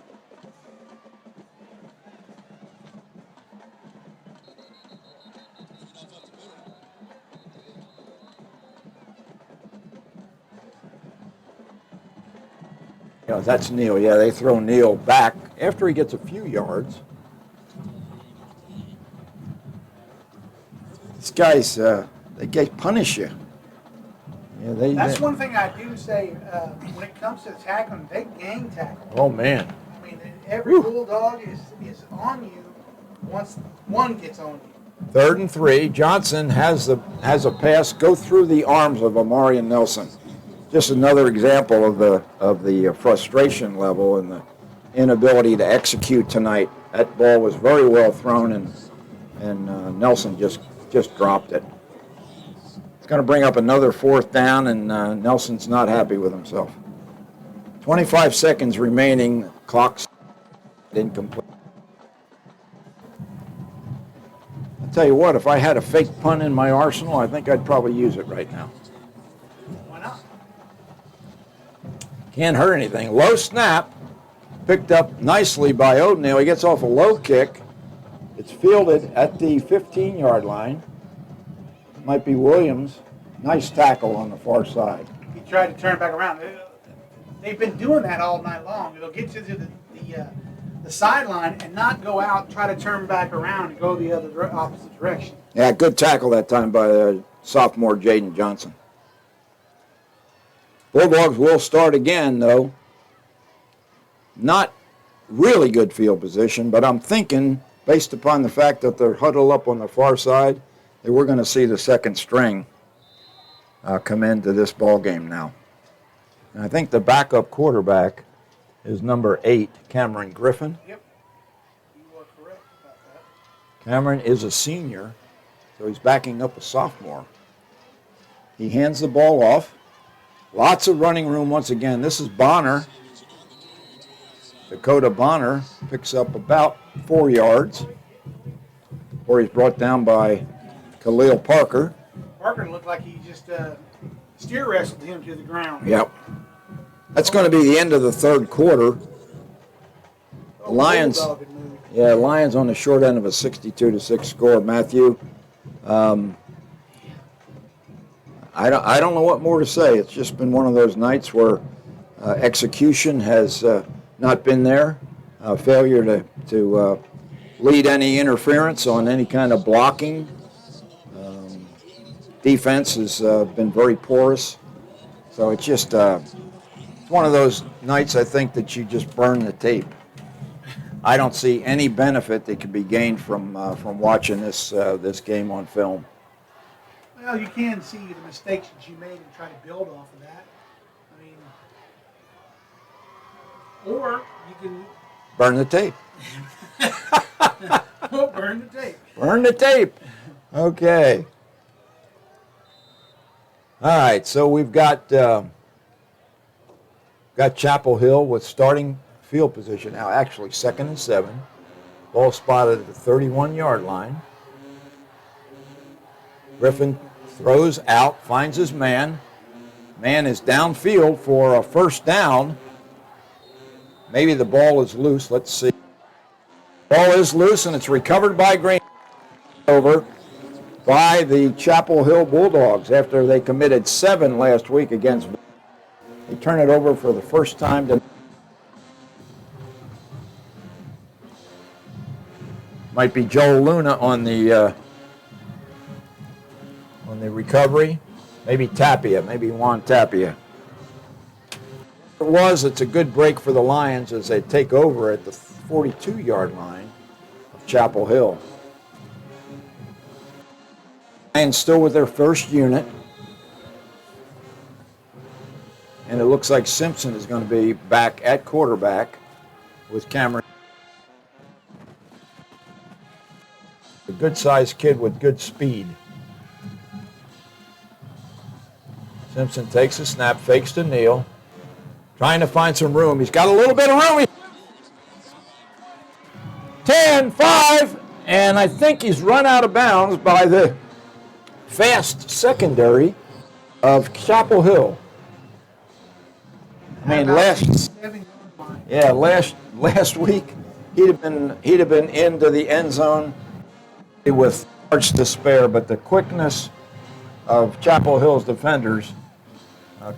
goes. That's Neal. Yeah, they throw Neal back after he gets a few yards. These guys, they punish you. Yeah, That's one thing I do say when it comes to tackling. They gang tackle. Oh man. I mean, every Bulldog is on you once one gets on you. 3rd and 3. Johnson has a pass go through the arms of Amarian Nelson. Just another example of the frustration level and the inability to execute tonight. That ball was very well thrown, and Nelson just dropped it. It's going to bring up another 4th down, and Nelson's not happy with himself. 25 seconds remaining. Clock's incomplete. I'll tell you what, if I had a fake punt in my arsenal, I think I'd probably use it right now. Why not? Can't hurt anything. Low snap, picked up nicely by O'Neal. He gets off a low kick. It's fielded at the 15-yard line. Might be Williams. Nice tackle on the far side. He tried to turn back around. They've been doing that all night long. They'll get to the sideline and not go out, try to turn back around and go the other opposite direction. Yeah, good tackle that time by sophomore Jaden Johnson. Bulldogs will start again, though. Not really good field position, but I'm thinking, based upon the fact that they're huddled up on the far side, that we're going to see the second string come into this ball game now. And I think the backup quarterback is number 8, Cameron Griffin. Yep, you are correct about that. Cameron is a senior, so he's backing up a sophomore. He hands the ball off. Lots of running room once again. This is Bonner. Dakota Bonner picks up about 4 yards, or he's brought down by Khalil Parker. Parker looked like he just steer wrestled him to the ground. Yep. That's going to be the end of the 3rd quarter. Lions. Yeah, Lions on the short end of a 62-6 score. Matthew, I don't know what more to say. It's just been one of those nights where execution has not been there. Failure to lead any interference on any kind of blocking. Defense has been very porous. So it's just it's one of those nights, I think, that you just burn the tape. I don't see any benefit that can be gained from watching this game on film. Well, you can see the mistakes that you made and try to build off of that. I mean, or you can burn the tape. Well, burn the tape. Burn the tape. Okay. All right, so we've got Chapel Hill with starting field position now. Actually, 2nd and 7. Ball spotted at the 31-yard line. Griffin throws out, finds his man. Man is downfield for a first down. Maybe the ball is loose. Let's see. Ball is loose, and it's recovered by Greenville. Over by the Chapel Hill Bulldogs after they committed 7 last week against. They turn it over for the first time to. Might be Joel Luna on the recovery. Maybe Tapia. Maybe Juan Tapia. It's a good break for the Lions as they take over at the 42-yard line of Chapel Hill. Lions still with their first unit. And it looks like Simpson is going to be back at quarterback with Cameron. A good-sized kid with good speed. Simpson takes a snap, fakes to Neal. Trying to find some room. He's got a little bit of room. 10, 5, and I think he's run out of bounds by the fast secondary of Chapel Hill. I mean, last week he'd have been into the end zone with large despair, but the quickness of Chapel Hill's defenders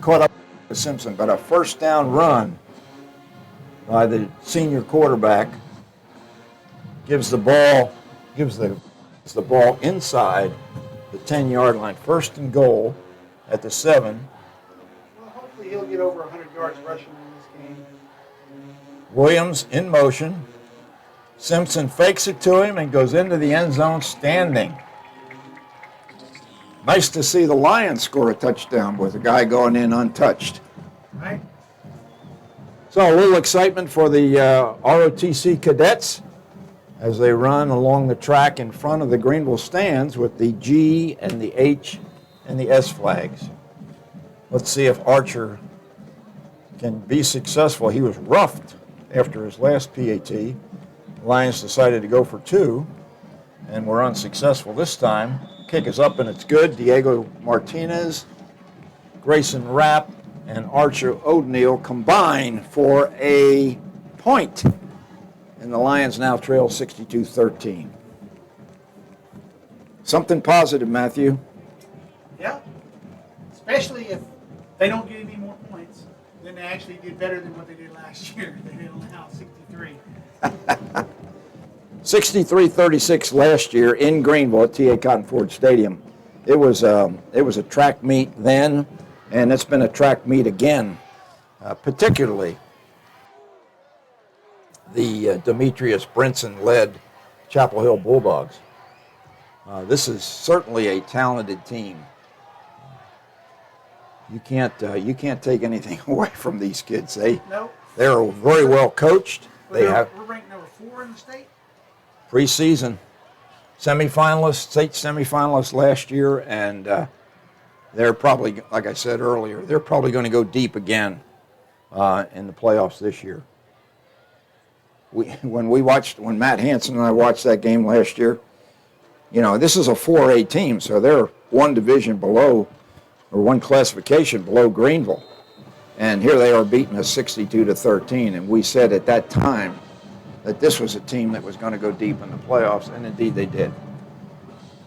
caught up with Simpson. But a first down run by the senior quarterback. Gives the ball inside the 10-yard line. First and goal at the 7. Well, hopefully he'll get over 100 yards rushing in this game. Williams in motion. Simpson fakes it to him and goes into the end zone standing. Nice to see the Lions score a touchdown with a guy going in untouched. Right. So a little excitement for the ROTC cadets as they run along the track in front of the Greenville stands with the G and the H and the S flags. Let's see if Archer can be successful. He was roughed after his last PAT. The Lions decided to go for 2 and were unsuccessful this time. Kick is up and it's good. Diego Martinez, Grayson Rapp, and Archer O'Neill combine for a point. And the Lions now trail 62-13. Something positive, Matthew. Yeah. Especially if they don't get any more points, then they actually did better than what they did last year. They didn't allow 63. 63-36 last year in Greenville at T.A. Cotton Ford Stadium. It was a track meet then, and it's been a track meet again, particularly the Demetrius Brinson-led Chapel Hill Bulldogs. This is certainly a talented team. You can't take anything away from these kids. Nope. They're very well coached. We're ranked number 4 in the state. Preseason semifinalists, state semifinalists last year, and they're probably, like I said earlier, they're probably going to go deep again in the playoffs this year. When Matt Hansen and I watched that game last year, you know, this is a 4A team, so they're one division below, or one classification below Greenville. And here they are beating us 62-13, and we said at that time that this was a team that was going to go deep in the playoffs, and indeed they did.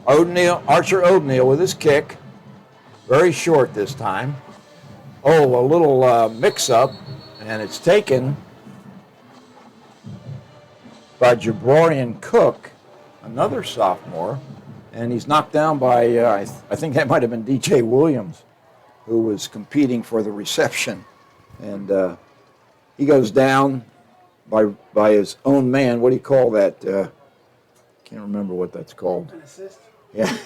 Archer O'Neill with his kick, very short this time. Oh, a little mix-up, and it's taken by Jabrorian Cook, another sophomore, and he's knocked down by, I think that might have been DJ Williams, who was competing for the reception. And he goes down by his own man. What do you call that? Can't remember what that's called. An assist? Yeah.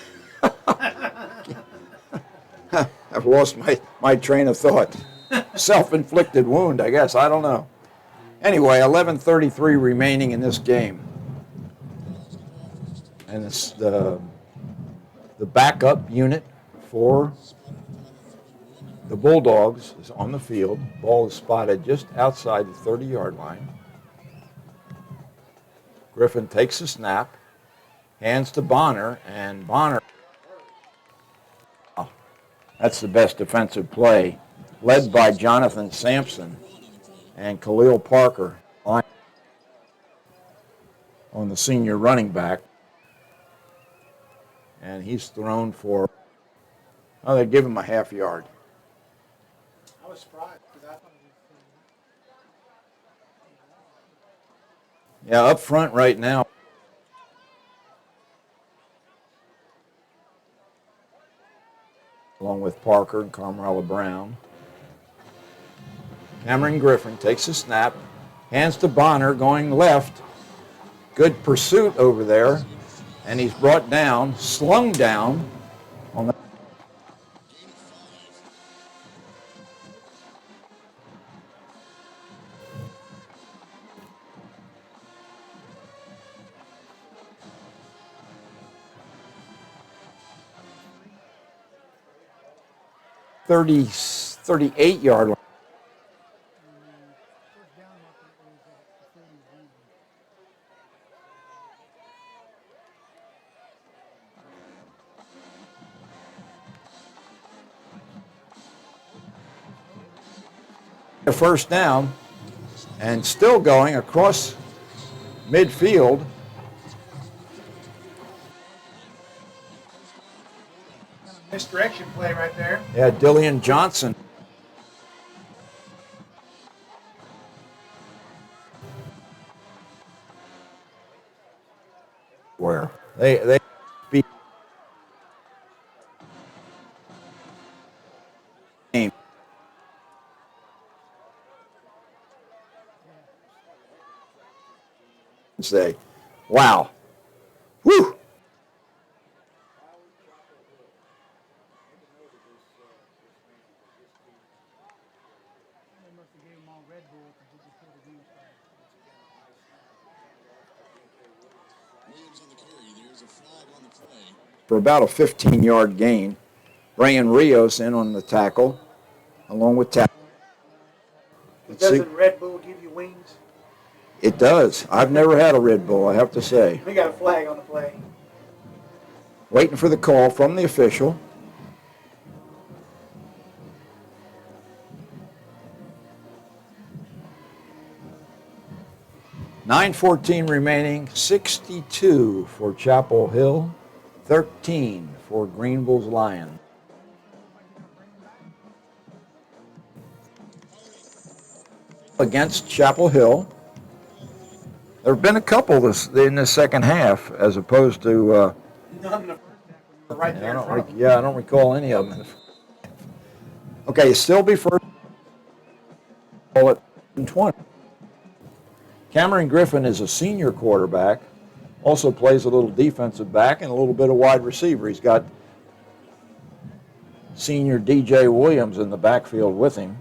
I've lost my train of thought. Self-inflicted wound, I guess. I don't know. Anyway, 11:33 remaining in this game. And it's the backup unit for the Bulldogs is on the field. Ball is spotted just outside the 30-yard line. Griffin takes the snap, hands to Bonner, and Bonner, oh, that's the best defensive play, led by Jonathan Sampson and Khalil Parker on the senior running back. And he's thrown for, oh, they give him a half yard. I was surprised because I thought it was. Yeah, up front right now. Along with Parker and Carmella Brown. Cameron Griffin takes a snap, hands to Bonner going left. Good pursuit over there. And he's brought down, slung down on the .38 yard line. A first down, and still going across midfield. Misdirection play right there. Yeah, Dillian Johnson. where they beat game. Say, wow, whew. For about a 15-yard gain, bringing Rios in on the tackle, along with tackle. Doesn't Red Bull give you wings? It does. I've never had a Red Bull, I have to say. We got a flag on the play. Waiting for the call from the official. .9:14 remaining, 62 for Chapel Hill, 13 for Greenville's Lions. Against Chapel Hill. There have been a couple in the second half, as opposed to. None in the first half. Right there in front of them. Yeah, I don't recall any of them. Okay, still be first. Ball at 20. Cameron Griffin is a senior quarterback. Also plays a little defensive back and a little bit of wide receiver. He's got senior DJ Williams in the backfield with him.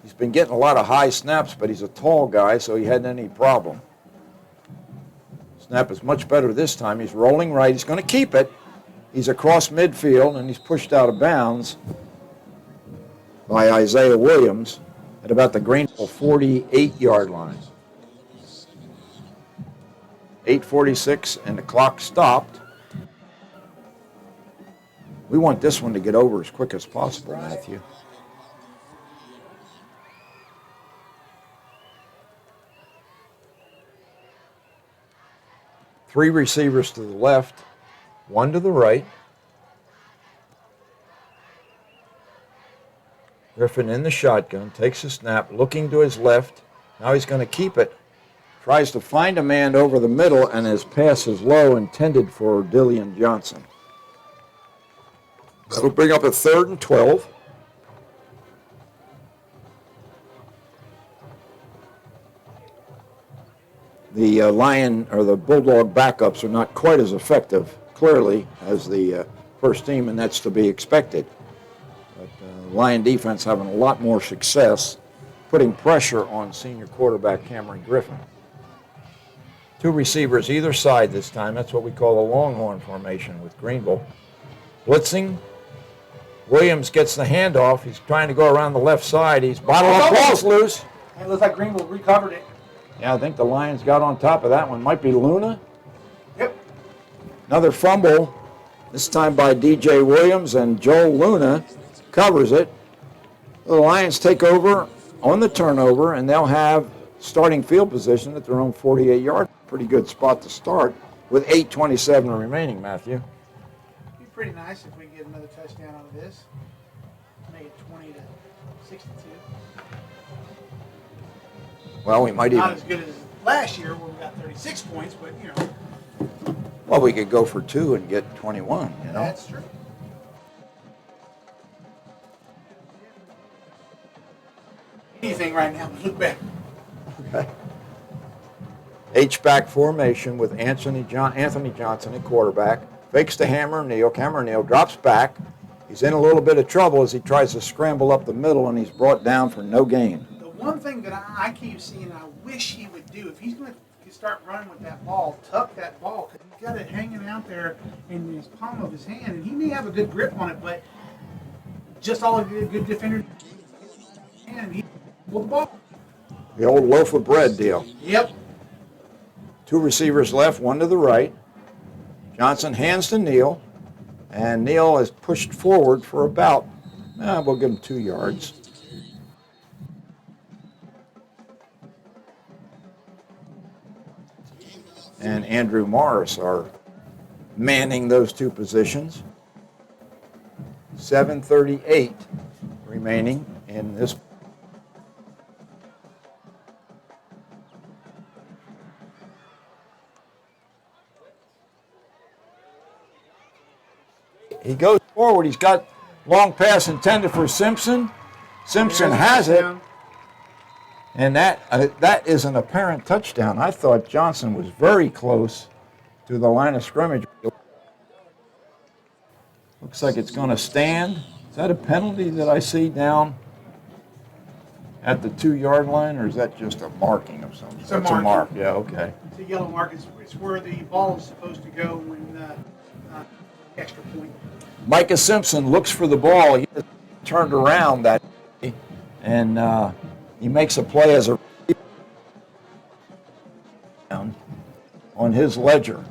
He's been getting a lot of high snaps, but he's a tall guy, so he hadn't any problem. Snap is much better this time. He's rolling right. He's going to keep it. He's across midfield, and he's pushed out of bounds by Isaiah Williams at about the Greenville 48-yard line. 8:46, and the clock stopped. We want this one to get over as quick as possible, Matthew. Three receivers to the left, one to the right. Griffin in the shotgun, takes a snap, looking to his left. Now he's going to keep it. Tries to find a man over the middle, and his pass is low, intended for Dillian Johnson. That'll bring up a 3rd and 12. The Lion or the Bulldog backups are not quite as effective, clearly, as the first team, and that's to be expected. But Lion defense having a lot more success putting pressure on senior quarterback Cameron Griffin. Two receivers either side this time. That's what we call a longhorn formation with Greenville. Blitzing. Williams gets the handoff. He's trying to go around the left side. He's bottled up. Ball's loose. It looks like Greenville recovered it. Yeah, I think the Lions got on top of that one. Might be Luna. Yep. Another fumble, this time by DJ Williams, and Joel Luna covers it. The Lions take over on the turnover, and they'll have starting field position at their own 48-yard. Pretty good spot to start with 8:27 remaining, Matthew. It'd be pretty nice if we can get another touchdown out of this. Make it 20-62. Well, we might Not even. as good as last year where we got 36 points, but you know. Well, we could go for 2 and get 21, you know. That's true. Anything right now would look better. Okay. H-back formation with Anthony Johnson at quarterback. Fakes to Hammer Neal. Cameron Neal drops back. He's in a little bit of trouble as he tries to scramble up the middle, and he's brought down for no gain. The one thing that I keep seeing, I wish he would do, if he's going to start running with that ball, tuck that ball, because he's got it hanging out there in his palm of his hand, and he may have a good grip on it, but just all of the good defenders, and he pulled the ball. The old loaf of bread deal. Yep. Two receivers left, one to the right. Johnson hands to Neal, and Neal is pushed forward for about, we'll give him 2 yards. And Andrew Morris are manning those two positions. 7:38 remaining in this. He goes forward. He's got long pass intended for Simpson. Simpson has it. And that is an apparent touchdown. I thought Johnson was very close to the line of scrimmage. Looks like it's going to stand. Is that a penalty that I see down at the 2-yard line, or is that just a marking of something? It's a That's mark. a mark, yeah, okay. It's a yellow mark. It's where the ball is supposed to go when extra point. Micah Simpson looks for the ball. He turned around that day, and he makes a play as a on his ledger.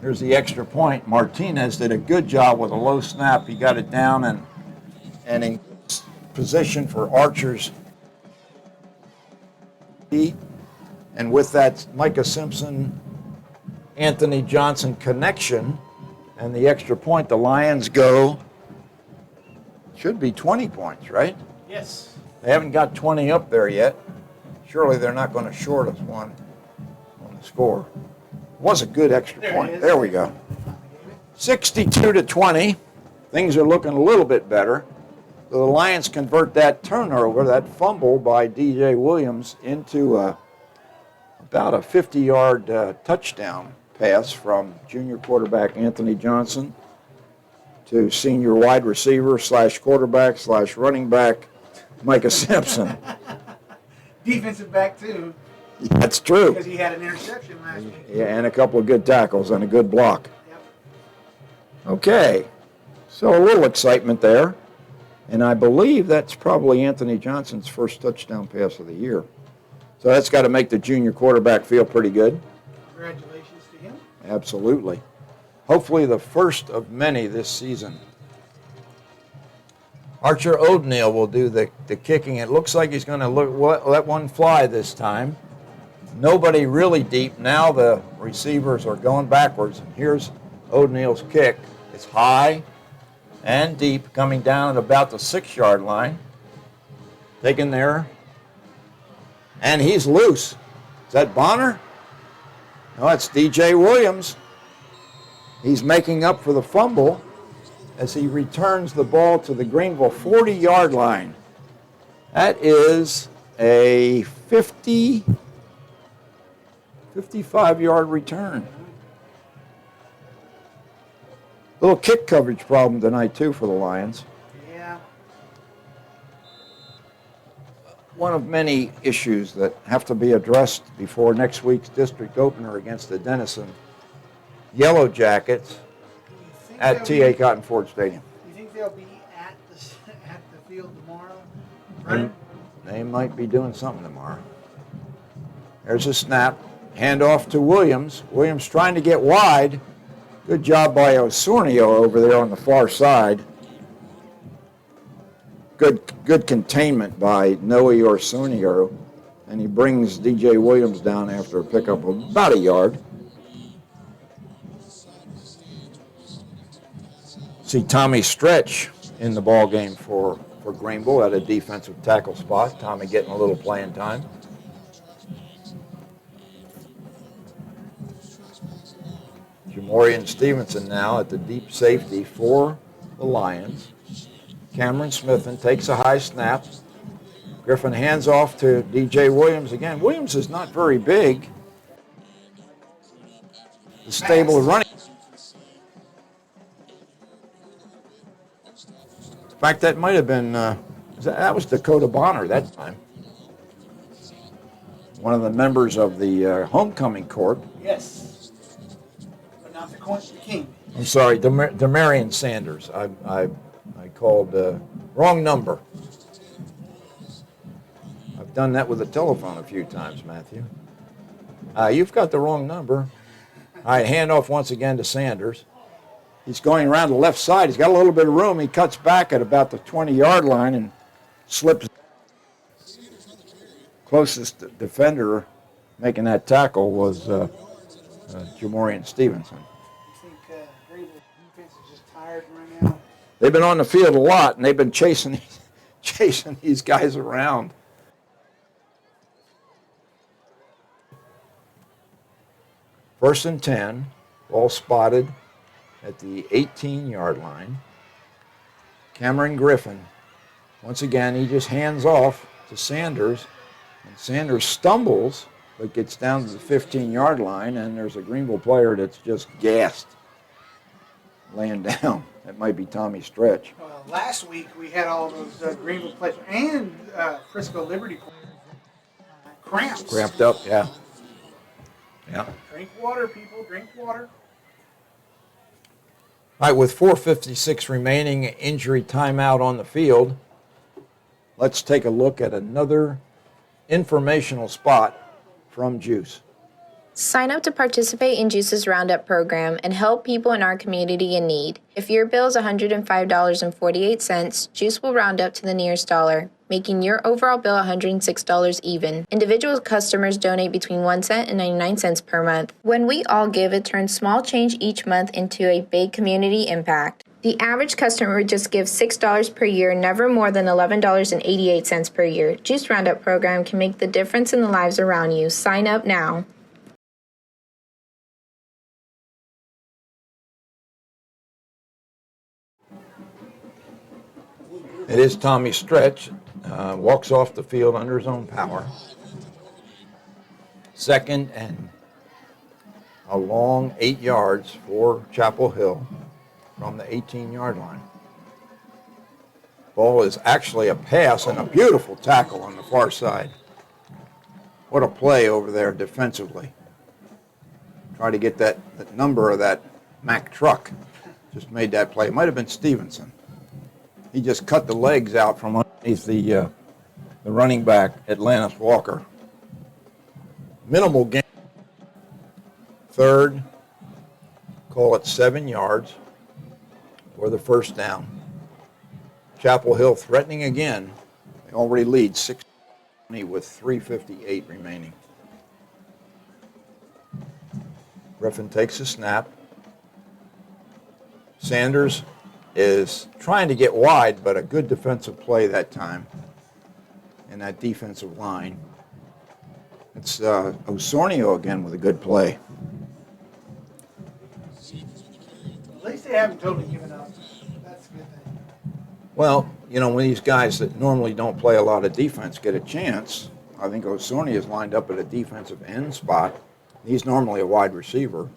Here's the extra point. Martinez did a good job with a low snap. He got it down and in position for Archer's. And with that Micah Simpson, Anthony Johnson connection and the extra point, the Lions go, should be 20 points, right? Yes. They haven't got 20 up there yet. Surely they're not going to short us one on the score. It was a good extra point. There we go. 62-20. Things are looking a little bit better. So the Lions convert that turnover, that fumble by DJ Williams, into about a 50-yard touchdown pass from junior quarterback Anthony Johnson to senior wide receiver / quarterback / running back Micah Simpson. Defensive back, too. That's true. Because he had an interception last week. Yeah, and a couple of good tackles and a good block. Yep. Okay, so a little excitement there. And I believe that's probably Anthony Johnson's first touchdown pass of the year. So that's got to make the junior quarterback feel pretty good. Congratulations to him. Absolutely. Hopefully the first of many this season. Archer O'Donnell will do the kicking. It looks like he's going to let one fly this time. Nobody really deep. Now the receivers are going backwards. And here's O'Donnell's kick. It's high and deep, coming down at about the 6-yard line. Taken there. And he's loose. Is that Bonner? No, it's DJ Williams. He's making up for the fumble as he returns the ball to the Greenville 40-yard line. That is a 55-yard return. Little kick coverage problem tonight, too, for the Lions. Yeah. One of many issues that have to be addressed before next week's district opener against the Denison Yellow Jackets at T.A. Cotton Ford Stadium. You think they'll be at the field tomorrow? Right? They might be doing something tomorrow. There's a snap. Handoff to Williams. Williams trying to get wide. Good job by Osornio over there on the far side. Good containment by Noe Osornio. And he brings DJ Williams down after a pickup of about a yard. See Tommy Stretch in the ball game for Greenville at a defensive tackle spot. Tommy getting a little playing time. Jamorian Stevenson now at the deep safety for the Lions. Cameron Smithen takes a high snap. Griffin hands off to DJ Williams again. Williams is not very big. The stable of running. In fact, that might have been, that was Dakota Bonner that time. One of the members of the homecoming corps. Yes. Not the king. I'm sorry, Demarion Sanders. I called wrong number. I've done that with the telephone a few times, Matthew. You've got the wrong number. All right, handoff once again to Sanders. He's going around the left side. He's got a little bit of room. He cuts back at about the 20-yard line and slips. Closest defender making that tackle was Jamorian Stevenson. You think Greenville's defense is just tired right now? They've been on the field a lot, and they've been chasing these guys around. First and 10, ball spotted at the 18-yard line. Cameron Griffin, once again, he just hands off to Sanders, and Sanders stumbles but gets down to the 15-yard line, and there's a Greenville player that's just gassed, laying down. That might be Tommy Stretch. Last week we had all those Greenville players and Frisco Liberty players cramped. Cramped up, yeah. Yeah. Drink water, people. Drink water. All right, with 4:56 remaining, injury timeout on the field, let's take a look at another informational spot from GEUS. Sign up to participate in GEUS's Roundup program and help people in our community in need. If your bill is $105.48, GEUS will round up to the nearest dollar, making your overall bill $106 even. Individual customers donate between 1 cent and 99 cents per month. When we all give, it turns small change each month into a big community impact. The average customer would just give $6 per year, never more than $11.88 per year. GEUS Roundup program can make the difference in the lives around you. Sign up now. It is Tommy Stretch, walks off the field under his own power. Second and a long 8 yards for Chapel Hill from the 18-yard line. Ball is actually a pass and a beautiful tackle on the far side. What a play over there defensively. Try to get that number of that Mack truck. Just made that play. It might have been Stevenson. He just cut the legs out from underneath the running back, Atlantis Walker. Minimal gain. Third, call it 7 yards for the first down. Chapel Hill threatening again. They already lead 6-20 with 3:58 remaining. Griffin takes a snap. Sanders is trying to get wide, but a good defensive play that time in that defensive line. It's Osornio again with a good play. At least they haven't totally given up. That's a good thing. Well, you know, when these guys that normally don't play a lot of defense get a chance, I think Osornio is lined up at a defensive end spot. He's normally a wide receiver.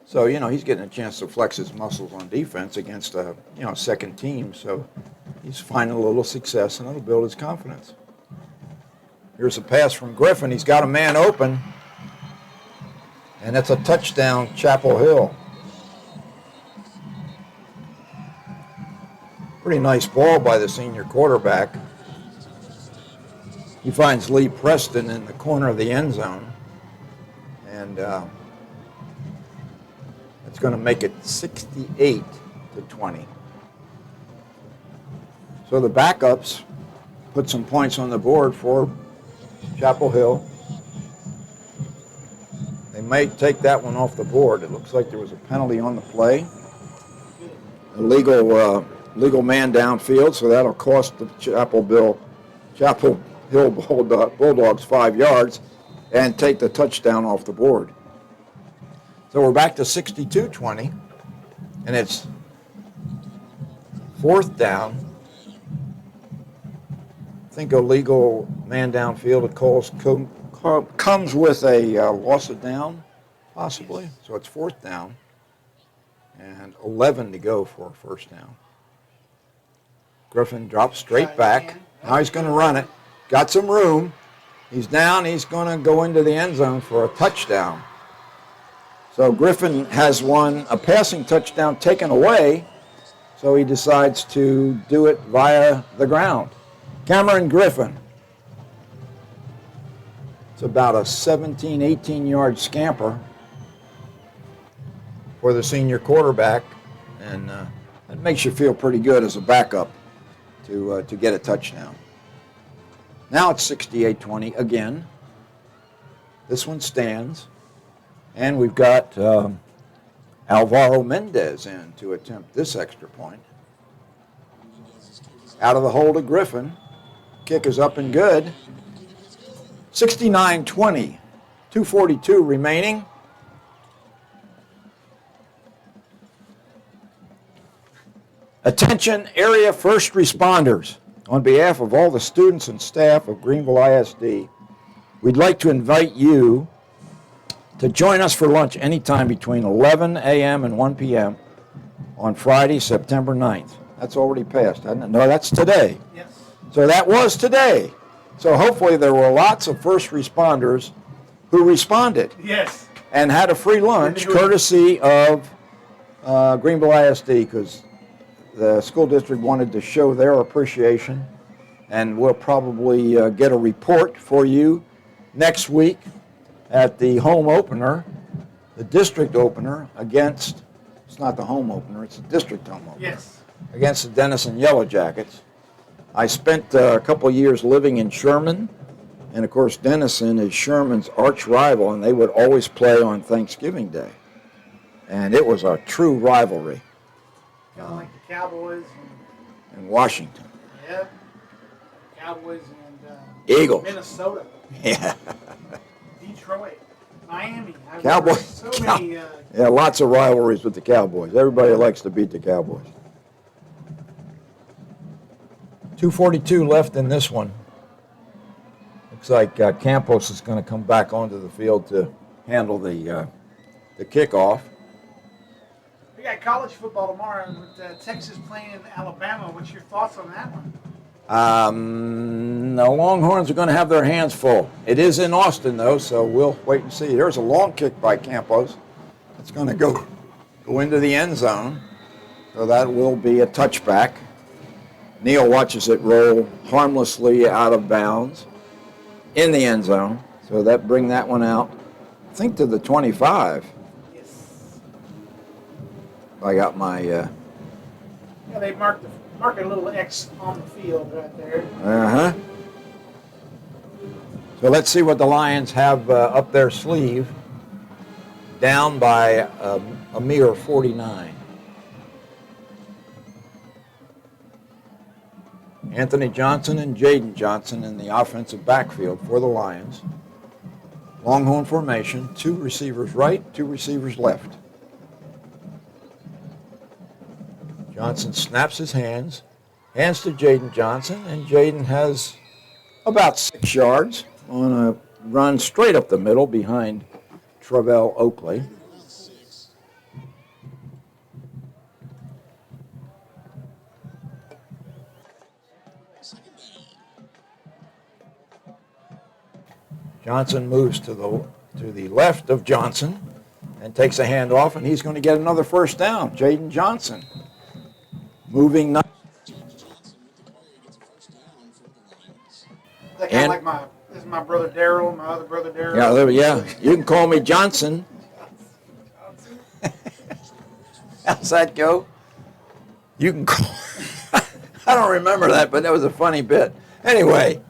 So, you know, he's getting a chance to flex his muscles on defense against a, second team. So he's finding a little success, and it'll build his confidence. Here's a pass from Griffin. He's got a man open, and it's a touchdown, Chapel Hill. Pretty nice ball by the senior quarterback. He finds Lee Preston in the corner of the end zone, and it's going to make it 68-20. So the backups put some points on the board for Chapel Hill. They may take that one off the board. It looks like there was a penalty on the play. Legal man downfield, so that'll cost the Chapel Hill Bulldogs 5 yards and take the touchdown off the board. So we're back to 62-20, and it's fourth down. I think a legal man downfield comes with a loss of down, possibly. So it's fourth down, and 11 to go for a first down. Griffin drops straight back. Now he's going to run it. Got some room. He's down. He's going to go into the end zone for a touchdown. So Griffin has a passing touchdown taken away, so he decides to do it via the ground. Cameron Griffin. It's about a 17, 18-yard scamper for the senior quarterback, and that makes you feel pretty good as a backup to get a touchdown. Now it's 68-20 again. This one stands. And we've got Alvaro Mendez in to attempt this extra point. Out of the hole to Griffin. Kick is up and good. 69-20. 2:42 remaining. Attention area first responders. On behalf of all the students and staff of Greenville ISD, we'd like to invite you to join us for lunch anytime between 11 a.m. and 1 p.m. on Friday, September 9th. That's already passed, hasn't it? No, that's today. Yes. So that was today. So hopefully there were lots of first responders who responded. Yes. And had a free lunch courtesy of Greenville ISD, because the school district wanted to show their appreciation, and we'll probably get a report for you next week at the home opener, the district opener against, it's not the home opener, it's the district home opener. Yes. Against the Denison Yellow Jackets. I spent a couple years living in Sherman, and of course Denison is Sherman's arch rival, and they would always play on Thanksgiving Day. And it was a true rivalry. Kind of like the Cowboys in Washington. Yeah. Cowboys and Eagles. Minnesota. Yeah. Detroit. Miami. Cowboys. So many, yeah, lots of rivalries with the Cowboys. Everybody likes to beat the Cowboys. 2:42 left in this one. Looks like Campos is going to come back onto the field to handle the kickoff. We got college football tomorrow with Texas playing Alabama. What's your thoughts on that one? The Longhorns are going to have their hands full. It is in Austin, though, so we'll wait and see. There's a long kick by Campos. It's going to go into the end zone, so that will be a touchback. Neal watches it roll harmlessly out of bounds in the end zone, so that bring that one out, I think, to the 25. Yes. I got my... Yeah, they mark a little X on the field right there. Uh-huh. So let's see what the Lions have up their sleeve. Down by a mere 49. Anthony Johnson and Jaden Johnson in the offensive backfield for the Lions. Longhorn formation, 2 receivers right, 2 receivers left. Johnson snaps his hands to Jaden Johnson, and Jaden has about 6 yards on a run straight up the middle behind Travell Oakley. Johnson moves to the left of Johnson and takes a handoff, and he's going to get another first down. Jaden Johnson moving. This is my brother Daryl, my other brother Daryl. Yeah, you can call me Johnson. How's that go? You can call. I don't remember that, but that was a funny bit. Anyway,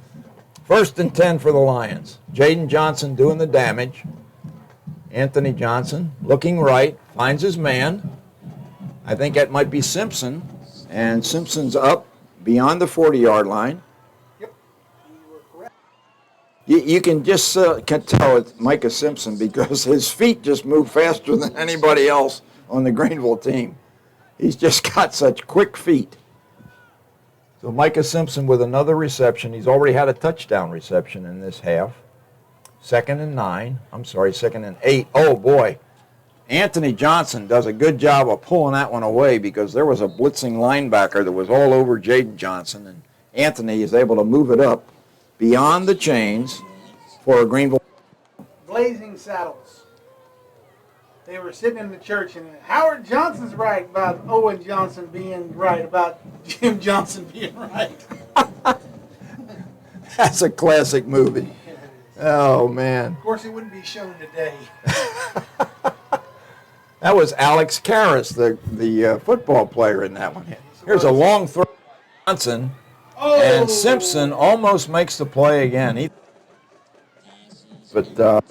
1st and 10 for the Lions. Jaden Johnson doing the damage. Anthony Johnson looking right, finds his man. I think that might be Simpson. And Simpson's up beyond the 40-yard line. Yep, you were correct. You can just can tell it's Micah Simpson because his feet just move faster than anybody else on the Greenville team. He's just got such quick feet. So Micah Simpson with another reception. He's already had a touchdown reception in this half. 2nd and 8. Oh, boy. Anthony Johnson does a good job of pulling that one away because there was a blitzing linebacker that was all over Jaden Johnson, and Anthony is able to move it up beyond the chains for a Greenville. Blazing Saddles. They were sitting in the church, and Howard Johnson's right about Owen Johnson being right about Jim Johnson being right. That's a classic movie. Oh, man. Of course, it wouldn't be shown today. That was Alex Karras, the football player in that one. Here's a long throw to Johnson, and Simpson almost makes the play again. But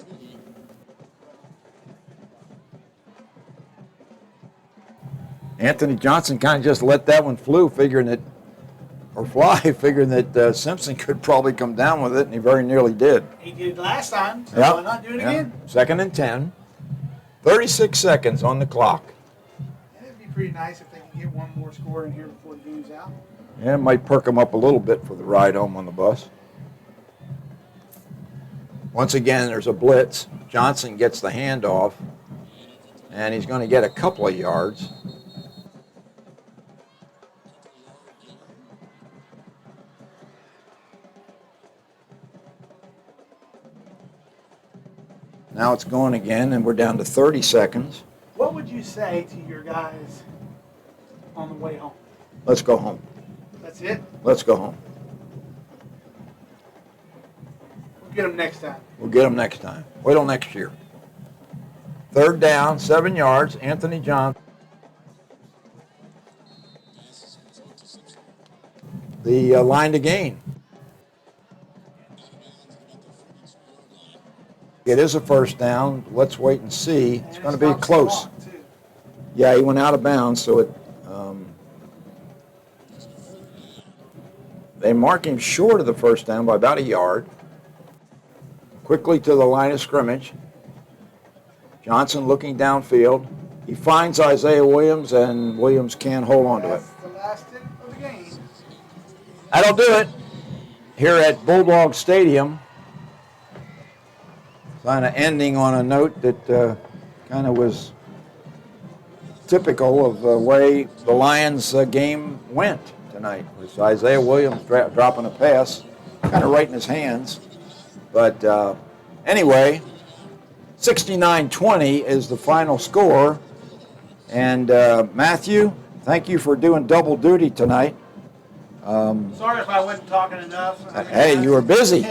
Anthony Johnson kind of just let that one fly, figuring that Simpson could probably come down with it, and he very nearly did. He did it last time, so why not do it again? 2nd and 10. 36 seconds on the clock. And it'd be pretty nice if they can get one more score in here before the game's out. Yeah, it might perk them up a little bit for the ride home on the bus. Once again, there's a blitz. Johnson gets the handoff, and he's going to get a couple of yards. Now it's going again, and we're down to 30 seconds. What would you say to your guys on the way home? Let's go home. That's it? Let's go home. We'll get them next time. We'll get them next time. Wait till next year. 3rd down, 7 yards. Anthony Johnson. The line to gain. It is a 1st down. Let's wait and see. It's going to be close. Yeah, he went out of bounds, so it. They mark him short of the 1st down by about a yard. Quickly to the line of scrimmage. Johnson looking downfield. He finds Isaiah Williams, and Williams can't hold on to it. That's the last hit of the game. That'll do it here at Bulldog Stadium. Kind of ending on a note that kind of was typical of the way the Lions game went tonight. With Isaiah Williams dropping a pass, kind of right in his hands. But anyway, 69-20 is the final score. And Matthew, thank you for doing double duty tonight. Sorry if I wasn't talking enough. Hey, you were busy.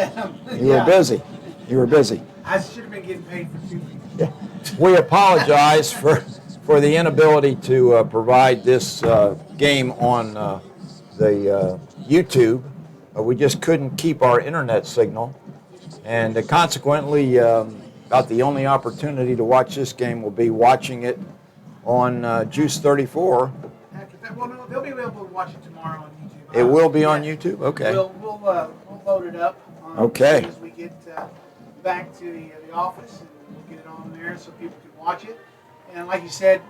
You were busy. You were busy. I should have been getting paid for 2 weeks. Yeah. We apologize for the inability to provide this game on the YouTube. We just couldn't keep our internet signal. And consequently, about the only opportunity to watch this game will be watching it on GEUS 34. Well, no, they'll be able to watch it tomorrow on YouTube. It will be on YouTube? Okay. We'll load it up Okay. as we get back to the office, and we'll get it on there so people can watch it. And like you said,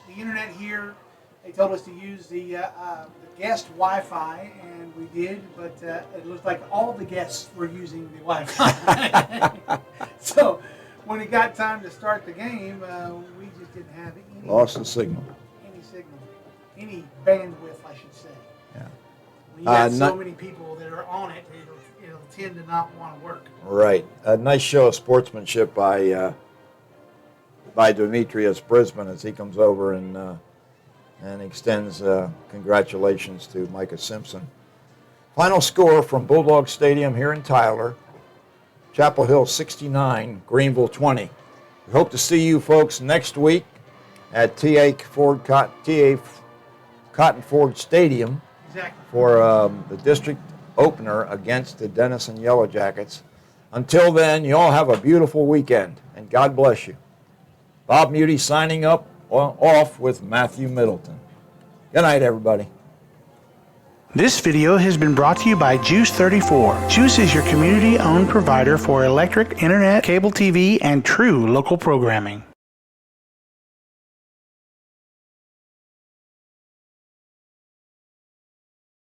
the internet here, they told us to use the guest Wi-Fi, and we did, but it looked like all the guests were using the Wi-Fi. So when it got time to start the game, we just didn't have any. Lost the signal. Any bandwidth, I should say. Yeah. When you got so many people that are on it, it'll tend to not want to work. Right. A nice show of sportsmanship by Demetrius Brisbane as he comes over and extends congratulations to Micah Simpson. Final score from Bulldog Stadium here in Tyler: Chapel Hill 69, Greenville 20. We hope to see you folks next week at TA Cotton Ford Stadium for the district opener against the Denison Yellow Jackets. Until then, you all have a beautiful weekend, and God bless you. Bob Muty signing off with Matthew Middleton. Good night, everybody. This video has been brought to you by GEUS 34. GEUS is your community-owned provider for electric, internet, cable TV, and true local programming.